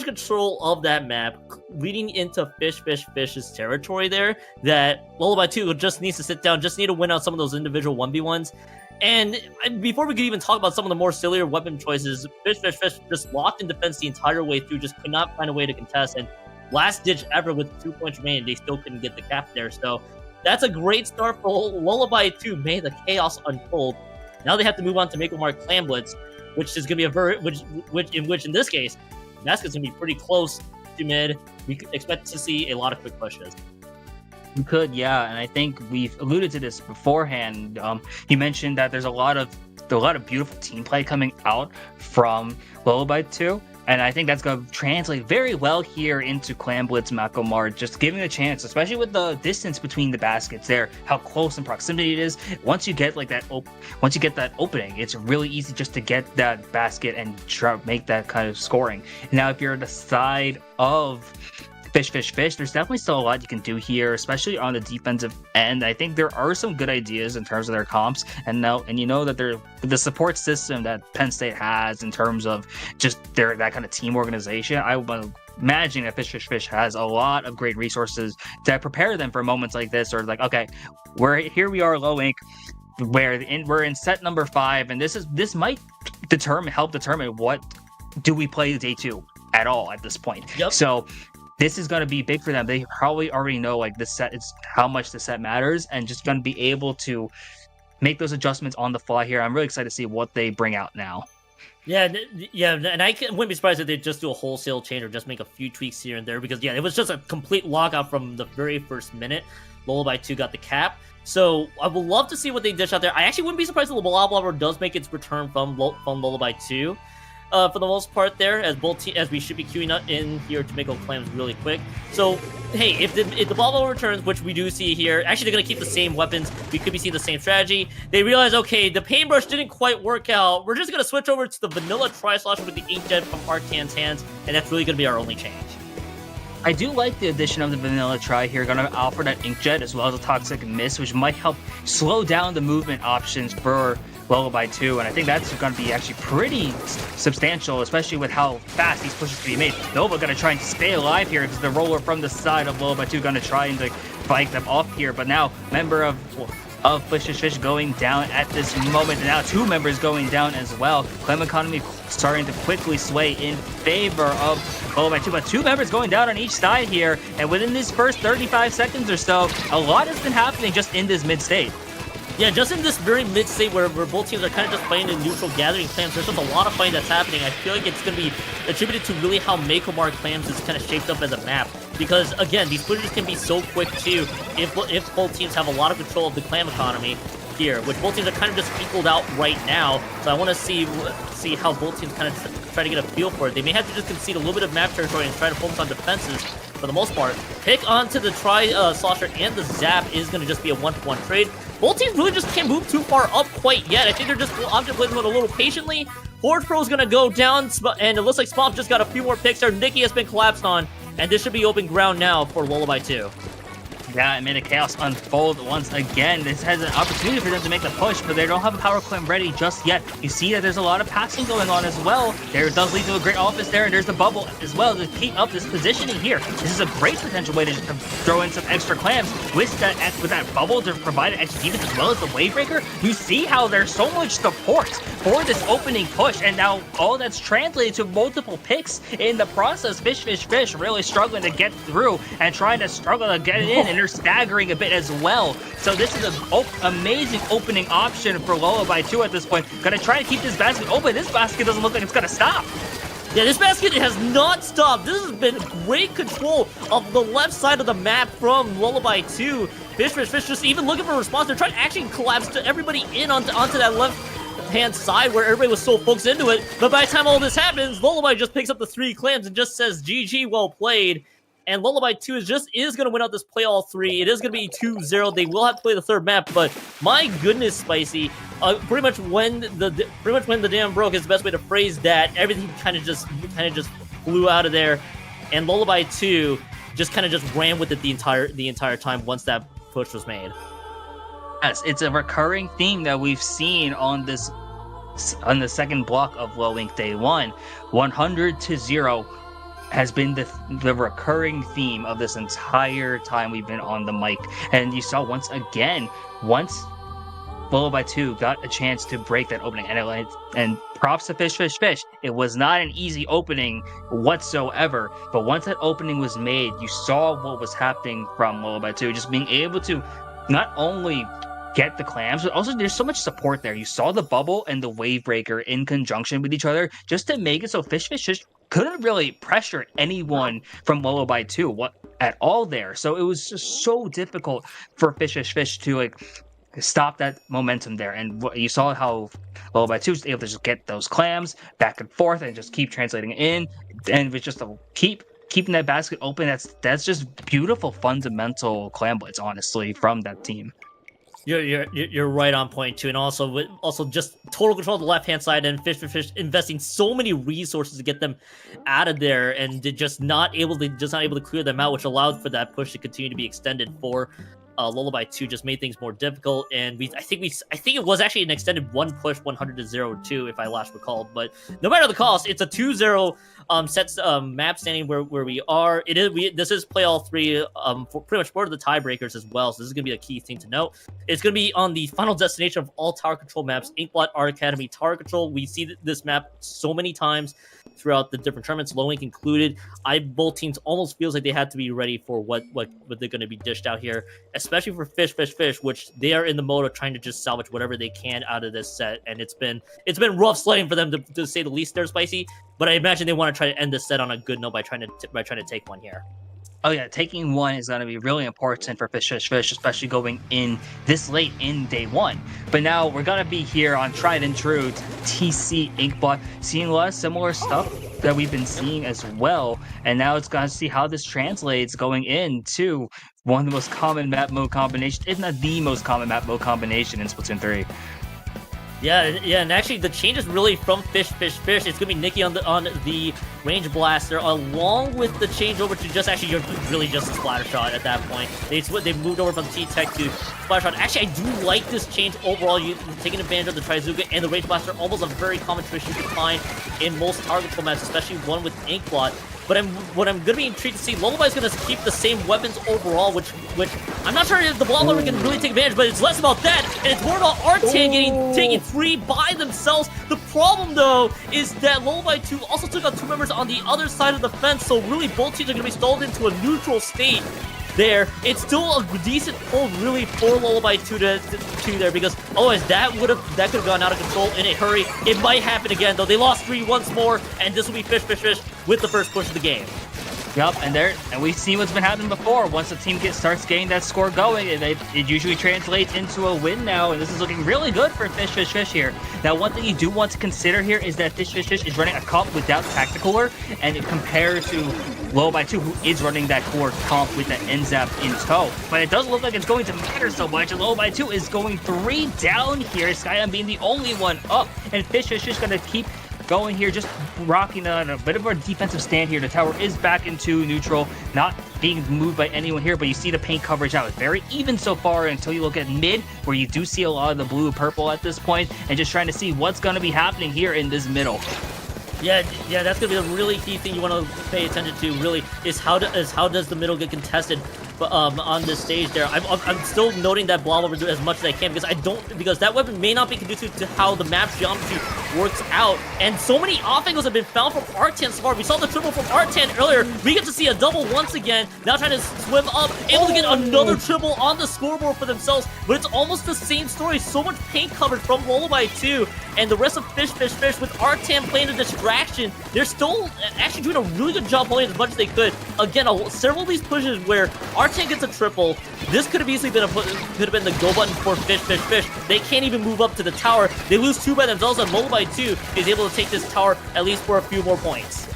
control of that map leading into Fish's territory there that Lullaby 2 just needs to sit down, just need to win out some of those individual 1v1s. And before we could even talk about some of the more sillier weapon choices, Fish just locked in defense the entire way through, just could not find a way to contest. And last ditch ever with 2 points remaining, they still couldn't get the cap there. So that's a great start for Lullaby 2. May the chaos unfold. Now they have to move on to Maple Mark Clan Blitz. which is going to be which in this case, basket's going to be pretty close to mid. We could expect to see a lot of quick pushes. We could, yeah, and I think we've alluded to this beforehand. You mentioned that there's a lot of beautiful team play coming out from Lullaby 2. And I think that's going to translate very well here into Clan Blitz Makomar, just giving a chance, especially with the distance between the baskets there, how close in proximity it is. Once you get that opening, it's really easy just to get that basket and make that kind of scoring. Now, if you're on the side of Fishfishfish, there's definitely still a lot you can do here, especially on the defensive end. I think there are some good ideas in terms of their comps, and you know that the support system that Penn State has in terms of just that kind of team organization. I would imagine that Fishfishfish has a lot of great resources to prepare them for moments like this, or like, okay, we are low ink, we're in set number 5, and this might help determine what do we play day 2 at all at this point. Yep. So this is going to be big for them. They probably already know like the set, it's how much the set matters, and just going to be able to make those adjustments on the fly here. I'm really excited to see what they bring out now. Yeah, and I wouldn't be surprised if they just do a wholesale change or just make a few tweaks here and there, because it was just a complete lockout from the very first minute. Lullaby 2 got the cap. So I would love to see what they dish out there. I actually wouldn't be surprised if the Blobber does make its return from Lullaby 2. For the most part there, as we should be queuing up in here to make our clams really quick. So, hey, if the ball returns, which we do see here, actually they're going to keep the same weapons. We could be seeing the same strategy. They realize, okay, the paintbrush didn't quite work out. We're just going to switch over to the vanilla Tri-Slosh with the Inkjet from Arcan's hands, and that's really going to be our only change. I do like the addition of the Vanilla Tri here, going to offer that Inkjet as well as a Toxic Mist, which might help slow down the movement options for Lullaby 2, and I think that's going to be actually pretty substantial, especially with how fast these pushes can be made. Nova going to try and stay alive here because the roller from the side of Lullaby 2 going to try and fight them off here, but now member of Fishfishfish going down at this moment, and now 2 members going down as well. Clam economy starting to quickly sway in favor of Lullaby 2, but 2 members going down on each side here, and within these first 35 seconds or so, a lot has been happening just in this mid-state. Yeah, just in this very mid-state where both teams are kind of just playing in neutral gathering clams, there's just a lot of fighting that's happening. I feel like it's going to be attributed to really how Makomar clams is kind of shaped up as a map. Because, again, these pushes can be so quick, too, if both teams have a lot of control of the clam economy here, which both teams are kind of just equaled out right now. So I want to see how both teams kind of try to get a feel for it. They may have to just concede a little bit of map territory and try to focus on defenses for the most part. Pick onto the Tri-Slosher and the Zap is going to just be a 1-for-1 trade. Both teams really just can't move too far up quite yet. I think they're just contemplating it a little patiently. Forge Pro is going to go down, and it looks like Smop just got a few more picks there. Nikki has been collapsed on, and this should be open ground now for Lullaby 2. Yeah, and made a chaos unfold once again. This has an opportunity for them to make the push, but they don't have a power clam ready just yet. You see that there's a lot of passing going on as well. There does lead to a great office there, and there's the bubble as well to keep up this positioning here. This is a great potential way to throw in some extra clams with that bubble to provide an extra defense as well as the wave breaker. You see how there's so much support for this opening push, and now all that's translated to multiple picks in the process. Fishfishfish really struggling to get through and trying to struggle to get it in, and they're staggering a bit as well. So this is an amazing opening option for Lullaby 2 at this point. Gonna try to keep this basket open. This basket doesn't look like it's gonna stop. Yeah, this basket has not stopped. This has been great control of the left side of the map from Lullaby 2. Fishfish just even looking for a response. They're trying to actually collapse to everybody in onto that left-hand side where everybody was so focused into it. But by the time all this happens, Lullaby just picks up the 3 clams and just says, GG, well played. And Lullaby 2 is going to win out this play all 3. It is going to be 2-0. They will have to play the third map, but my goodness, Spicy. Pretty much when the dam broke is the best way to phrase that. Everything kind of just flew out of there, and Lullaby 2 just kind of just ran with it the entire time once that push was made. Yes, it's a recurring theme that we've seen on the second block of Low Ink Day 1. 100-0 has been the recurring theme of this entire time we've been on the mic. And you saw once Lullaby 2 got a chance to break that opening. And props to Fishfishfish. It was not an easy opening whatsoever. But once that opening was made, you saw what was happening from Lullaby 2. Just being able to not only get the clams, but also there's so much support there. You saw the bubble and the wave breaker in conjunction with each other just to make it so Fishfishfish couldn't really pressure anyone from Lullaby 2 at all there. So it was just so difficult for Fishfishfish to like stop that momentum there. And you saw how Lullaby 2 was able to just get those clams back and forth and just keep translating it in, and with just a keeping that basket open. That's just beautiful fundamental clam blitz, honestly, from that team. You're right on point too, and also just total control of the left hand side, and Fishfishfish investing so many resources to get them out of there, and just not able to clear them out, which allowed for that push to continue to be extended for Lullaby 2. Just made things more difficult, and I think it was actually an extended one push 100 to 0-2 if I last recall. But no matter the cost, it's a 2-0 sets map standing where we are. This is play all three for pretty much for the tiebreakers as well. So this is gonna be a key thing to note. It's gonna be on the final destination of all tower control maps, Inkblot Art Academy Tower Control. We see this map so many times throughout the different tournaments, Low Ink included. Both teams almost feels like they had to be ready for what they're going to be dished out here, especially for Fishfishfish, which they are in the mode of trying to just salvage whatever they can out of this set. And it's been rough sledding for them, to say the least. They're spicy, but I imagine they want to try to end this set on a good note by trying to take one here. Oh yeah, taking one is going to be really important for Fishfishfish, especially going in this late in day one. But now we're going to be here on Tried and True TC Inkbot, seeing a lot of similar stuff that we've been seeing as well. And now it's going to see how this translates going into one of the most common map mode combinations, if not the most common map mode combination in Splatoon 3. Yeah, and actually the change is really from Fishfishfish. It's gonna be Nikki on the range blaster, along with the change over to just actually really just a splatter shot at that point. They've moved over from T-Tech to splatter shot. Actually, I do like this change overall. You taking advantage of the Trizuka and the range blaster, almost a very common twist you can find in most target formats, especially one with Inkblot. But what I'm gonna be intrigued to see, Lullaby's gonna keep the same weapons overall, which I'm not sure if the Blob can really take advantage, but it's less about that, and it's more about Artan getting taken free by themselves. The problem though is that Lullaby 2 also took out two members on the other side of the fence, so really both teams are gonna be stalled into a neutral state. There, it's still a decent pull really for Lullaby 2 to there, because otherwise that could have gone out of control in a hurry. It might happen again though. They lost 3 once more, and this will be Fishfishfish with the first push of the game. Yup, and we've seen what's been happening before. Once the team starts getting that score going, it usually translates into a win now, and this is looking really good for Fishfishfish here. Now, one thing you do want to consider here is that Fishfishfish is running a comp without Tactical Lure, and compared to Lullaby 2, who is running that core comp with that NZAP in tow. But it doesn't look like it's going to matter so much, and Lullaby 2 is going 3 down here, Skylum being the only one up, and Fishfishfish is going to keep going here, just rocking a bit of a defensive stand here. The tower is back into neutral, not being moved by anyone here, but you see the paint coverage out. It's very even so far until you look at mid, where you do see a lot of the blue purple at this point, and just trying to see what's going to be happening here in this middle. Yeah, that's gonna be a really key thing you want to pay attention to. Really, is how does the middle get contested, on this stage there. I'm still noting that blob over as much as I can, because that weapon may not be conducive to how the map's geometry works out. And so many off angles have been found from Artan so far. We saw the triple from Artan earlier. We get to see a double once again. Now trying to swim up, able to get another triple on the scoreboard for themselves. But it's almost the same story. So much paint coverage from Lullaby 2 and the rest of Fishfishfish with Artan playing a distraction. They're still actually doing a really good job playing as much as they could. Again, several of these pushes where Artan gets a triple. This could have easily been the go button for Fishfishfish. They can't even move up to the tower. They lose 2 by themselves, and Lullaby 2 is able to take this tower at least for a few more points.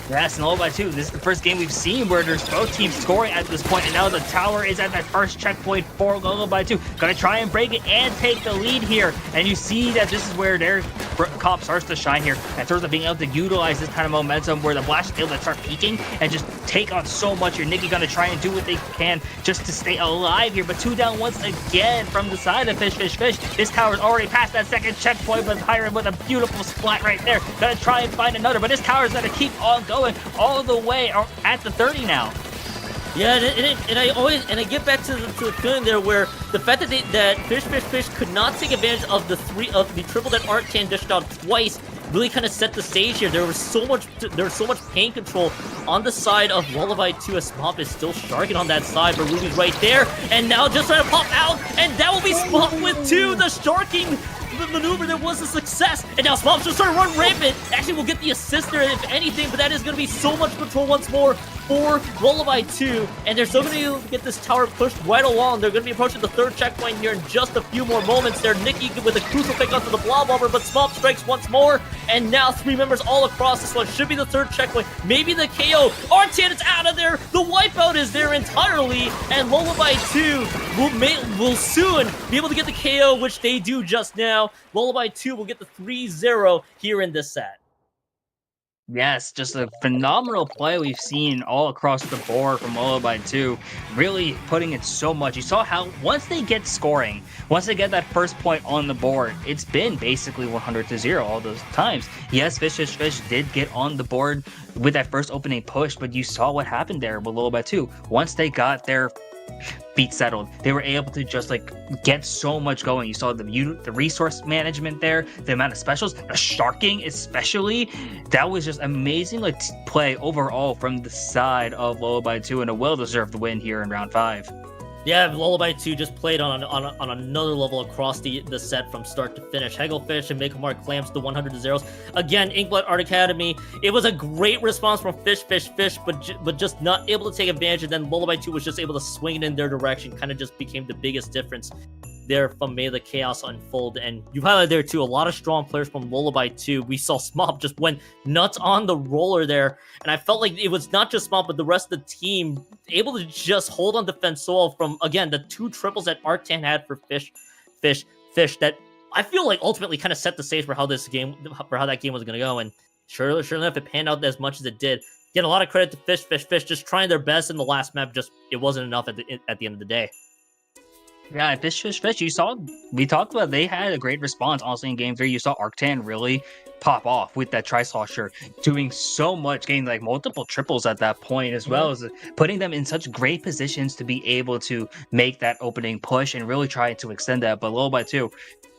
Yes, and Lullaby 2, this is the first game we've seen where there's both teams scoring at this point, and now the tower is at that first checkpoint for Lullaby 2. Gonna try and break it and take the lead here, and you see that this is where their comp starts to shine here, in terms of being able to utilize this kind of momentum where the Blast is able to start peaking and just take on so much. Your Nikki gonna try and do what they can just to stay alive here, but 2 down once again from the side of Fishfishfish. This tower's already past that second checkpoint, but Hiram with a beautiful splat right there. Gonna try and find another, but this tower's gonna keep on going all the way at the 30 now. Yeah, and I get back to the feeling there where the fact that Fishfishfish could not take advantage of the triple that Artan dished out twice really kind of set the stage here. There was so much pain control on the side of Lullaby 2 as Smop is still sharking on that side, but Ruby's right there, and now just trying to pop out, and that will be Smop with 2. The sharking maneuver there was a success, and now Smop's just trying to run rampant. Actually, we'll get the assist there if anything, but that is going to be so much control once more for Lullaby 2, and they're still going to get this tower pushed right along. They're going to be approaching the 3rd checkpoint here in just a few more moments. There, Nikki with a crucial pick onto the Blob Bomber, but Smop strikes once more, and now 3 members all across this one. Should be the 3rd checkpoint, maybe the KO. Artan is out of there. The wipeout is there entirely, and Lullaby 2 will soon be able to get the KO, which they do just now. Lullaby 2 will get the 3-0 here in this set. Yes, just a phenomenal play we've seen all across the board from Lullaby 2, really putting in so much. You saw how once they get scoring, once they get that first point on the board, it's been basically 100-0 all those times. Yes, Fishfishfish did get on the board with that first opening push, but you saw what happened there with Lullaby 2. Once they got their feet settled, they were able to just like get so much going. You saw the resource management there, the amount of specials, the sharking especially. That was just amazing like play overall from the side of Lullaby 2, and a well-deserved win here in round 5. Yeah, Lullaby 2 just played on another level across the set from start to finish. Hegelfish and Makemark clamps the 100-0s. Again, Inkblood Art Academy, it was a great response from Fishfishfish, but just not able to take advantage, and then Lullaby 2 was just able to swing it in their direction, kind of just became the biggest difference there from May the Chaos unfold. And you've highlighted there too, a lot of strong players from Lullaby 2. We saw Smop just went nuts on the roller there, and I felt like it was not just Smop, but the rest of the team able to just hold on defense so well from, again, the 2 triples that Arctan had for Fish that I feel like ultimately kind of set the stage for how that game was going to go. And sure enough, it panned out as much as it did. Again, a lot of credit to Fishfishfish just trying their best in the last map. Just it wasn't enough at the end of the day. Yeah, Fishfishfish, you saw, we talked about, they had a great response, honestly, in Game 3. You saw Arctan really pop off with that Tri-Slosher, doing so much, getting like multiple triples at that point, as well as putting them in such great positions to be able to make that opening push and really try to extend that. But Lullaby 2,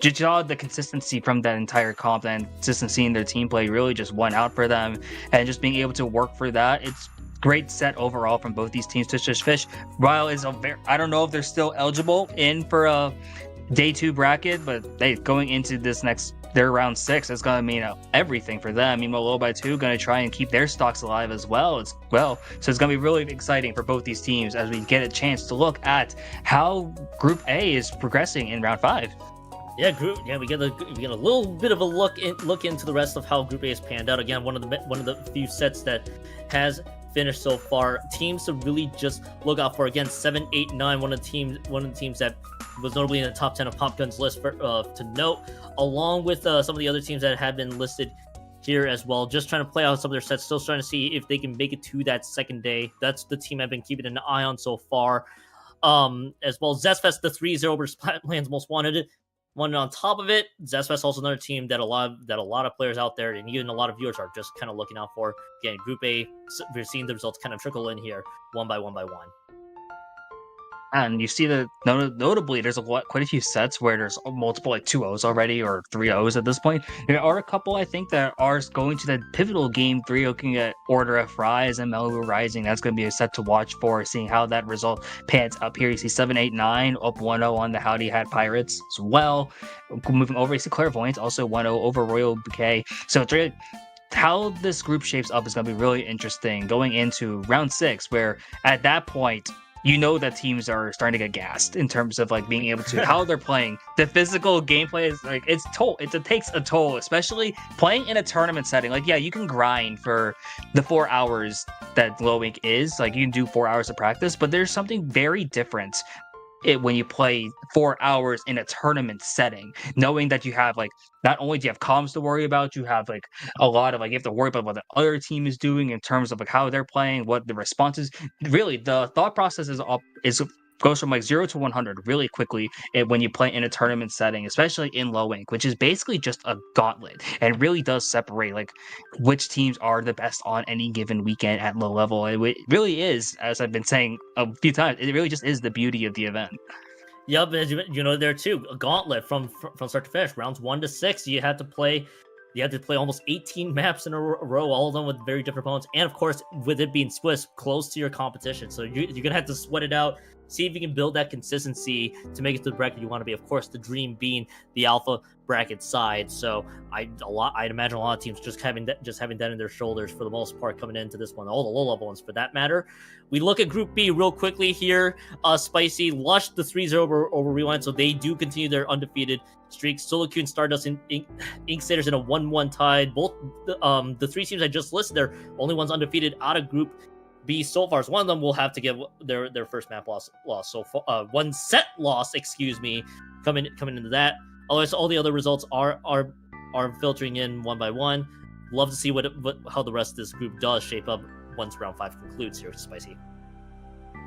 you saw the consistency from that entire comp, and consistency in their team play really just won out for them, and just being able to work for that, it's great set overall from both these teams. Fishfishfish, while is I don't know if they're still eligible in for a day 2 bracket, but going into this their round 6, it's gonna mean everything for them. Meanwhile, Lullaby 2 gonna try and keep their stocks alive as well. So it's gonna be really exciting for both these teams as we get a chance to look at how Group A is progressing in round 5. Yeah, we get a little bit of a look into the rest of how Group A has panned out. Again, one of the few sets that has finished so far. Teams to really just look out for, again, 7, 8, 9. One of the teams that was notably in the top 10 of Popgun's list to note, along with some of the other teams that have been listed here as well. Just trying to play out some of their sets, still trying to see if they can make it to that second day. That's the team I've been keeping an eye on so far. As well, Zestfest, the 3-0 over Splatlands Most Wanted. One on top of it, Zestfest also another team that a lot of players out there and even a lot of viewers are just kind of looking out for. Again, Group A, we're seeing the results kind of trickle in here, one by one. And you see that notably, there's quite a few sets where there's multiple 2-0s already, or 3-0s at this point. There are a couple, I think, that are going to that pivotal Game 3, looking at Order of Rise and Malibu Rising. That's going to be a set to watch for, seeing how that result pans up here. You see 7, 8, 9 up 1-0 on the Howdy Hat Pirates as well. Moving over, you see Clairvoyance also 1-0 over Royal Bouquet. So it's really, how this group shapes up is going to be really interesting going into round 6, where at that point, you know that teams are starting to get gassed in terms of like being able to how they're playing. The physical gameplay is like it takes a toll, especially playing in a tournament setting. Like, yeah, you can grind for the 4 hours that Low Ink is. Like, you can do 4 hours of practice, but there's something very different when you play 4 hours in a tournament setting, knowing that you have like, not only do you have comms to worry about, you have like a lot of like, you have to worry about what the other team is doing in terms of like how they're playing, what the response is. Really, the thought process goes from like 0 to 100 really quickly when you play in a tournament setting, especially in Low Ink, which is basically just a gauntlet, and really does separate like which teams are the best on any given weekend at low level. It really is, as I've been saying a few times, it really just is the beauty of the event. Yep, as you know, there too, a gauntlet from start to finish. Rounds 1 to 6, you had to play You have to play almost 18 maps in a row, all of them with very different opponents, and of course, with it being Swiss, close to your competition. So you're gonna have to sweat it out, see if you can build that consistency to make it to the bracket you want to be. Of course, the dream being the alpha bracket side. So I'd imagine a lot of teams just having that in their shoulders for the most part coming into this one. All the low level ones for that matter. We look at Group B real quickly here. Spicy Lush the 3-0 over Rewind, so they do continue their undefeated streak. Soloku and Stardust and Inkception in a 1-1 tied. Both the three teams I just listed, they're only ones undefeated out of Group B so far. So one of them will have to get their first map loss. So far, one set loss, excuse me, coming into that. Otherwise, all the other results are filtering in one by one. Love to see how the rest of this group does shape up once round 5 concludes here, Spicy.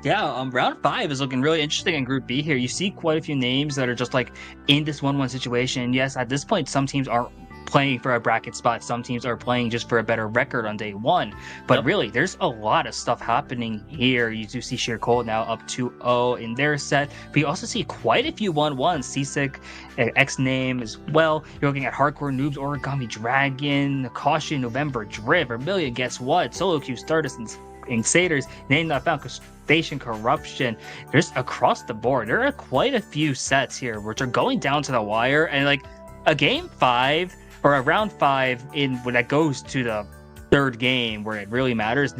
Yeah, round 5 is looking really interesting in Group B here. You see quite a few names that are just like in this 1-1 situation. Yes, at this point, some teams are playing for a bracket spot. Some teams are playing just for a better record on day 1. But really, there's a lot of stuff happening here. You do see Sheer Cold now up 2-0 in their set. But you also see quite a few 1-1s. Seasick, X-Name as well. You're looking at Hardcore Noobs, Origami Dragon, Caution, November Drift, Vermillion, Guess What? Solo Q, Stardust, and Inkception, Name Not Found, Station Corruption. There's across the board. There are quite a few sets here which are going down to the wire, and like a game 5 or a round 5 when that goes to the third game where it really matters.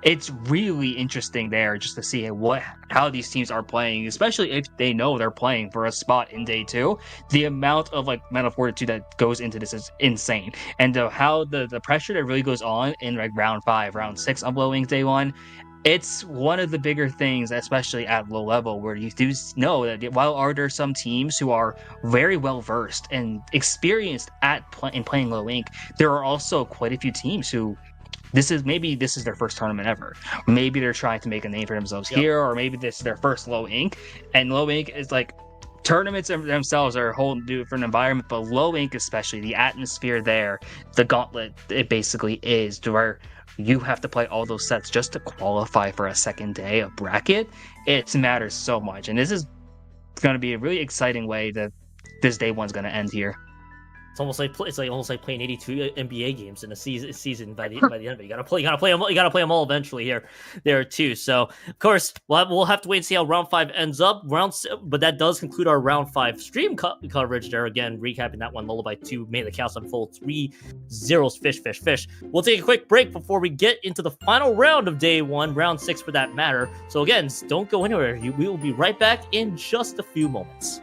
It's really interesting there just to see how these teams are playing, especially if they know they're playing for a spot in day 2. The amount of like mental fortitude that goes into this is insane, and how the pressure that really goes on in like round 5, round 6 of Low Ink day 1. It's one of the bigger things, especially at low level, where you do know that while there are some teams who are very well versed and experienced in playing Low Ink, there are also quite a few teams who this is their first tournament ever. Maybe they're trying to make a name for themselves here, or maybe this is their first Low Ink. And Low Ink is like, tournaments themselves are a whole different environment, but Low Ink especially, the atmosphere there, the gauntlet, it basically is to where you have to play all those sets just to qualify for a second day of bracket. It matters so much, and this is going to be a really exciting way that this day 1's going to end here. It's almost like playing 82 NBA games in a season by the end of it. You gotta play them all eventually there too. So of course we'll have to wait and see how round 5 ends up. But that does conclude our round 5 stream coverage there. Again, recapping that one, Lullaby 2 made the Chaos Unfold 3-0 Fish. We'll take a quick break before we get into the final round of day 1, round 6 for that matter. So again, don't go anywhere. We will be right back in just a few moments.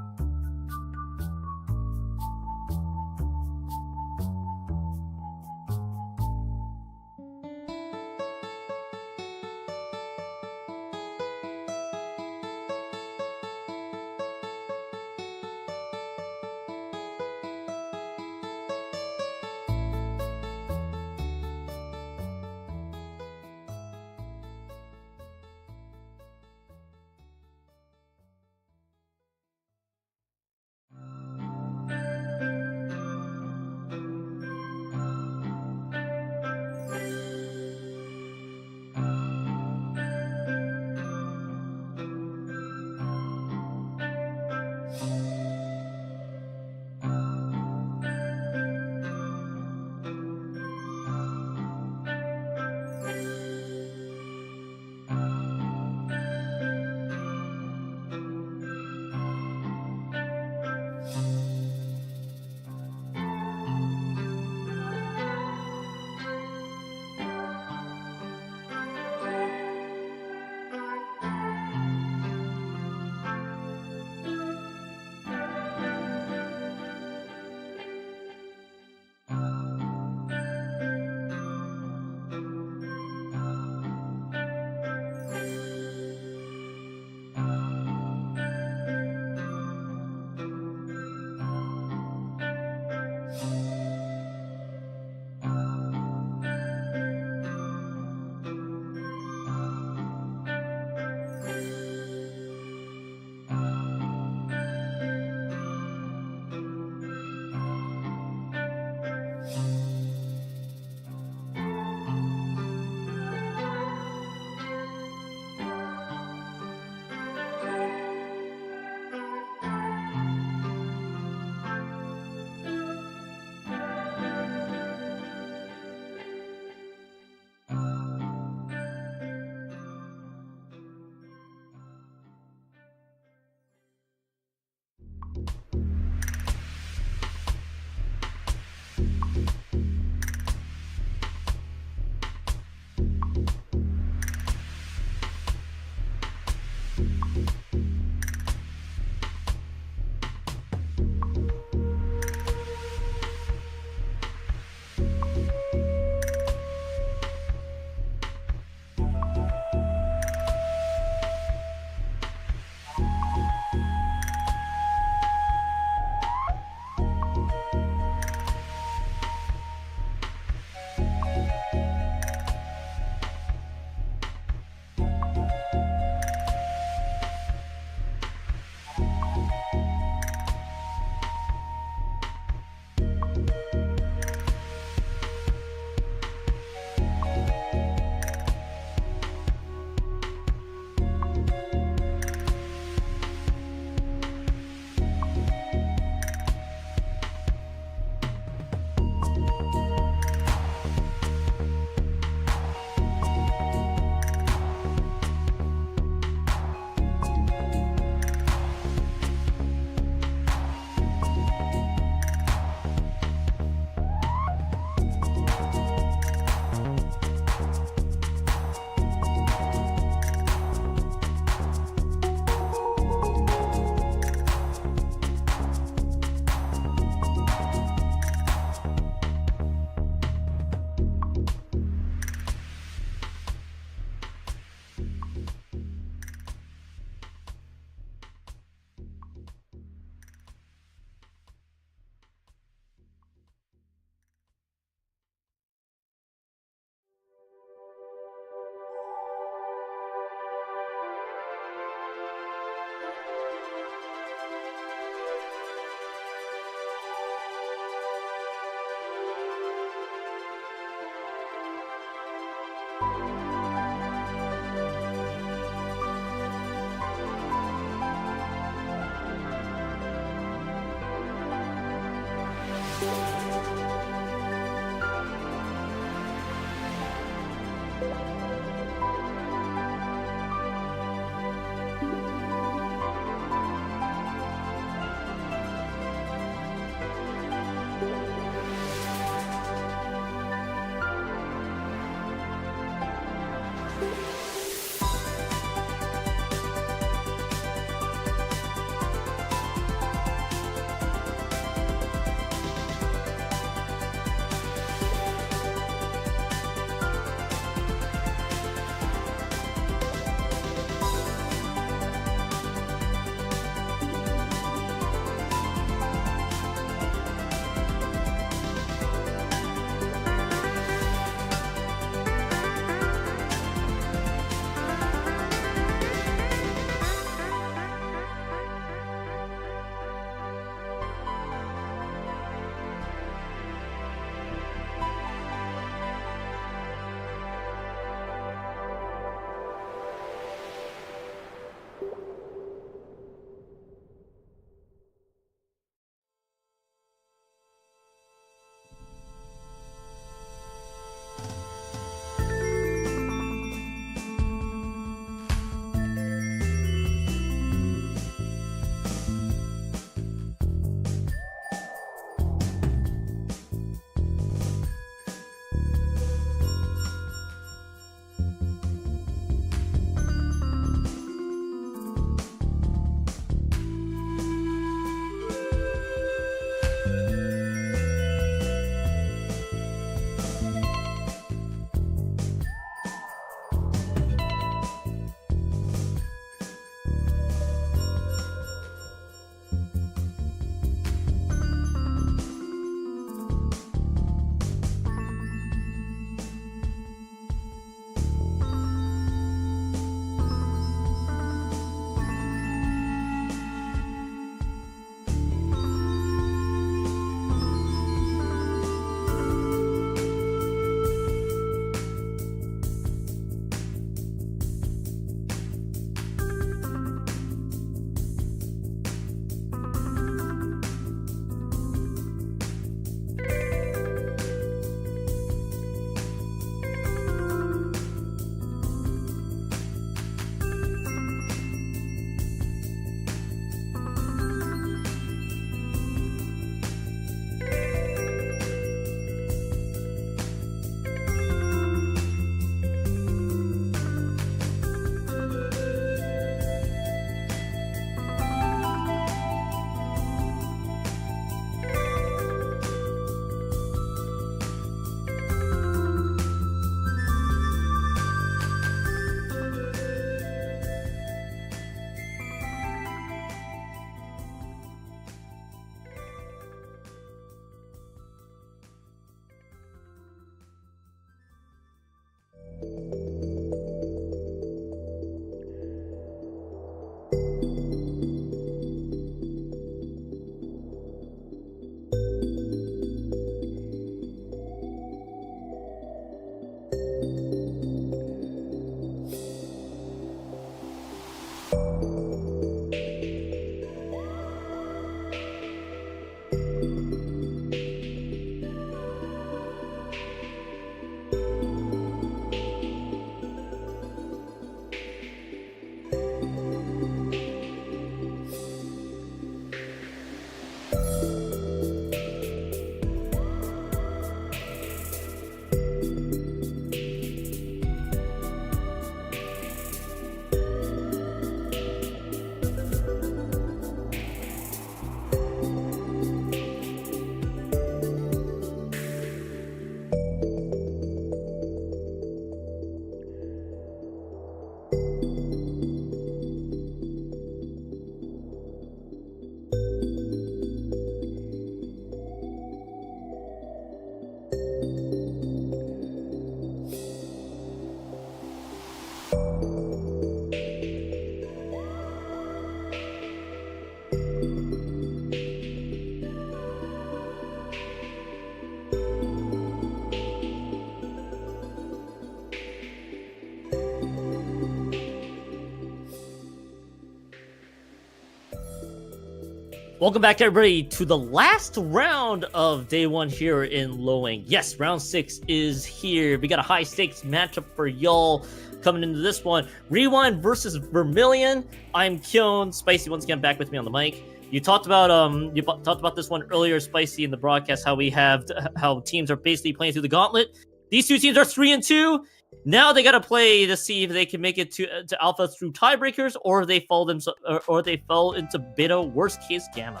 Welcome back, everybody, to the last round of day one here in Lowing. Yes, round 6 is here. We got a high-stakes matchup for y'all coming into this one. Rewind versus Vermillion. I'm Kyon. Spicy once again back with me on the mic. You talked about this one earlier, Spicy, in the broadcast, how teams are basically playing through the gauntlet. These two teams are 3-2. Now they got to play to see if they can make it to alpha through tiebreakers, or if they fall into beta, worst case gamma.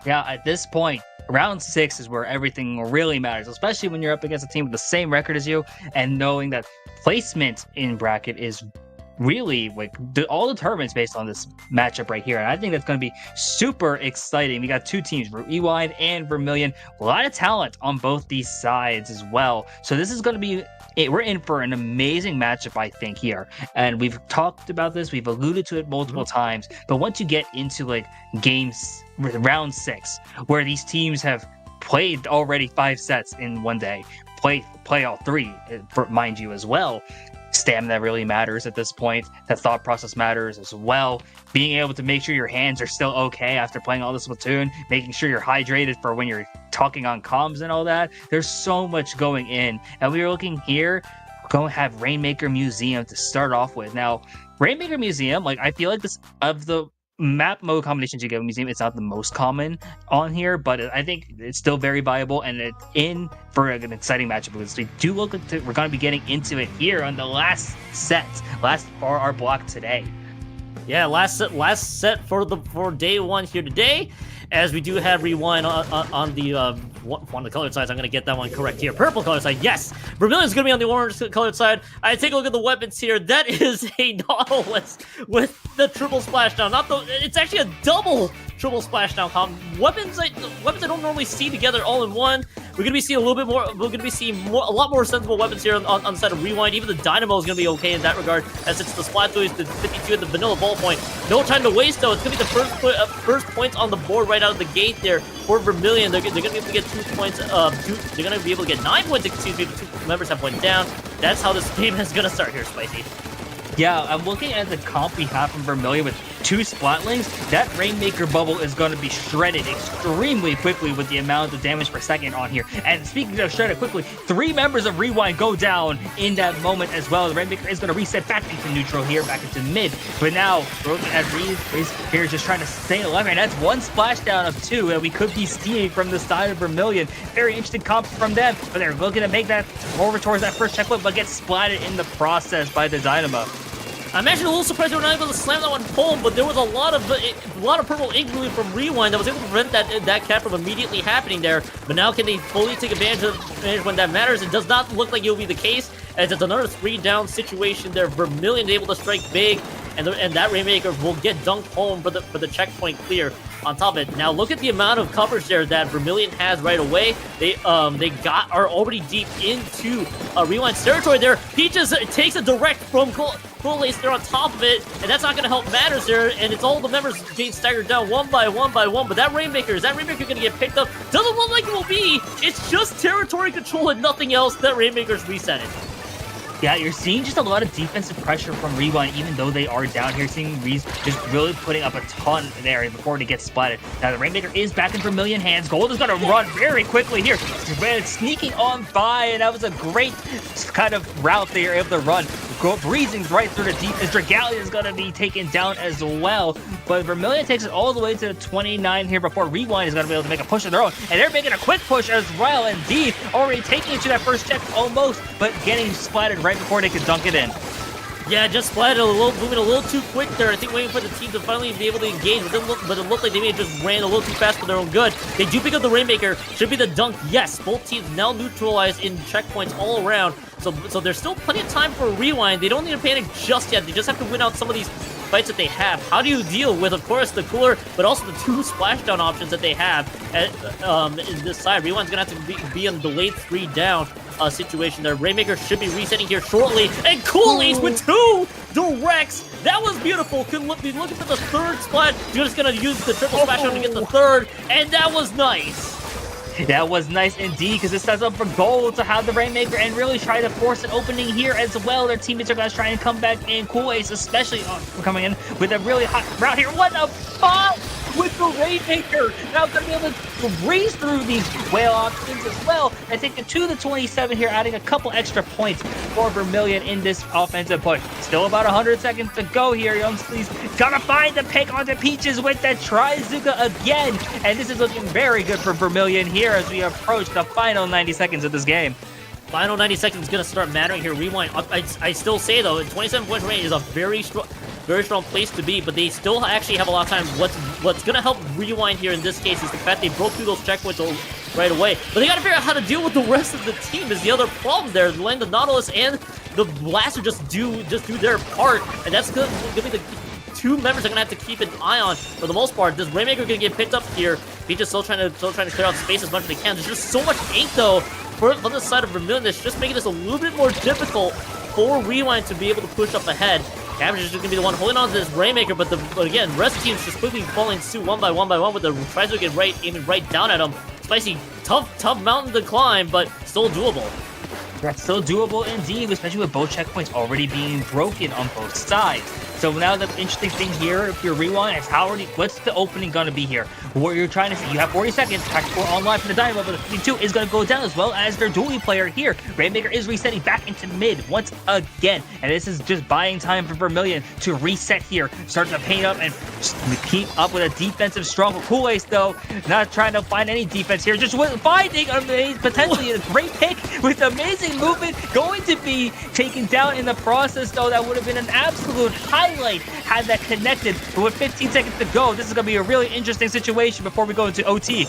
Yeah, at this point, round 6 is where everything really matters, especially when you're up against a team with the same record as you, and knowing that placement in bracket is really all determines based on this matchup right here. And I think that's going to be super exciting. We got two teams, Rewind and Vermillion. A lot of talent on both these sides as well. So this is going to be we're in for an amazing matchup, I think, here. And we've talked about this, we've alluded to it multiple times, but once you get into games round 6, where these teams have played already 5 sets in one day, play all 3, mind you, as well. Stamina really matters at this point. That thought process matters as well. Being able to make sure your hands are still okay after playing all this Splatoon, making sure you're hydrated for when you're talking on comms and all that. There's so much going in. And we were looking here, we're going to have Rainmaker Museum to start off with. Now, Rainmaker Museum, I feel like this, of the map mode combinations you get with Museum, it's not the most common on here, but I think it's still very viable, and it's in for an exciting matchup, because we do look like we're going to be getting into it here on the last for our block today. Yeah, last set for day one here today, as we do have Rewind on the one of the colored sides. I'm going to get that one correct here. Purple color side, yes. Vermillion's going to be on the orange colored side. I take a look at the weapons here. That is a Nautilus with the triple splashdown. It's actually a double triple splashdown comp. Weapons I don't normally see together all in one. We're going to be seeing a little bit more. We're going to be seeing a lot more sensible weapons here on the side of Rewind. Even the Dynamo is going to be okay in that regard, as it's the Splatoon, the 52, and the vanilla ballpoint. No time to waste, though. It's going to be the first points on the board right out of the gate there for Vermillion. They're going to be able to get 2 points. They're going to be able to get 9 points. Excuse me, if 2 members have went down. That's how this game is going to start here, Spicy. Yeah, I'm looking at the comp we have from Vermillion with 2 Splatlings. That Rainmaker bubble is going to be shredded extremely quickly with the amount of damage per second on here. And speaking of shredded quickly, 3 members of Rewind go down in that moment as well. The Rainmaker is going to reset back into neutral here, back into mid. But now, we're looking at Reese here just trying to stay alive. And that's 1 splashdown of 2 that we could be seeing from the side of Vermillion. Very interesting comp from them, but they're looking to make that over towards that first checkpoint, but get splatted in the process by the Dynamo. I'm actually a little surprised they were not able to slam that one home, but there was a lot of purple ink glue from Rewind that was able to prevent that cap from immediately happening there. But now, can they fully take advantage when that matters? It does not look like it will be the case, as it's another 3-down situation there. Vermillion able to strike big, and that Rainmaker will get dunked home for the checkpoint clear. On top of it, now look at the amount of coverage there that Vermillion has right away. They are already deep into Rewind's territory there. Peaches takes a direct from Cool Ace there on top of it, and that's not going to help matters there. And it's all the members being staggered down one by one. But that Rainmaker going to get picked up? Doesn't look like it will be. It's just territory control and nothing else. That Rainmaker's resetting. Yeah, you're seeing just a lot of defensive pressure from Rewind, even though they are down here. Seeing Reese just really putting up a ton there before he gets splatted. Now the Rainmaker is back in Vermillion hands. Gold is going to run very quickly here. Sneaking on by, and that was a great kind of route they are able to run. Breezing right through the defense. Dragalia is going to be taken down as well. But Vermillion takes it all the way to the 29 here before Rewind is going to be able to make a push of their own. And they're making a quick push as well, indeed. Already taking it to that first check almost, but getting splatted right before they could dunk it in. Yeah, just splatted moving a little too quick there. I think waiting for the team to finally be able to engage, but it looked like they may have just ran a little too fast for their own good. They do pick up the Rainmaker. Should be the dunk. Yes, both teams now neutralized in checkpoints all around. So there's still plenty of time for a Rewind. They don't need to panic just yet. They just have to win out some of these fights that they have. How do you deal with, of course, the cooler, but also the 2 splashdown options that they have in this side? Rewind's going to have to be on the delayed 3-down situation there. Rainmaker should be resetting here shortly, and Cool Ace with 2 directs. That was beautiful. Could be looking for the 3rd splat. You're just going to use the triple splashdown to get the 3rd, and that was nice. That was nice indeed, because it sets up for gold to have the Rainmaker and really try to force an opening here as well. Their teammates are going to try and come back in. Cool Ace especially coming in with a really hot route here. What a bot with Rainmaker now going to be able to breeze through these whale options as well and take it to the 27 here, adding a couple extra points for Vermillion in this offensive push. Still about 100 seconds to go here. Youngsley's gotta find the pick onto Peaches with that Trizuka again, and this is looking very good for Vermillion here as we approach the final 90 seconds of this game. Final 90 seconds is going to start mattering here. Rewind. I still say, though, 27-point range is a very strong place to be, but they still actually have a lot of time. What's going to help Rewind here in this case is the fact they broke through those checkpoints right away. But they got to figure out how to deal with the rest of the team is the other problem there. Letting the Nautilus and the Blaster just do their part, and that's going to be the two members are going to have to keep an eye on for the most part. This Rainmaker going to get picked up here. Peach still trying to clear out space as much as they can. There's just so much ink, though, on the side of Vermillion that's just making this a little bit more difficult for Rewind to be able to push up ahead. Cabbage is just going to be the one holding on to this Rainmaker, but again, the rest of the team's just quickly falling suit one by one with the tries to get aiming right down at him. Spicy, tough mountain to climb, but still doable. That's still doable indeed, especially with both checkpoints already being broken on both sides. So now the interesting thing here, if you're Rewind, is what's the opening going to be here? What you're trying to say, you have 40 seconds, Tactical online for the Dynamo, but the 52 is going to go down as well as their dually player here. Rainmaker is resetting back into mid once again, and this is just buying time for Vermillion to reset here, start to paint up and keep up with a defensive strong Cool Ace, though, not trying to find any defense here, just finding potentially a great pick with amazing movement, going to be taken down in the process, though. That would have been an absolute highlight had that connected. But with 15 seconds to go, this is going to be a really interesting situation before we go into OT.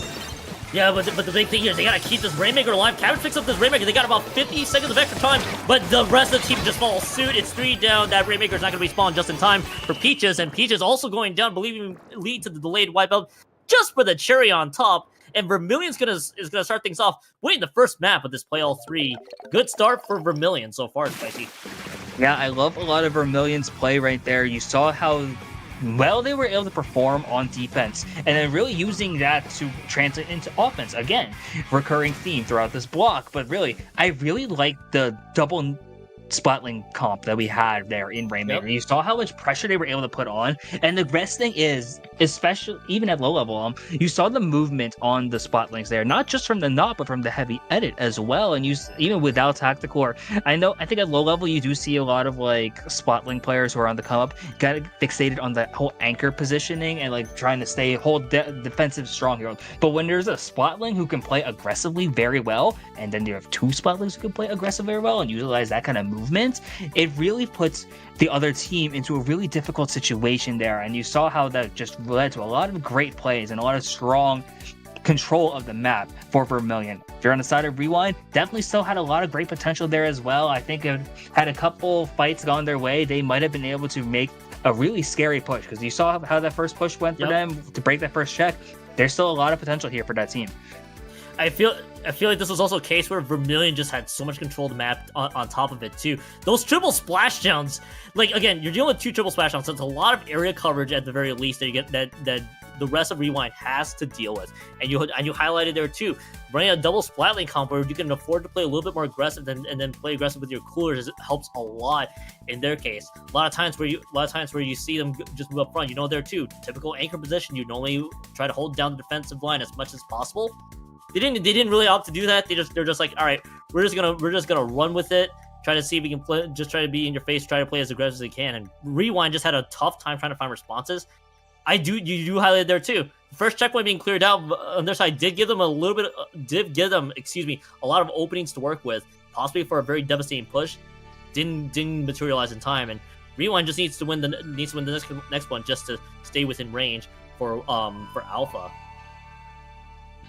Yeah, but the big thing here is they gotta keep this Rainmaker alive. Cabbage picks up this Rainmaker. They got about 50 seconds of extra time, but the rest of the team just follows suit. It's 3 down. That Rainmaker's not gonna respawn just in time for Peaches, and Peaches also going down, believing lead to the delayed wipeout just for the cherry on top. And Vermillion's is gonna start things off winning the first map with this play all 3. Good start for Vermillion so far, Spicy. Yeah, I love a lot of Vermillion's play right there. You saw how well they were able to perform on defense, and then really using that to translate into offense. Again, recurring theme throughout this block, but really, I really like the double Splatling comp that we had there in Rainmaker. Yep. You saw how much pressure they were able to put on, and the best thing is, especially even at low level, you saw the movement on the Splatlings there, not just from the knot, but from the heavy edit as well. And you even without tactical, or I think at low level you do see a lot of like Splatling players who are on the come up, got fixated on that whole anchor positioning and like trying to hold defensive strong here. But when there's a Splatling who can play aggressively very well, and then you have 2 Splatlings who can play aggressive very well and utilize that kind of movement, it really puts the other team into a really difficult situation there. And you saw how that just led to a lot of great plays and a lot of strong control of the map for Vermillion. If you're on the side of Rewind, definitely still had a lot of great potential there as well. I think if had a couple fights gone their way, they might have been able to make a really scary push, because you saw how that first push went for them to break that first check. There's still a lot of potential here for that team. I feel like this was also a case where Vermillion just had so much control of the map on top of it too. Those triple splashdowns, like again, you're dealing with 2 triple splashdowns, so it's a lot of area coverage at the very least that you get that the rest of Rewind has to deal with. And you highlighted there too, running a double Splatling comp where you can afford to play a little bit more aggressive and then play aggressive with your coolers helps a lot in their case. A lot of times where you see them just move up front, there too. Typical anchor position, you normally try to hold down the defensive line as much as possible. They didn't really opt to do that. They're just like, all right, we're just gonna run with it. Try to see if we can play. Just try to be in your face. Try to play as aggressive as they can. And Rewind just had a tough time trying to find responses. You do highlight there too. The first checkpoint being cleared out on their side did give them a lot of openings to work with, possibly for a very devastating push. Didn't materialize in time, and Rewind just needs to win the next one just to stay within range for Alpha.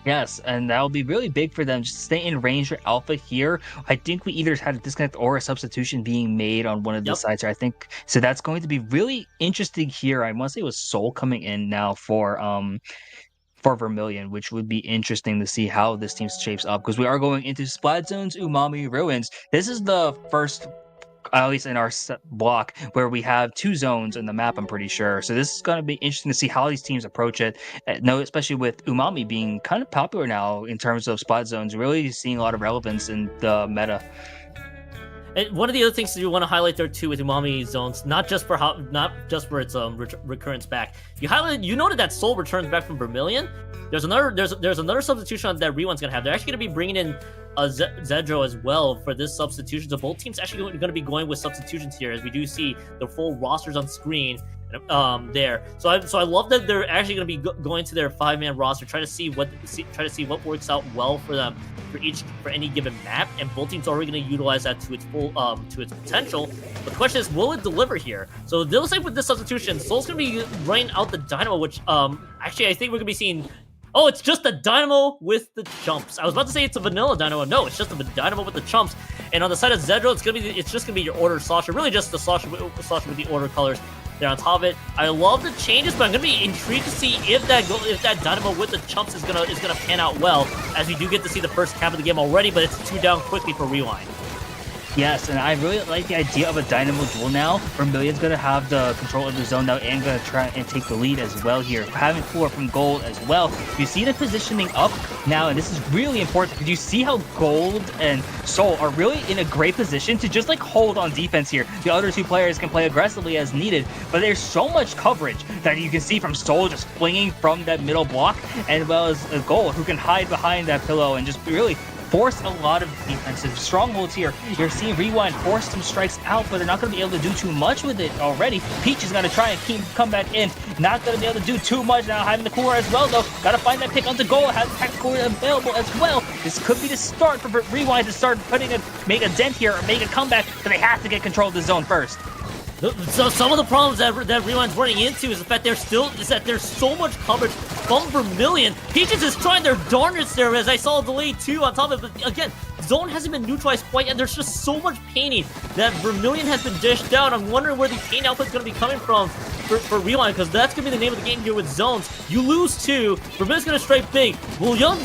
Yes, and that'll be really big for them, just to stay in range for Alpha here. I think we either had a disconnect or a substitution being made on one of the sides here. I think so. That's going to be really interesting here. I want to say it was Soul coming in now for Vermillion, which would be interesting to see how this team shapes up, because we are going into Splat Zone's Umami Ruins. This is the first, at least in our block, where we have 2 zones in the map, I'm pretty sure. So this is going to be interesting to see how these teams approach it. Especially with Umami being kind of popular now in terms of spot zones, really seeing a lot of relevance in the meta. And one of the other things that you want to highlight there too with Umami zones, not just for its recurrence back. You noted that Soul returns back from Vermillion. There's another substitution that Rewind's gonna have. They're actually gonna be bringing in Zedro as well for this substitution. So both teams actually going to be going with substitutions here, as we do see the full rosters on screen there. So I love that they're actually going to be going to their 5-man roster, try to see what works out well for them for any given map, and both teams are already going to utilize that to its full to its potential. But the question is, will it deliver here? So it looks like with this substitution, Soul's going to be running out the Dynamo, which actually I think we're going to be seeing. Oh, it's just a Dynamo with the chumps. I was about to say it's a vanilla Dynamo. No, it's just a Dynamo with the chumps. And on the side of Zedro, it's just gonna be your order Sasha. Really, just the Sasha with the order colors there on top of it. I love the changes, but I'm gonna be intrigued to see if that Dynamo with the chumps is gonna pan out well, as we do get to see the first cap of the game already. But it's 2 down quickly for Rewind. Yes, and I really like the idea of a Dynamo duel now. Vermillion's going to have the control of the zone now and going to try and take the lead as well here. Having Cooler from Gold as well. You see the positioning up now, and this is really important because you see how Gold and Soul are really in a great position to just like hold on defense here. The other 2 players can play aggressively as needed, but there's so much coverage that you can see from Soul just flinging from that middle block, as well as Gold, who can hide behind that pillow and just really force a lot of defensive strongholds here. You're seeing Rewind force some strikes out, but they're not going to be able to do too much with it already. Peach is going to try and come back in. Not going to be able to do too much now. Having the cooler as well, though. Got to find that pick on the goal. Has the tactical cooler available as well. This could be the start for Rewind to start make a dent here or make a comeback, but they have to get control of the zone first. So some of the problems that Rewind's running into is the fact there's so much coverage from Vermillion. Peaches is trying their darnest there, as I saw a delay too on top of it. But again, zone hasn't been neutralized quite yet. There's just so much painting that Vermillion has been dished out. I'm wondering where the paint output is going to be coming from for Rewind, because that's going to be the name of the game here with zones. You lose 2, Vermillion's going to strike big. Will Young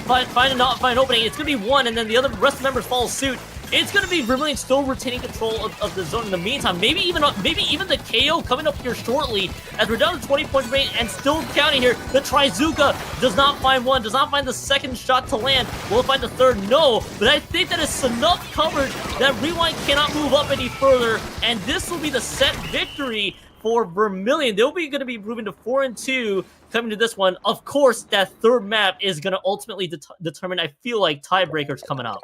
find an opening? It's going to be 1, and then the rest of the members follow suit. It's going to be Vermillion still retaining control of the zone in the meantime. Maybe even the KO coming up here shortly, as we're down to 20 points rate and still counting here. The Trizuka does not find one, does not find the second shot to land. Will it find the third? No. But I think that is enough coverage that Rewind cannot move up any further. And this will be the set victory for Vermillion. They'll be going to be moving to 4-2 coming to this one. Of course, that third map is going to ultimately determine, I feel like, tiebreakers coming up.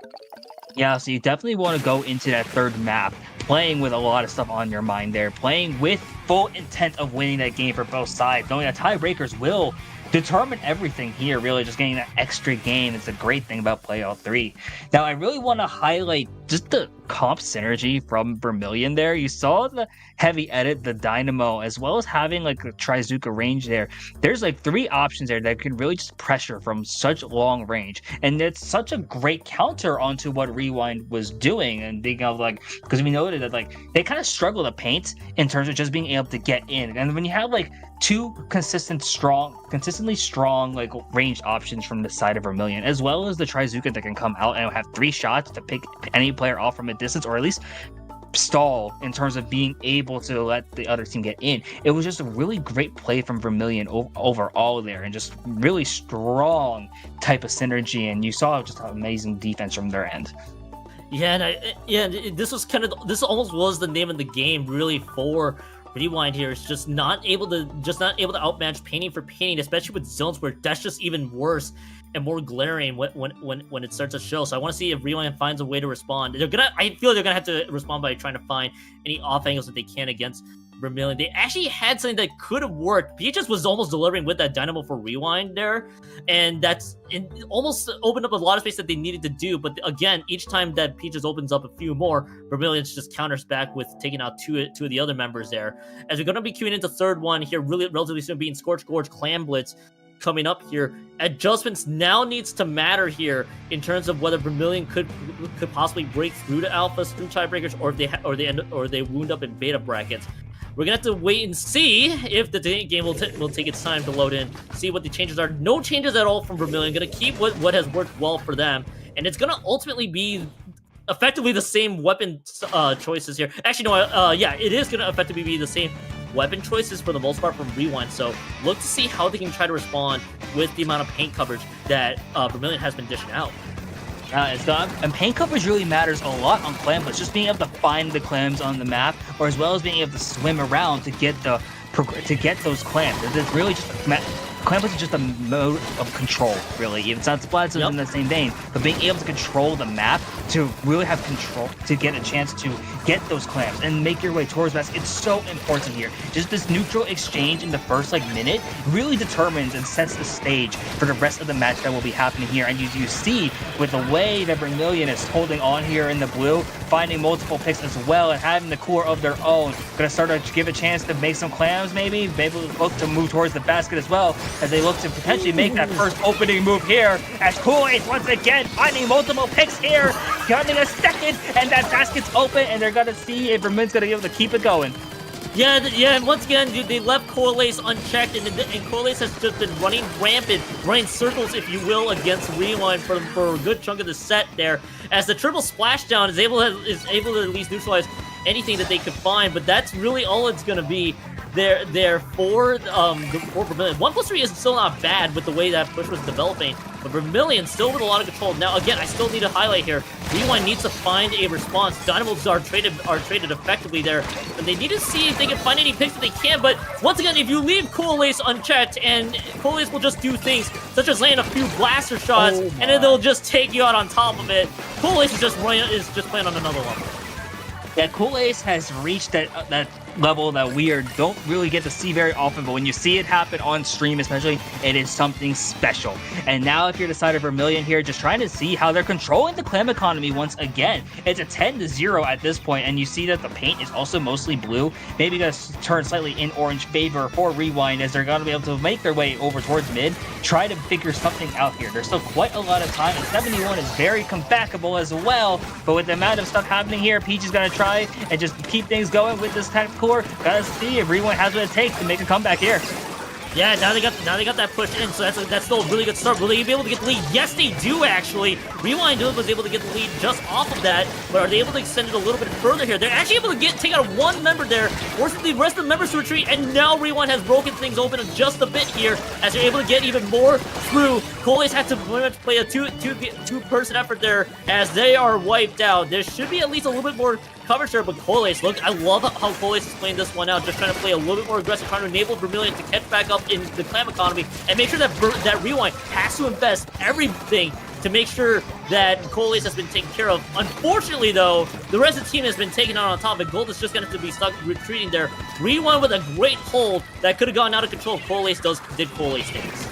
Yeah, so you definitely want to go into that third map playing with a lot of stuff on your mind there, playing with full intent of winning that game for both sides, knowing that tiebreakers will determine everything here, really just getting that extra game. It's a great thing about Playoff 3. Now, I really want to highlight just the comp synergy from Vermillion there. You saw the heavy edit, the Dynamo, as well as having like the Trizuka range there. There's like 3 options there that could really just pressure from such long range. And it's such a great counter onto what Rewind was doing. And thinking of like, because we noted that like they kind of struggle to paint in terms of just being able to get in. And when you have like 2 consistently strong like ranged options from the side of Vermillion, as well as the Trizuka that can come out and have 3 shots to pick any player off from a distance, or at least stall in terms of being able to let the other team get in. It was just a really great play from Vermillion overall there, and just really strong type of synergy, and you saw just amazing defense from their end. Yeah, and this almost was the name of the game really for Rewind here. Is just not able to outmatch painting for painting, especially with zones where that's just even worse and more glaring when it starts to show. So I want to see if Rewind finds a way to respond. I feel they're gonna have to respond by trying to find any off angles that they can against Vermillion. They actually had something that could have worked. Peaches was almost delivering with that Dynamo for Rewind there, and it almost opened up a lot of space that they needed to do. But again, each time that Peaches opens up a few more, Vermillion just counters back with taking out two of the other members there. As we're going to be queuing into third one here, really relatively soon, being Scorch Gorge Clan Blitz coming up here. Adjustments now needs to matter here in terms of whether Vermillion could possibly break through to alphas through tiebreakers, or they wound up in beta brackets. We're gonna have to wait and see if the game will take its time to load in, see what the changes are. No changes at all from Vermillion. Gonna keep what has worked well for them, and it's gonna ultimately be effectively the same weapon choices here. Actually, no, yeah, it is gonna effectively be the same weapon choices for the most part from Rewind. So look to see how they can try to respond with the amount of paint coverage that Vermillion has been dishing out. And paint coverage really matters a lot on Clamblitz. Just being able to find the clams on the map, or as well as being able to swim around to get those clams. It's really just Clamblitz is just a mode of control, really. It's not Splatoon in the same vein, but being able to control the map, to really have control, to get a chance to get those clams and make your way towards best, it's so important here. Just this neutral exchange in the first minute really determines and sets the stage for the rest of the match that will be happening here. And you see with the way that Vermillion is holding on here in the blue, finding multiple picks as well, and having the core of their own, gonna start to give a chance to make some clams, maybe look to move towards the basket as well, as they look to potentially make that first opening move here, as Kool-Aid once again finding multiple picks here, counting a second, and that basket's open, and they're gonna see if Vermillion's gonna be able to keep it going. Yeah, and once again, they left Corlace unchecked, and Corlace has just been running rampant, running circles, if you will, against Rewind for a good chunk of the set there, as the triple splashdown is able to at least neutralize anything that they could find, but that's really all it's going to be there for Vermillion. 1+3 is still not bad with the way that push was developing, but Vermillion still with a lot of control. Now, again, I still need to highlight here, Rewind needs to find a response. Dynamos are traded effectively there, and they need to see if they can find any picks that they can, but once again, if you leave Coolace unchecked, and Coolace will just do things such as land a few blaster shots, and then they'll just take you out on top of it. Coolace is just playing on another level. Yeah, Kool-Ace has reached that level that we don't really get to see very often, but when you see it happen on stream especially, it is something special. And now if you're the side of Vermillion here, just trying to see how they're controlling the clam economy once again. It's a 10-0 at this point, and you see that the paint is also mostly blue. Maybe gonna turn slightly in orange favor for Rewind, as they're gonna be able to make their way over towards mid, try to figure something out here. There's still quite a lot of time, and 71 is very comebackable as well, but with the amount of stuff happening here, Peach is gonna try and just keep things going with this tactical. Gotta see if Rewind has what it takes to make a comeback here. Yeah, now they got that push in, so that's still a really good start. Will they be able to get the lead? Yes, they do actually. Rewind was able to get the lead just off of that, but are they able to extend it a little bit further here? They're actually able to take out one member there, forcing the rest of the members to retreat, and now Rewind has broken things open just a bit here, as they're able to get even more through. Cole's had to pretty much play a two-person effort there, as they are wiped out. There should be at least a little bit more coverage there, but Cole's, look, I love how Cole's is playing this one out, just trying to play a little bit more aggressive, trying to enable Vermillion to catch back up in the clam economy, and make sure that Rewind has to invest everything to make sure that Cole's has been taken care of. Unfortunately, though, the rest of the team has been taken out on top, and Gold is just going to have to be stuck retreating there. Rewind with a great hold that could have gone out of control. Cole's did Cole's things.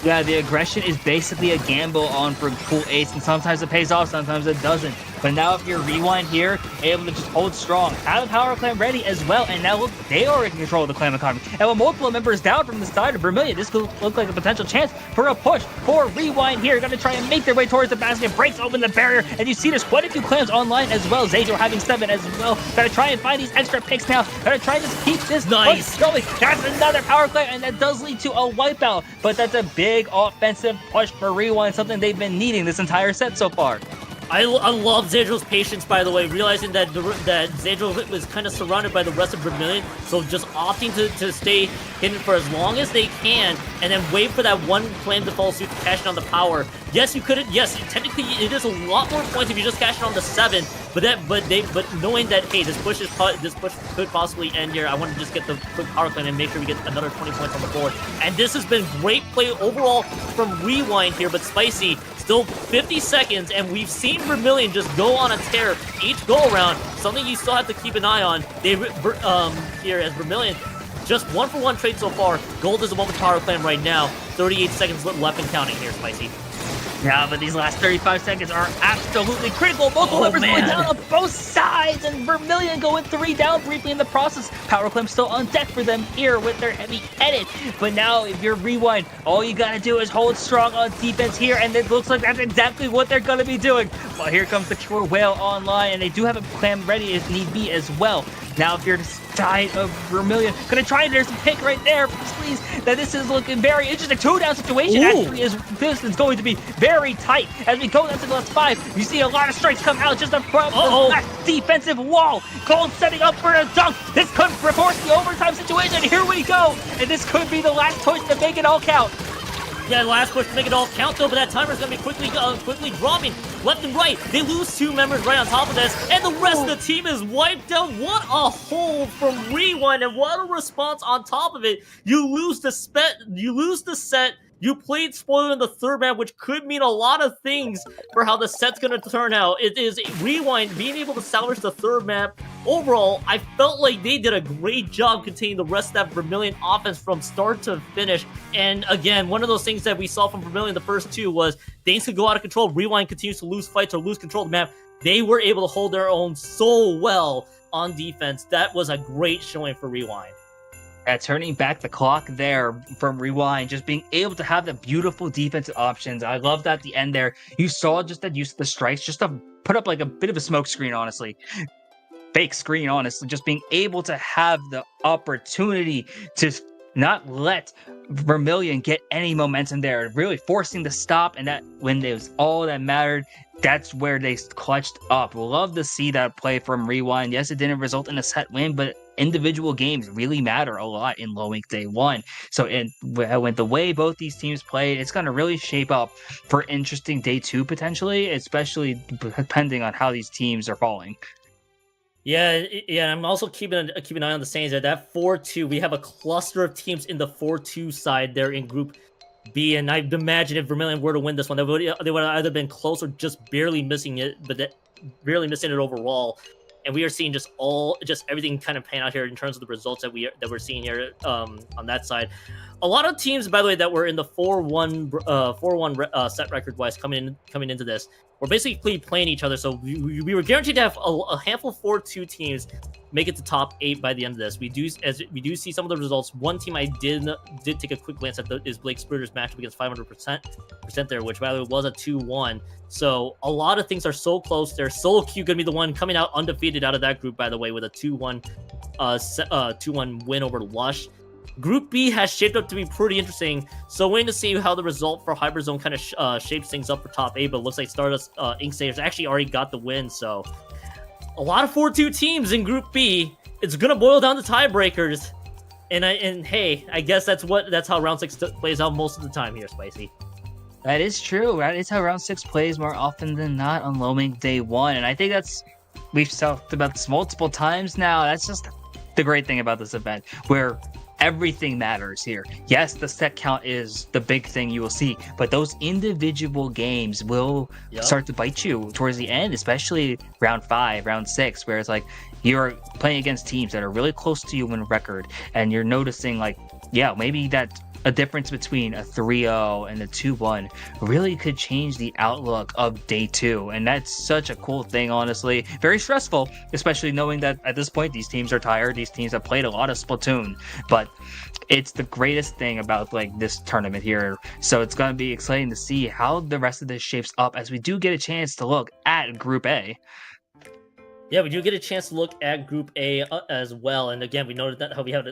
Yeah, the aggression is basically a gamble on for Kool-Ace, and sometimes it pays off, sometimes it doesn't. But now if you're Rewind here, able to just hold strong, have a power clam ready as well, and now look, they are in control of the clam economy. And with multiple members down from the side of Vermillion, this could look like a potential chance for a push for Rewind here. Gonna try and make their way towards the basket, breaks open the barrier, and you see there's quite a few clams online as well. Zadro having 7 as well. Gotta try and find these extra picks now. Gotta try and just keep this push going. That's another power clam, and that does lead to a wipeout, but that's a big offensive push for Rewind, something they've been needing this entire set so far. I love Zadro's patience, by the way, realizing that Zadro was kind of surrounded by the rest of Vermillion, so just opting to stay hidden for as long as they can, and then wait for that one clam to fall suit to cash in on the power. Yes, you couldn't. Yes, technically it is a lot more points if you just cash in on the 7, but knowing that, hey, this push could possibly end here, I want to just get the quick power clam and make sure we get another 20 points on the board. And this has been great play overall from Rewind here, but Spicy still 50 seconds, and we've seen Vermillion just go on a tear each go-around, something you still have to keep an eye on. Here as Vermillion, just 1-for-1 trade so far. Gold is the one with power clam right now. 38 seconds left and counting here, Spicy. Yeah, but these last 35 seconds are absolutely critical. Multiple members going down on both sides, and Vermillion going 3 down briefly in the process. Power Clam still on deck for them here with their heavy edit. But now, if you're Rewind, all you gotta do is hold strong on defense here, and it looks like that's exactly what they're gonna be doing. Well, here comes the Killer Whale online, and they do have a clam ready if need be as well. Now, if you're the side of Vermillion, gonna try and there's a pick right there, please. Now, this is looking very interesting. 2-down situation. Actually, this is going to be very tight as we go down to the last 5. You see a lot of strikes come out just in front of the last defensive wall. Gold setting up for a dunk. This could force the overtime situation. Here we go, and this could be the last push to make it all count. Yeah, last push to make it all count though, but that timer's gonna be quickly dropping left and right. They lose 2 members right on top of this, and the rest of the team is wiped out. What a hold from Rewind, and what a response on top of it. You lose the set. You played spoiler in the third map, which could mean a lot of things for how the set's going to turn out. It is Rewind being able to salvage the third map. Overall, I felt like they did a great job containing the rest of that Vermillion offense from start to finish. And again, one of those things that we saw from Vermillion the first 2 was things could go out of control. Rewind continues to lose fights or lose control of the map. They were able to hold their own so well on defense. That was a great showing for Rewind. Turning back the clock there from Rewind, just being able to have the beautiful defensive options. I love that at the end there, you saw just that use of the strikes, just to put up like a bit of a smoke screen, honestly. Fake screen, honestly. Just being able to have the opportunity to not let Vermillion get any momentum there, really forcing the stop, and that when it was all that mattered, that's where they clutched up. Love to see that play from Rewind. Yes, it didn't result in a set win, but individual games really matter a lot in Low Ink Day 1. So with the way both these teams played, it's going to really shape up for interesting Day 2 potentially, especially depending on how these teams are falling. Yeah. I'm also keeping an eye on the Saints there. That 4-2, we have a cluster of teams in the 4-2 side there in Group B, and I'd imagine if Vermillion were to win this one, they would have either been close or just barely missing it, barely missing it overall. And we are seeing just everything kind of pan out here in terms of the results that we're seeing here on that side. A lot of teams, by the way, that were in the 4-1 set record wise coming into this, were basically playing each other. So we were guaranteed to have a handful of 4-2 teams make it to top 8 by the end of this. We do see some of the results. One team I did take a quick glance at is Blake Spruder's matchup against 500% there, which by the way was a 2-1. So a lot of things are so close. They're Solo Q going to be the one coming out undefeated out of that group, by the way, with a 2-1 win over Lush. Group B has shaped up to be pretty interesting. So waiting to see how the result for Hyperzone kind of shapes things up for top 8. But it looks like Stardust Inkception actually already got the win. So a lot of 4-2 teams in Group B. It's gonna boil down to tiebreakers. And hey, I guess that's how round 6 plays out most of the time here, Spicy. That is true. That is how round 6 plays more often than not on Low Ink Day 1. And I think we've talked about this multiple times now. That's just the great thing about this event, where everything matters here. Yes, the set count is the big thing you will see, but those individual games will start to bite you towards the end, especially round 5, round 6, where it's like you're playing against teams that are really close to you in record, and you're noticing like, maybe that a difference between a 3-0 and a 2-1 really could change the outlook of Day 2. And that's such a cool thing, honestly. Very stressful, especially knowing that at this point, these teams are tired. These teams have played a lot of Splatoon. But it's the greatest thing about like this tournament here. So it's going to be exciting to see how the rest of this shapes up as we do get a chance to look at Group A. Yeah, we do get a chance to look at Group A as well. And again, we noted that how we had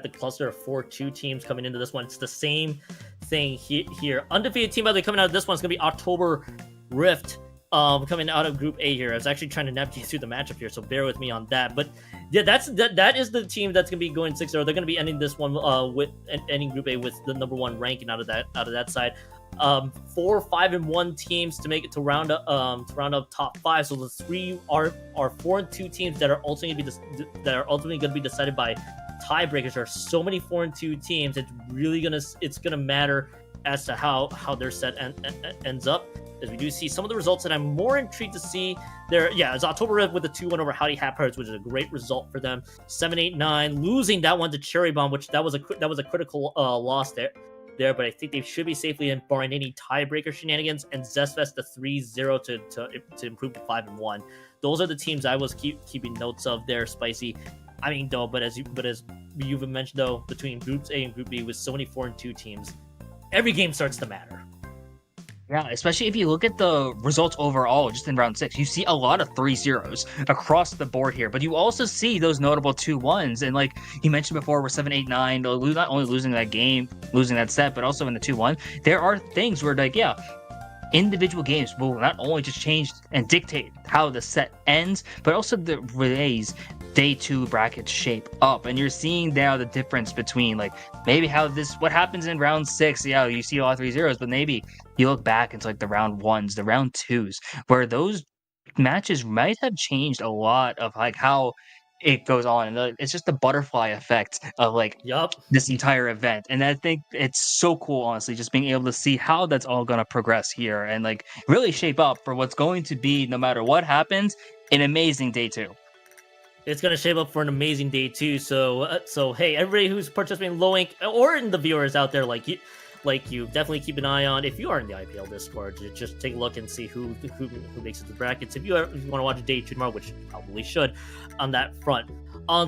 the cluster of 4-2 teams coming into this one. It's the same thing here. Undefeated team, by the way, coming out of this one is going to be October Rift coming out of Group A here. I was actually trying to navigate through the matchup here, so bear with me on that. But yeah, that is the team that's going to be going 6-0. They're going to be ending this one with ending Group A with the number 1 ranking out of that side. 4, 5, and 1 teams to make it to round up top 5. So the 3 are 4-2 teams that are ultimately going to be decided by tiebreakers. There are so many 4-2 teams. It's really gonna matter as to how their set ends up. As we do see some of the results that I'm more intrigued to see there. Yeah, it's October Red with a 2-1 over Howdy Happers, which is a great result for them. 7-8-9, losing that one to Cherry Bomb, which that was a critical loss there. But I think they should be safely in, barring any tiebreaker shenanigans, and Zestfest the 3-0 to improve to 5-1. Those are the teams I was keeping notes of there, Spicy. I mean, though, but as you've mentioned, though, between Groups A and Group B, with so many 4-2 teams, every game starts to matter. Yeah, especially if you look at the results overall, just in round 6, you see a lot of 3-0s across the board here, but you also see those notable 2-1s. And like you mentioned before, we're 7-8-9, not only losing that game, losing that set, but also in the 2-1, there are things where like, individual games will not only just change and dictate how the set ends, but also the ways day 2 brackets shape up, and you're seeing now the difference between like maybe what happens in round 6. Yeah, you see all 3 zeros, but maybe you look back into like the round 1s, the round 2s, where those matches might have changed a lot of like how it goes on, and it's just the butterfly effect of like Yup. this entire event. And I think it's so cool, honestly, just being able to see how that's all going to progress here and like really shape up for what's going to be, no matter what happens, an amazing day 2. It's gonna shape up for an amazing day too. So hey, everybody who's participating in Low Ink or in the viewers out there, like you, definitely keep an eye on if you are in the IPL Discord. Just take a look and see who makes it to the brackets. If you want to watch day 2 tomorrow, which you probably should, on that front.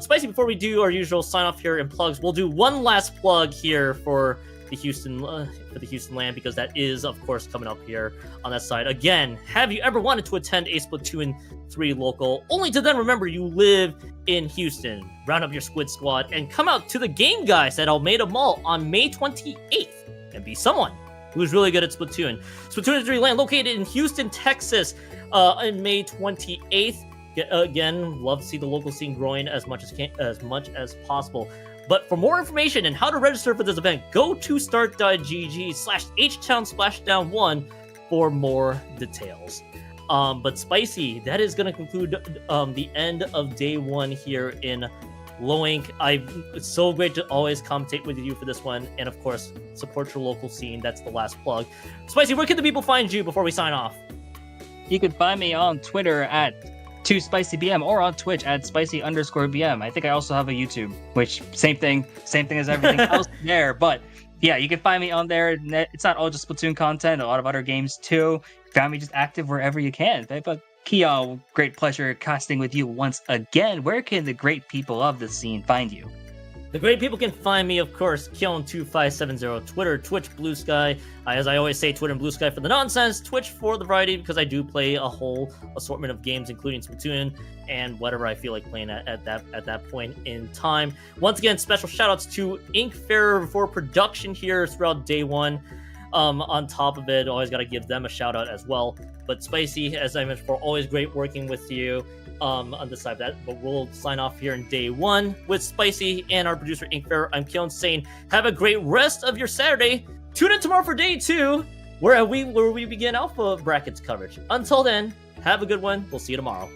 Spicy, before we do our usual sign off here and plugs, we'll do one last plug here for the Houston land, because that is of course coming up here on that side. Again, have you ever wanted to attend a Splatoon 3 local, only to then remember you live in Houston? Round up your squid squad and come out to the game guys at Almeida Mall on May 28th and be someone who's really good at Splatoon. Splatoon 3 land located in Houston, Texas, on May 28th. Again, love to see the local scene growing as much as possible. But for more information and how to register for this event, go to start.gg/HTown_1 for more details. But Spicy, that is going to conclude the end of day 1 here in Low Ink. It's so great to always commentate with you for this one, and of course, support your local scene. That's the last plug. Spicy, where can the people find you before we sign off? You can find me on Twitter at 2SpicyBM or on Twitch at Spicy_BM. I think I also have a YouTube, which same thing as everything else there. But yeah, you can find me on there. It's not all just Splatoon content, a lot of other games too. Found me just active wherever you can. But Keon, great pleasure casting with you once again. Where can the great people of the scene find you? The great people can find me, of course, Keon2570, Twitter, Twitch, Blue Sky. As I always say, Twitter and Blue Sky for the nonsense, Twitch for the variety, because I do play a whole assortment of games, including Splatoon and whatever I feel like playing at that point in time. Once again, special shoutouts to Inkfarer for production here throughout day 1. On top of it, always got to give them a shout out as well. But Spicy, as I mentioned before, always great working with you. On this side of that, but we'll sign off here in day 1 with Spicy and our producer Inkfarer. I'm Keon saying have a great rest of your Saturday. Tune in tomorrow for day 2, where we begin alpha brackets coverage. Until then, have a good one. We'll see you tomorrow.